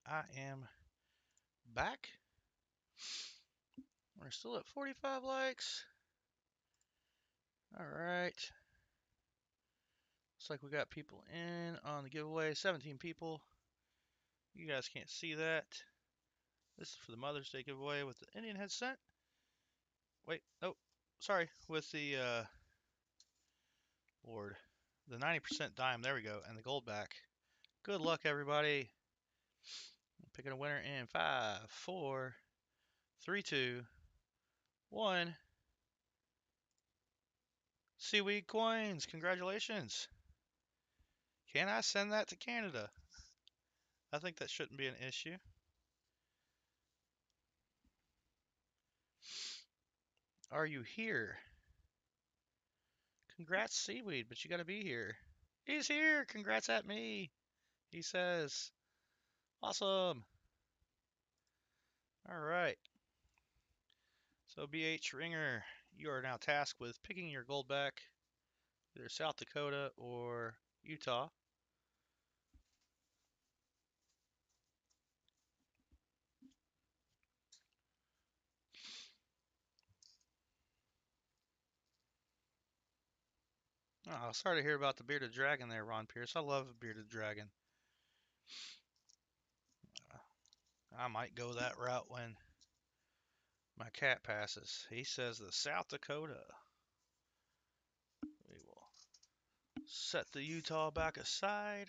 I am back. We're still at 45 likes. All right. Looks like we got people in on the giveaway. 17 people. You guys can't see that. This is for the Mother's Day giveaway with the Indian headset. Wait, oh, sorry, with the Lord, the 90% dime. There we go, and the gold back. Good luck, everybody. I'm picking a winner in 5, 4, 3, 2, 1. Seaweed coins. Congratulations. Can I send that to Canada? I think that shouldn't be an issue. Are you here? Congrats, Seaweed, but you gotta be here. He's here. Congrats at me. He says. Awesome. All right. So, BH Ringer, you are now tasked with picking your gold back, either South Dakota or Utah. Oh, sorry to hear about the bearded dragon there, Ron Pierce. I love a bearded dragon. I might go that route when my cat passes. He says the South Dakota. We will set the Utah back aside.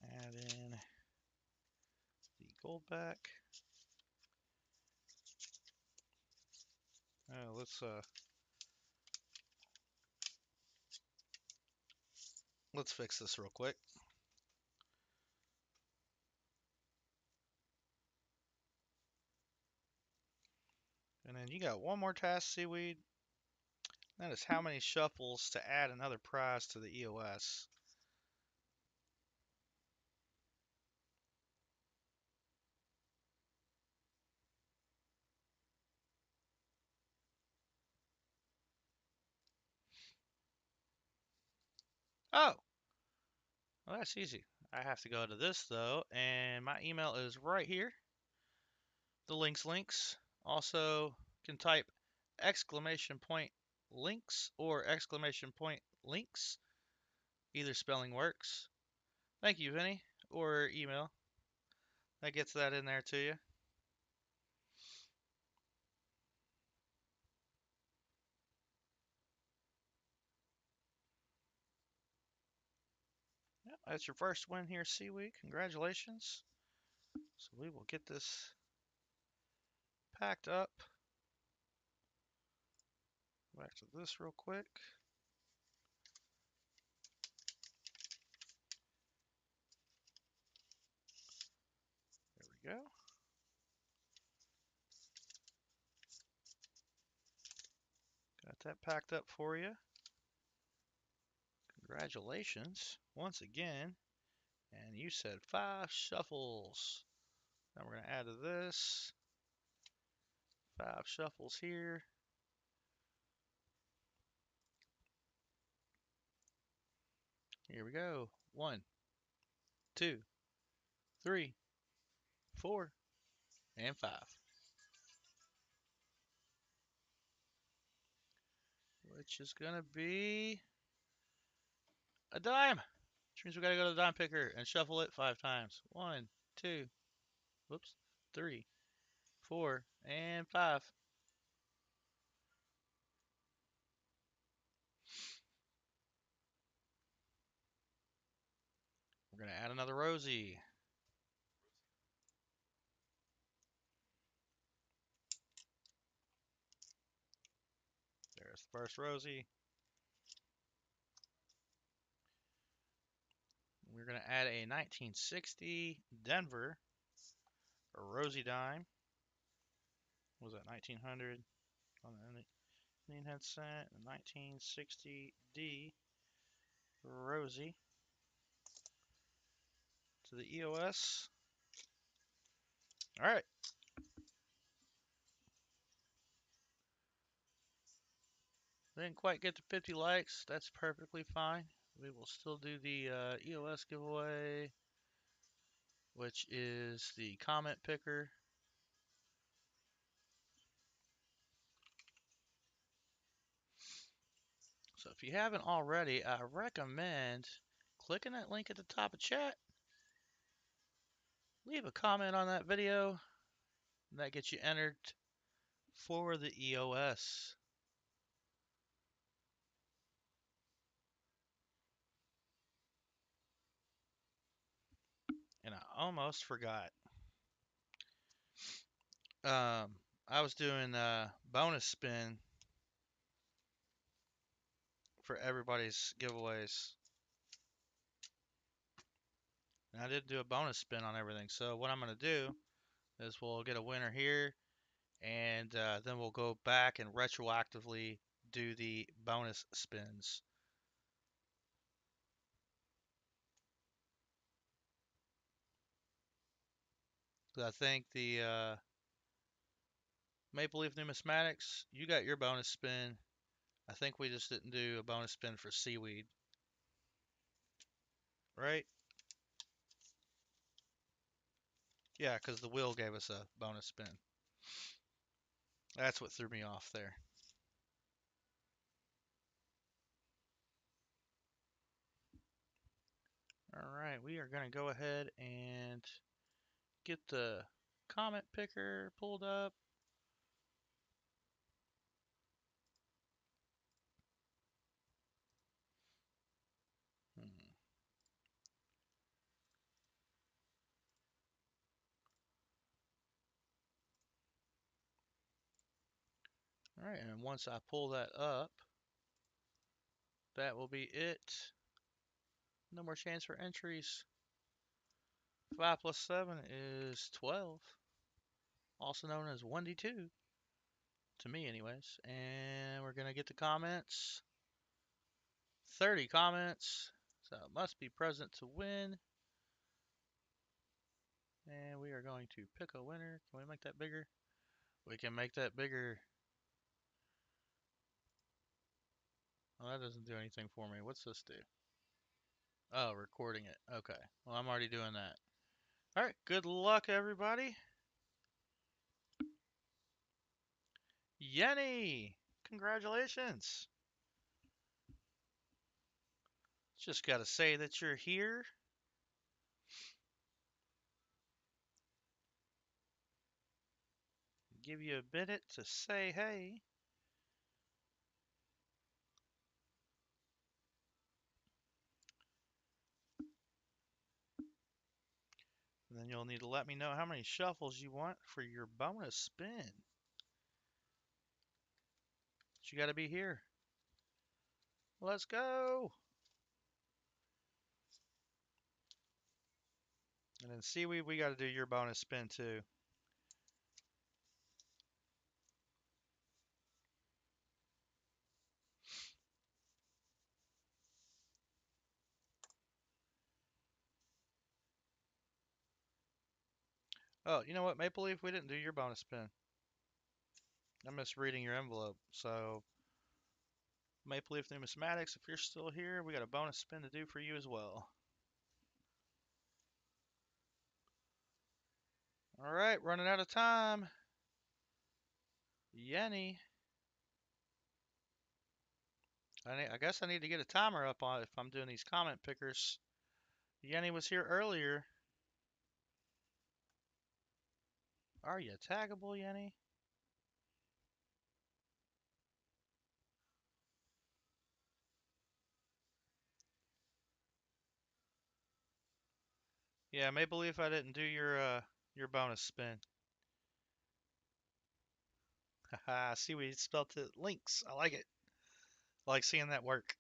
Add in the gold back. Let's fix this real quick. And then you got one more task, Seaweed. That is how many shuffles to add another prize to the EOS. Oh, well, that's easy. I have to go to this though, and my email is right here. The links. Also, can type exclamation point links or exclamation point links. Either spelling works. Thank you, Vinny. Or email. That gets that in there to you. Yep, that's your first win here, Seaweed. Congratulations. So we will get this packed up. Back to this real quick. There we go. Got that packed up for you. Congratulations once again. And you said 5 shuffles. Now we're going to add to this 5 shuffles here. Here we go. 1, 2, 3, 4, and 5. Which is going to be a dime. Which means we got to go to the dime picker and shuffle it 5 times. 1, 2, whoops, 3, 4, and 5. We're going to add another Rosie. There's the first Rosie. We're going to add a 1960 Denver, a Rosie dime. What was that, 1900 on the Indian headset? 1960D Rosie to the EOS. All right. didn't quite get to 50 likes. That's perfectly fine. We will still do the EOS giveaway, which is the comment picker. So if you haven't already, I recommend clicking that link at the top of chat. Leave a comment on that video. And that gets you entered for the EOS. And I almost forgot. I was doing a bonus spin for everybody's giveaways. And I did do a bonus spin on everything. So what I'm going to do is we'll get a winner here, and then we'll go back and retroactively do the bonus spins. I think the Maple Leaf Numismatics, you got your bonus spin. I think we just didn't do a bonus spin for seaweed, right? Yeah, because the wheel gave us a bonus spin. That's what threw me off there. All right, we are going to go ahead and get the comment picker pulled up. All right, and once I pull that up, that will be it. No more chance for entries. 5 plus 7 is 12, also known as 1d2, to me anyways. And we're going to get the comments. 30 comments, so it must be present to win. And we are going to pick a winner. Can we make that bigger? We can make that bigger. Oh, that doesn't do anything for me. What's this do? Oh, recording it. Okay. Well, I'm already doing that. All right. Good luck, everybody. Yenny, congratulations. Just got to say that you're here. Give you a minute to say hey. And then you'll need to let me know how many shuffles you want for your bonus spin. But you got to be here. Let's go. And then Seaweed, we got to do your bonus spin too. Oh, you know what, Maple Leaf? We didn't do your bonus spin. I'm misreading your envelope. So, Maple Leaf Numismatics, if you're still here, we got a bonus spin to do for you as well. All right, running out of time. Yenny. I guess I need to get a timer up on if I'm doing these comment pickers. Yenny was here earlier. Are you taggable, Yenny? Yeah, Maple Leaf, I didn't do your bonus spin. Haha, see we spelled it links. I like it. I like seeing that work.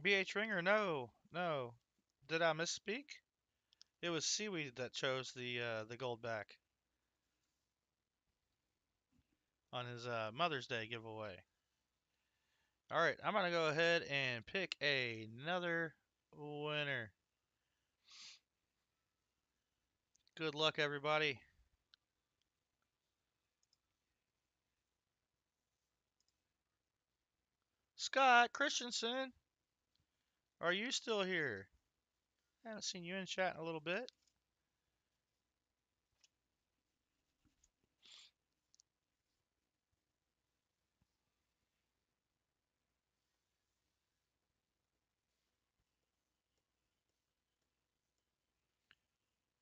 BH Ringer, no, no. Did I misspeak? It was Seaweed that chose the gold back on his Mother's Day giveaway. All right, I'm gonna go ahead and pick another winner. Good luck, everybody. Scott Christensen, are you still here? I haven't seen you in chat in a little bit.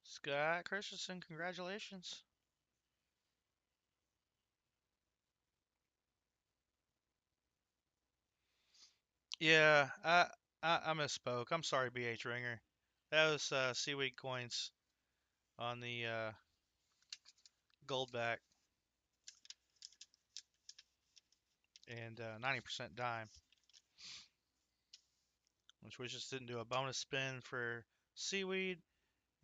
Scott Christensen, congratulations. Yeah, I misspoke. I'm sorry, BH Ringer. That was seaweed coins on the gold back and 90% dime, which we just didn't do a bonus spin for seaweed,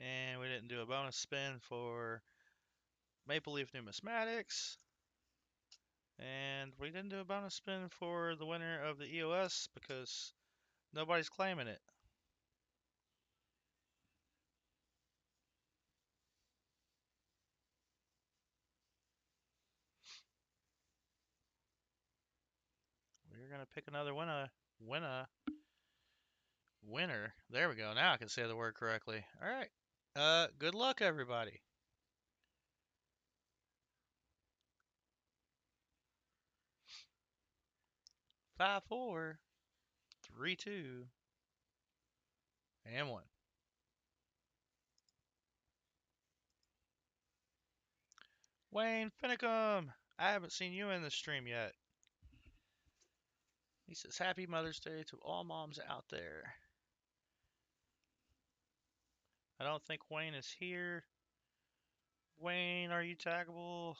and we didn't do a bonus spin for Maple Leaf Numismatics, and we didn't do a bonus spin for the winner of the EOS because nobody's claiming it. We're gonna pick another winner. There we go. Now I can say the word correctly. All right. Good luck, everybody. 5, 4, 3, 2, and 1. Wayne Finicum, I haven't seen you in the stream yet. He says, Happy Mother's Day to all moms out there. I don't think Wayne is here. Wayne, are you taggable?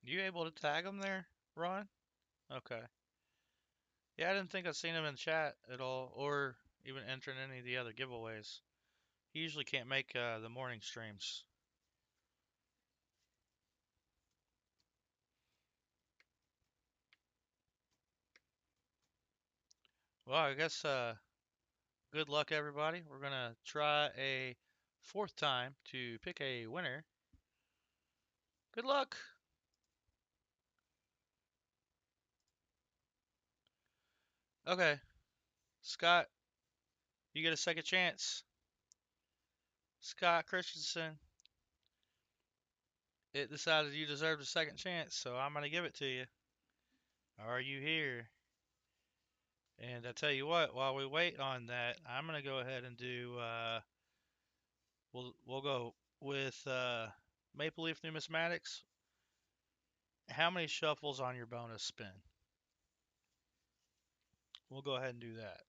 You able to tag him there, Ron? Okay. Yeah, I didn't think I'd seen him in chat at all, or even entering any of the other giveaways. He usually can't make the morning streams. Well, I guess good luck, everybody. We're gonna try a fourth time to pick a winner. Good luck. Okay, Scott, you get a second chance. Scott Christensen, it decided you deserved a second chance, so I'm gonna give it to you. Are you here? And I tell you what, while we wait on that, I'm gonna go ahead and do. We'll go with Maple Leaf Numismatics. How many shuffles on your bonus spin? We'll go ahead and do that.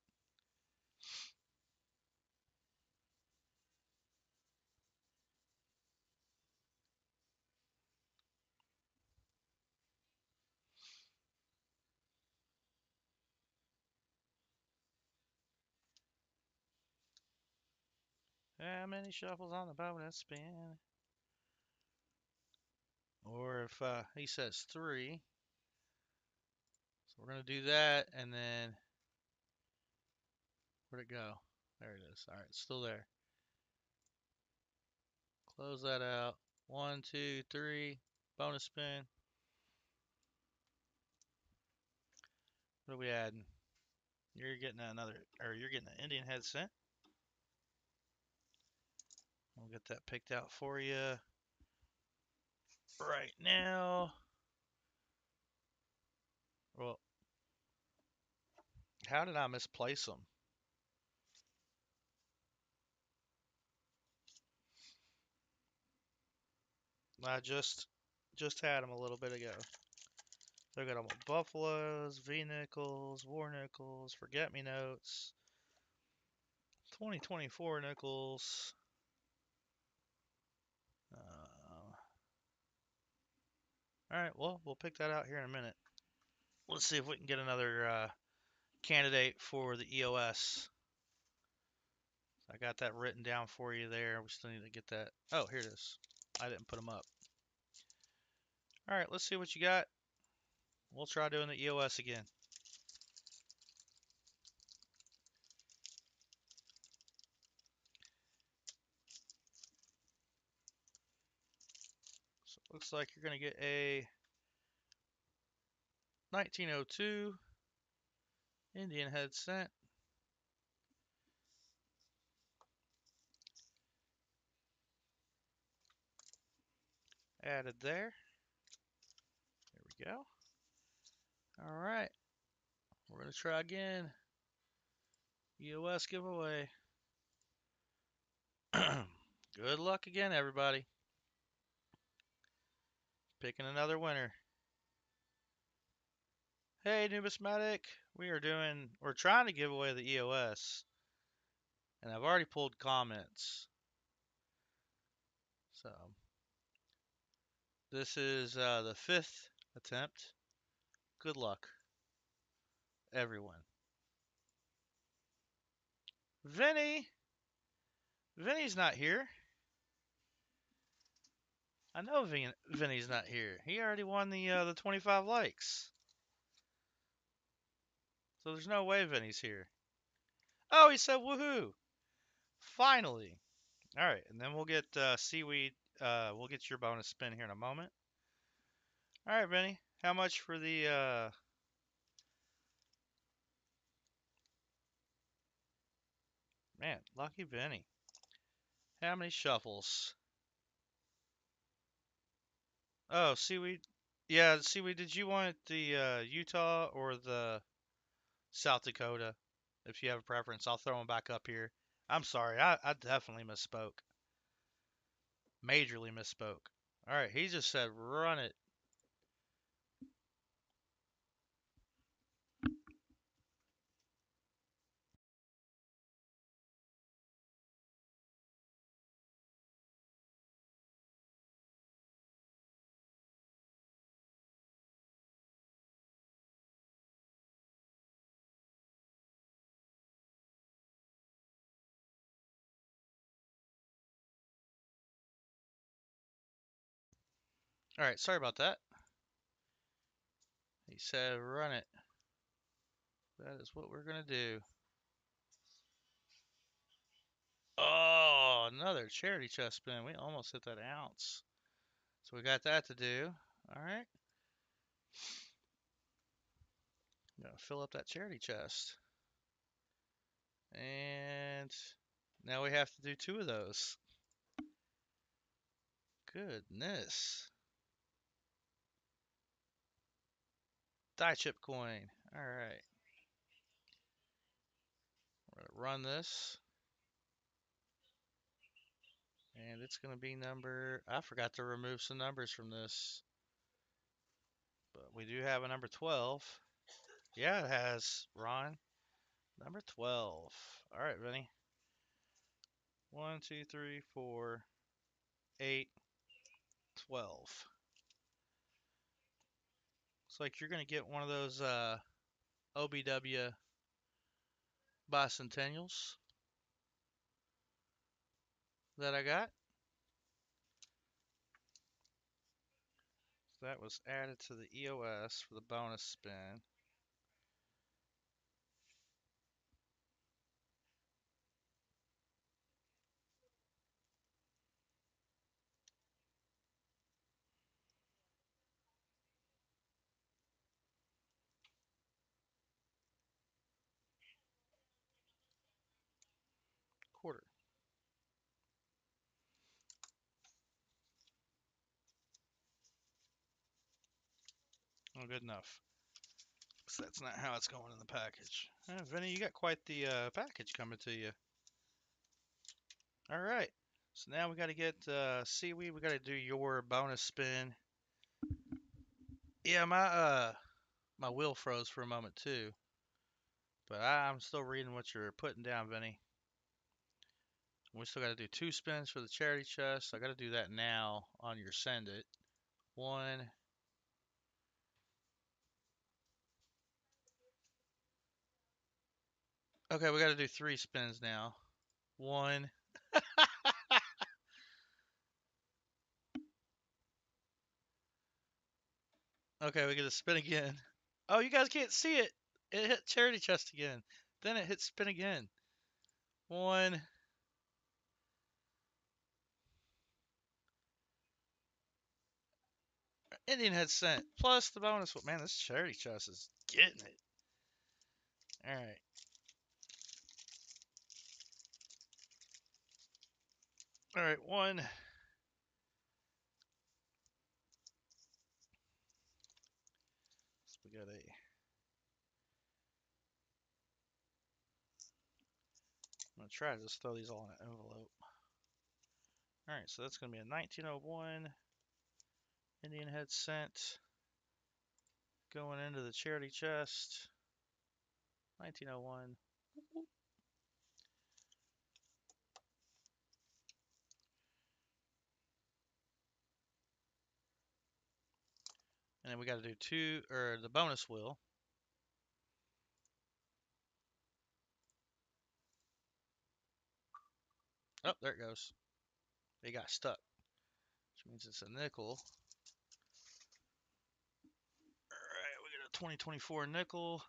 How many shuffles on the bonus spin? Or if he says 3, so we're gonna do that, and then where'd it go? There it is. All right, it's still there. Close that out. 1, 2, 3. Bonus spin. What are we adding? You're getting you're getting an Indian head cent. We'll get that picked out for you right now. Well, how did I misplace them? I just had them a little bit ago. Look at them: Buffaloes, V nickels, War nickels, Forget Me Notes, 2024 nickels. All right, well, we'll pick that out here in a minute. Let's see if we can get another candidate for the EOS. I got that written down for you there. We still need to get that. Oh, here it is. I didn't put them up. All right, let's see what you got. We'll try doing the EOS again. So it looks like you're going to get a 1902 Indian head cent. Added there. There we go. All right. We're going to try again. EOS giveaway. Good luck again, everybody. Picking another winner. Hey, Numismatic. We're trying to give away the EOS. And I've already pulled comments. So, this is the 5th attempt. Good luck, everyone. Vinny! Vinny's not here. I know Vinny's not here. He already won the 25 likes. So there's no way Vinny's here. Oh, he said woohoo! Finally. All right, and then we'll get seaweed. We'll get your bonus spin here in a moment. All right, Vinny. How much for the man? Lucky Vinny. How many shuffles? Oh, seaweed. Yeah, seaweed. Did you want the Utah or the South Dakota? If you have a preference, I'll throw them back up here. I'm sorry. I definitely misspoke. Majorly misspoke. All right, he just said run it. All right, sorry about that. He said run it. That is what we're gonna do. Oh, another charity chest spin. We almost hit that ounce. So we got that to do. All right. Gonna fill up that charity chest. And now we have to do 2 of those. Goodness. Die chip coin. All right. We're gonna run this. And it's gonna be number. I forgot to remove some numbers from this. But we do have a number 12. Yeah, it has, Ron. Number 12. All right, Vinny. 1, 2, 3, 4, 8, 12. Looks like you're going to get one of those OBW bicentennials that I got. So that was added to the EOS for the bonus spin. Quarter. Oh, good enough. So that's not how it's going in the package. Vinny, you got quite the package coming to you. All right. So now we got to get seaweed. We got to do your bonus spin. Yeah, my wheel froze for a moment too, but I'm still reading what you're putting down, Vinny. We still got to do 2 spins for the charity chest. I got to do that now on your send it. 1. Okay, we got to do 3 spins now. 1. Okay, we get to spin again. Oh, you guys can't see it. It hit charity chest again. Then it hit spin again. One. Indian head cent. Plus the bonus. Man, this charity chest is getting it. All right. All right, one. So we got a. I'm gonna try to just throw these all in an envelope. All right, so that's gonna be a 1901 Indian head cent going into the charity chest. 1901. And then we got to do two, or the bonus wheel. Oh, there it goes. It got stuck, which means it's a nickel. All right, we got a 2024 nickel.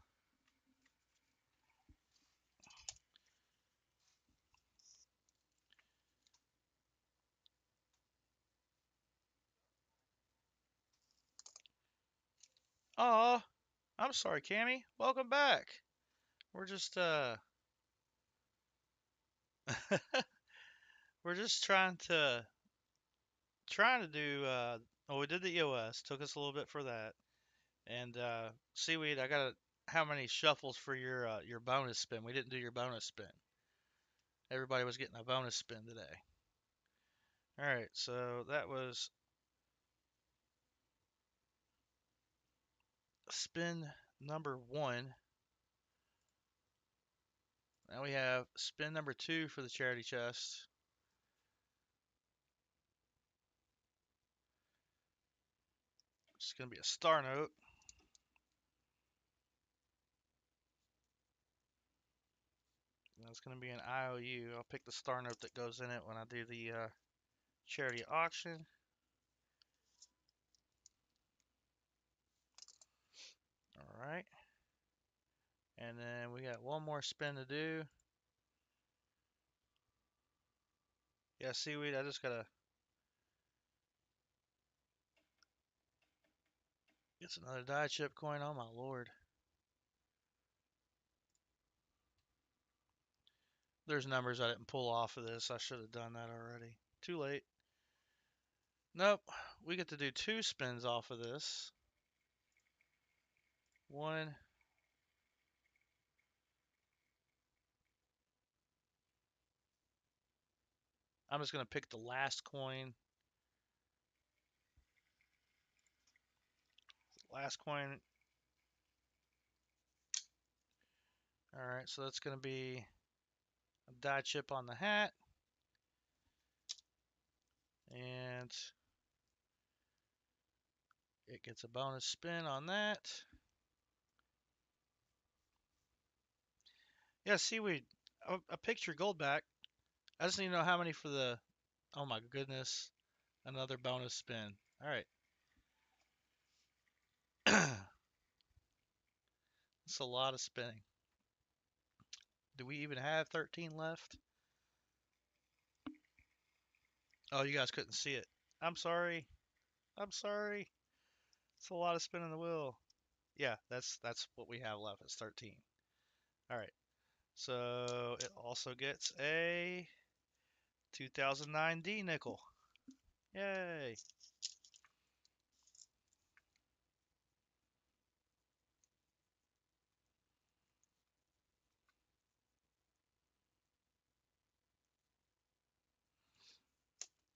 Aw, I'm sorry, Cammy. Welcome back. We're just we're just trying to do well, we did the EOS, took us a little bit for that. And Seaweed, I got how many shuffles for your bonus spin? We didn't do your bonus spin. Everybody was getting a bonus spin today. All right, so that was spin number 1. Now we have spin number 2 for the charity chest. It's going to be a star note. That's going to be an IOU. I'll pick the star note that goes in it when I do the charity auction. All right. And then we got one more spin to do. Yeah, Seaweed, I just got to get another die chip coin. Oh, my lord. There's numbers I didn't pull off of this. I should have done that already. Too late. Nope. We get to do 2 spins off of this. One. I'm just going to pick the last coin. Last coin. All right, so that's going to be a die chip on the hat. And it gets a bonus spin on that. Yeah, Seaweed. I picked your gold back. I just need to know how many for the. Oh my goodness. Another bonus spin. All right. That's a lot of spinning. Do we even have 13 left? Oh, you guys couldn't see it. I'm sorry. I'm sorry. It's a lot of spinning the wheel. Yeah, that's what we have left. It's 13. All right. So it also gets a 2009 D nickel. Yay.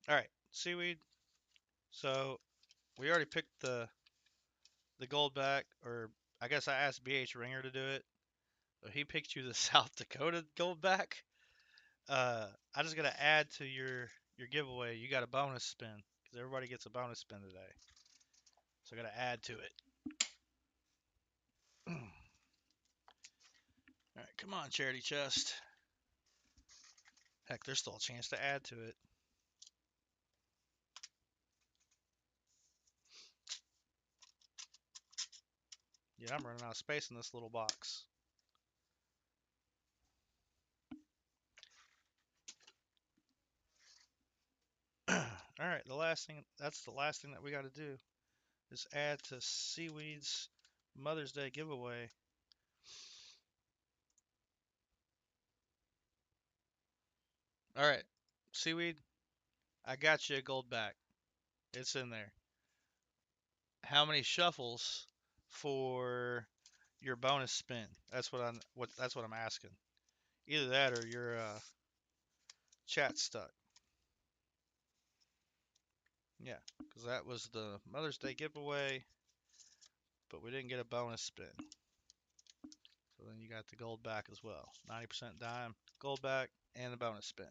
All right, Seaweed. So we already picked the gold back, or I guess I asked BH Ringer to do it. So he picked you the South Dakota gold back. I just gotta add to your giveaway. You got a bonus spin because everybody gets a bonus spin today. So I gotta add to it. All right, come on, charity chest. Heck, there's still a chance to add to it. Yeah, I'm running out of space in this little box. All right, that's the last thing that we got to do is add to Seaweed's Mother's Day giveaway. All right, Seaweed, I got you a gold back. It's in there. How many shuffles for your bonus spin? That's what I'm asking. Either that or your chat stuck. Yeah, because that was the Mother's Day giveaway, but we didn't get a bonus spin. So then you got the gold back as well. 90% dime, gold back, and the bonus spin.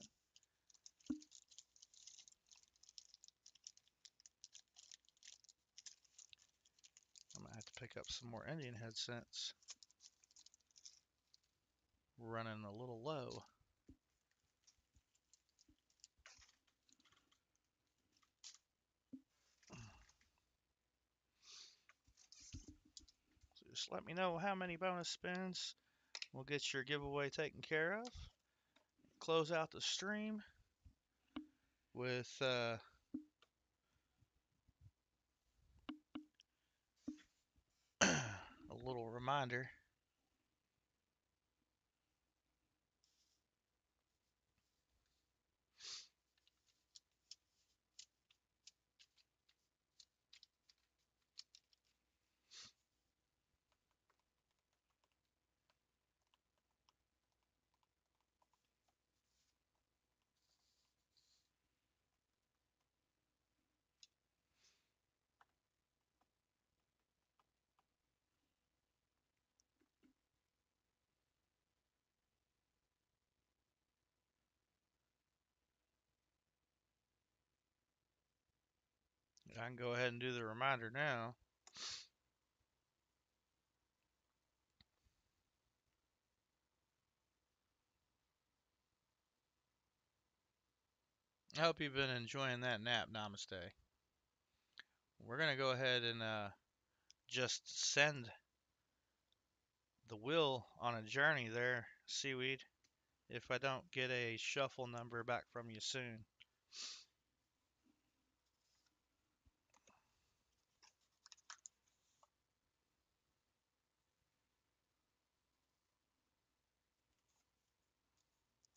I'm going to have to pick up some more Indian head since we're running a little low. So just let me know how many bonus spins. We'll get your giveaway taken care of. Close out the stream with a little reminder. I can go ahead and do the reminder now. I hope you've been enjoying that nap. Namaste. We're going to go ahead and just send the wheel on a journey there, Seaweed, if I don't get a shuffle number back from you soon.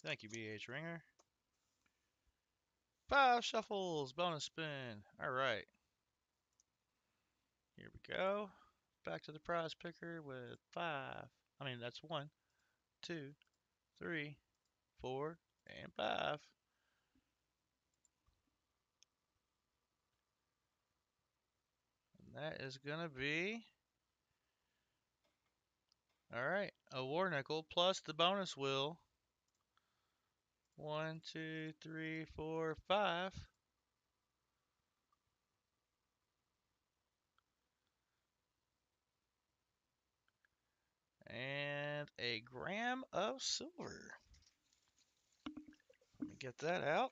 Thank you, BH Ringer. 5 shuffles, bonus spin. All right. Here we go. Back to the prize picker with 5. That's 1, 2, 3, 4, and 5. And that is going to be, all right, a war nickel plus the bonus wheel. 1, 2, 3, 4, 5. And a gram of silver. Let me get that out.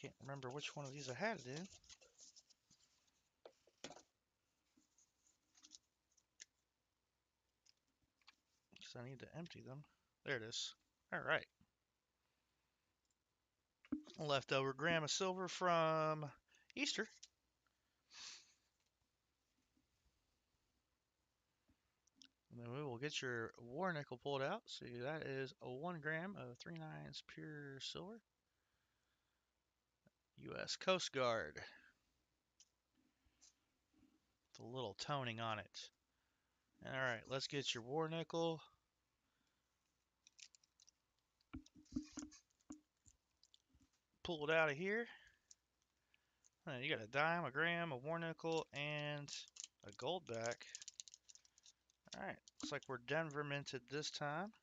Can't remember which one of these I had it in. Because I need to empty them. There it is. All right. A leftover gram of silver from Easter. And then we will get your war nickel pulled out. See, that is a 1 gram of 3/9 pure silver. U.S. Coast Guard. With a little toning on it. All right, let's get your war nickel. Pull it out of here. You got a dime, a gram, a war nickel, and a gold back. All right, looks like we're Denver minted this time.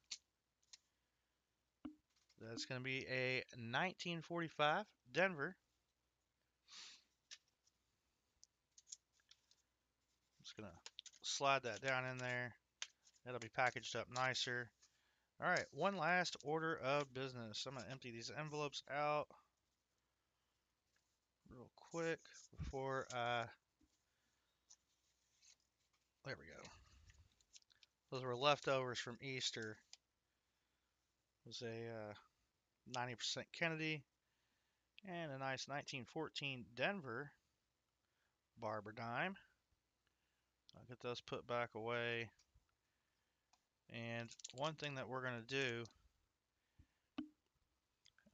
That's going to be a 1945 Denver. Just going to slide that down in there. That'll be packaged up nicer. All right, one last order of business. I'm going to empty these envelopes out. real quick before there we go. Those were leftovers from Easter. It was a 90% Kennedy and a nice 1914 Denver Barber dime. I'll get those put back away. And one thing that we're going to do,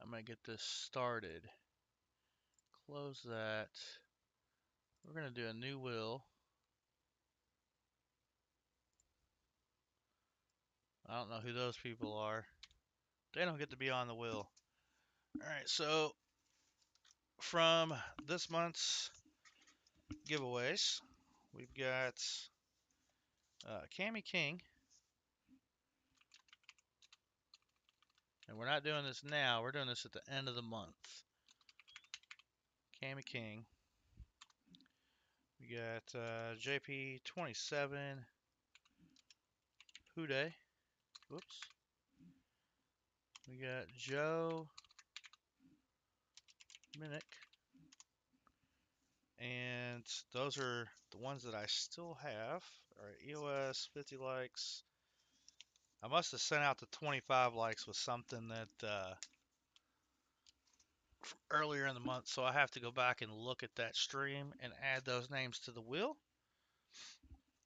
I'm going to get this started. Close that. We're going to do a new will. I don't know who those people are. They don't get to be on the will. Alright, so from this month's giveaways, we've got Cammy King. And we're not doing this now. We're doing this at the end of the month. Cammy King. We got JP27 Houday. Whoops. We got Joe Minnick. And those are the ones that I still have. Alright, EOS, 50 likes. I must have sent out the 25 likes with something that earlier in the month, so I have to go back and look at that stream and add those names to the wheel.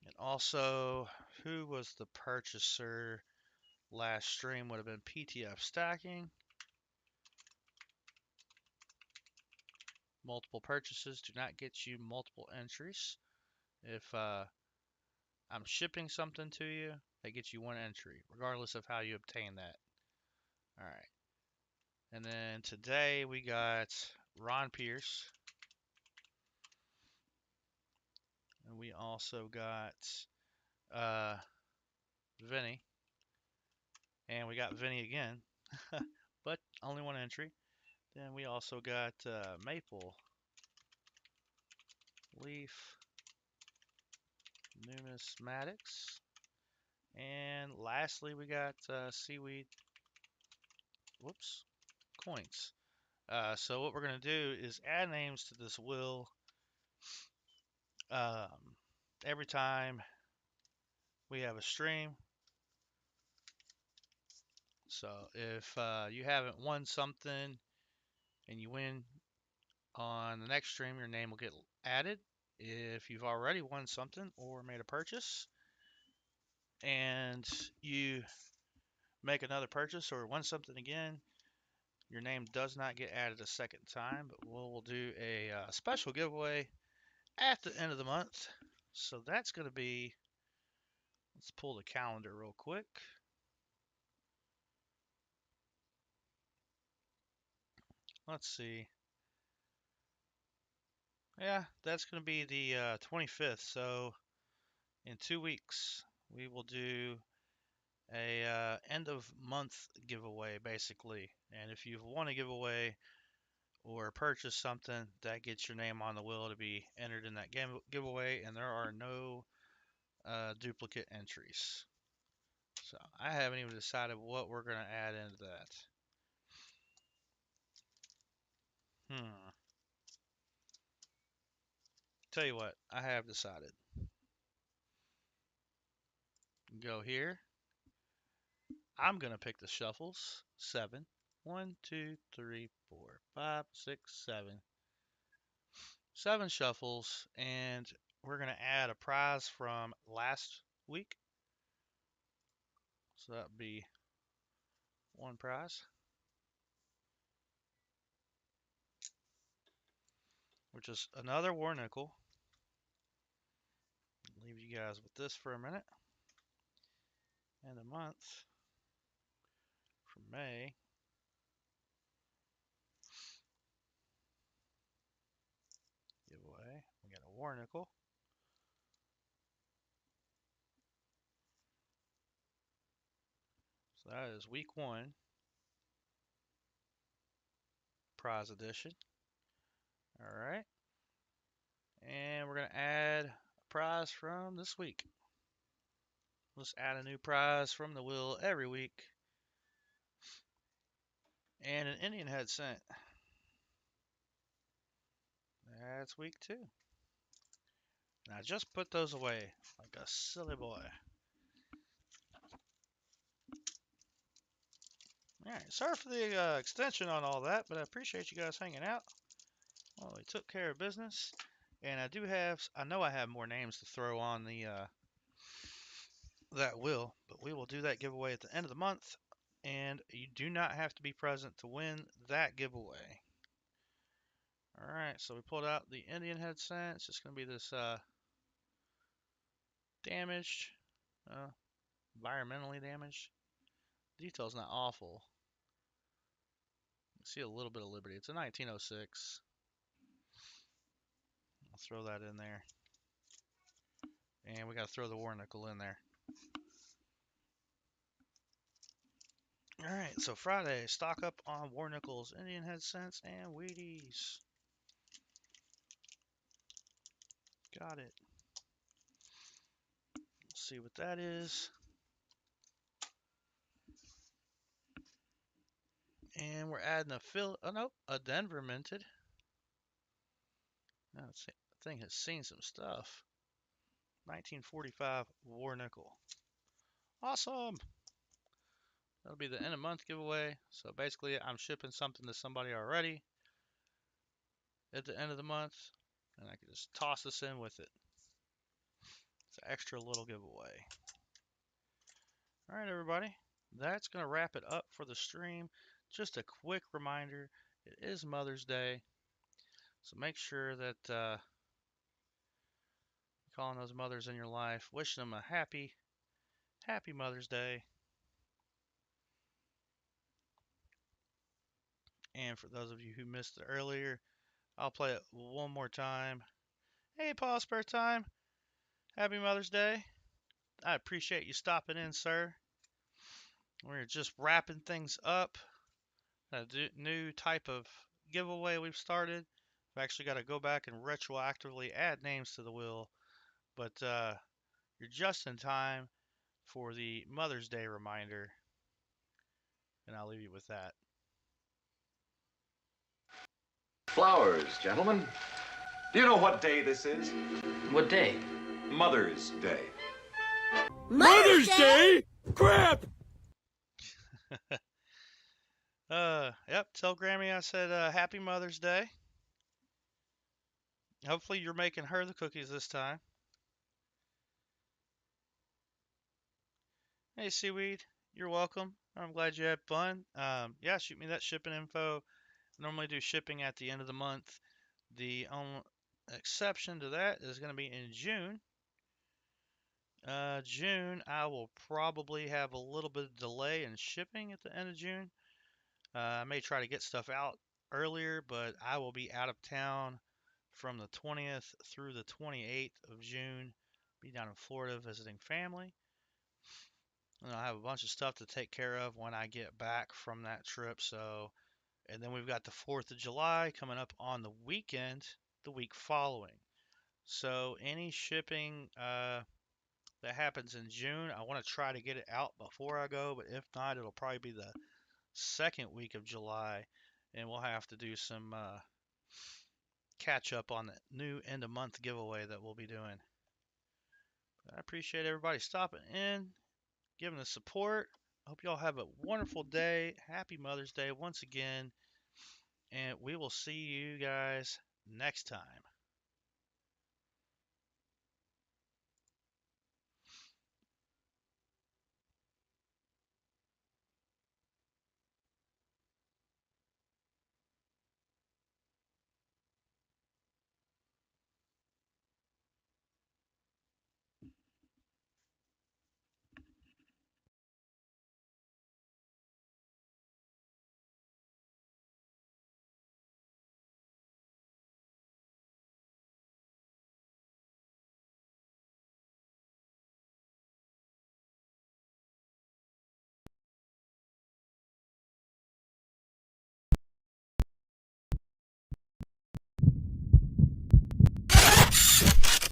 And also, who was the purchaser last stream? Would have been PTF Stacking. Multiple purchases do not get you multiple entries. If I'm shipping something to you, that gets you one entry, regardless of how you obtain that. All right. And then today we got Ron Pierce. And we also got Vinny. And we got Vinny again, but only one entry. Then we also got Maple, Leaf, Numismatics. And lastly, we got Seaweed, whoops, Coins. So what we're going to do is add names to this will um, every time we have a stream. So if you haven't won something and you win on the next stream, your name will get added. If you've already won something or made a purchase and you make another purchase or won something again, your name does not get added a second time, but we'll do a special giveaway at the end of the month. So that's going to be, let's pull the calendar real quick. Let's see. Yeah, that's going to be the 25th. So in 2 weeks, we will do a end of month giveaway, basically. And if you've won a giveaway or purchased something, that gets your name on the wheel to be entered in that giveaway. And there are no duplicate entries. So I haven't even decided what we're going to add into that. Tell you what, I have decided. Go here. I'm going to pick the shuffles. 7. 1, 2, 3, 4, 5, 6, 7. 7 shuffles, and we're going to add a prize from last week. So that would be one prize, which is another war nickel. Leave you guys with this for a minute. And a month from May. Giveaway. We got a war nickel. So that is week 1. Prize edition. Alright. And we're going to add a prize from this week. Let's add a new prize from the wheel every week. And an Indian head cent. That's week 2. Now just put those away like a silly boy. Alright, sorry for the extension on all that, but I appreciate you guys hanging out. Well, we took care of business. And I know I have more names to throw on that will, but we will do that giveaway at the end of the month. And you do not have to be present to win that giveaway. Alright, so we pulled out the Indian head scent. It's just going to be this damaged, uh, environmentally damaged. Detail's not awful. You see a little bit of Liberty. It's a 1906. I'll throw that in there. And we got to throw the war nickel in there. Alright, so Friday, stock up on war nickels, Indian head scents, and Wheaties. Got it. Let's see what that is. And we're adding a Denver minted. Now, that thing has seen some stuff. 1945 war nickel. Awesome. That'll be the end of month giveaway. So basically, I'm shipping something to somebody already at the end of the month, and I can just toss this in with it. It's an extra little giveaway. All right, everybody. That's going to wrap it up for the stream. Just a quick reminder, it is Mother's Day. So make sure that you're calling those mothers in your life, wishing them a happy Mother's Day. And for those of you who missed it earlier, I'll play it one more time. Hey, Paul Spare Time. Happy Mother's Day. I appreciate you stopping in, sir. We're just wrapping things up. A new type of giveaway we've started. I've actually got to go back and retroactively add names to the wheel. But you're just in time for the Mother's Day reminder. And I'll leave you with that. Flowers, gentlemen. Do you know what day this is? What day? Mother's Day. Mother's Day? Crap! Yep, tell Grammy I said happy Mother's Day. Hopefully you're making her the cookies this time. Hey, Seaweed, you're welcome. I'm glad you had fun. Yeah, shoot me that shipping info. I normally do shipping at the end of the month. The only exception to that is going to be in June. June, I will probably have a little bit of delay in shipping at the end of June. I may try to get stuff out earlier, but I will be out of town from the 20th through the 28th of June. Be down in Florida visiting family. And I'll have a bunch of stuff to take care of when I get back from that trip. And then we've got the 4th of July coming up on the weekend, the week following. So any shipping that happens in June, I want to try to get it out before I go, but if not, it'll probably be the second week of July, and we'll have to do some catch up on the new end of month giveaway that we'll be doing. I appreciate everybody stopping in, giving the support. Hope y'all have a wonderful day. Happy Mother's Day once again, and we will see you guys next time.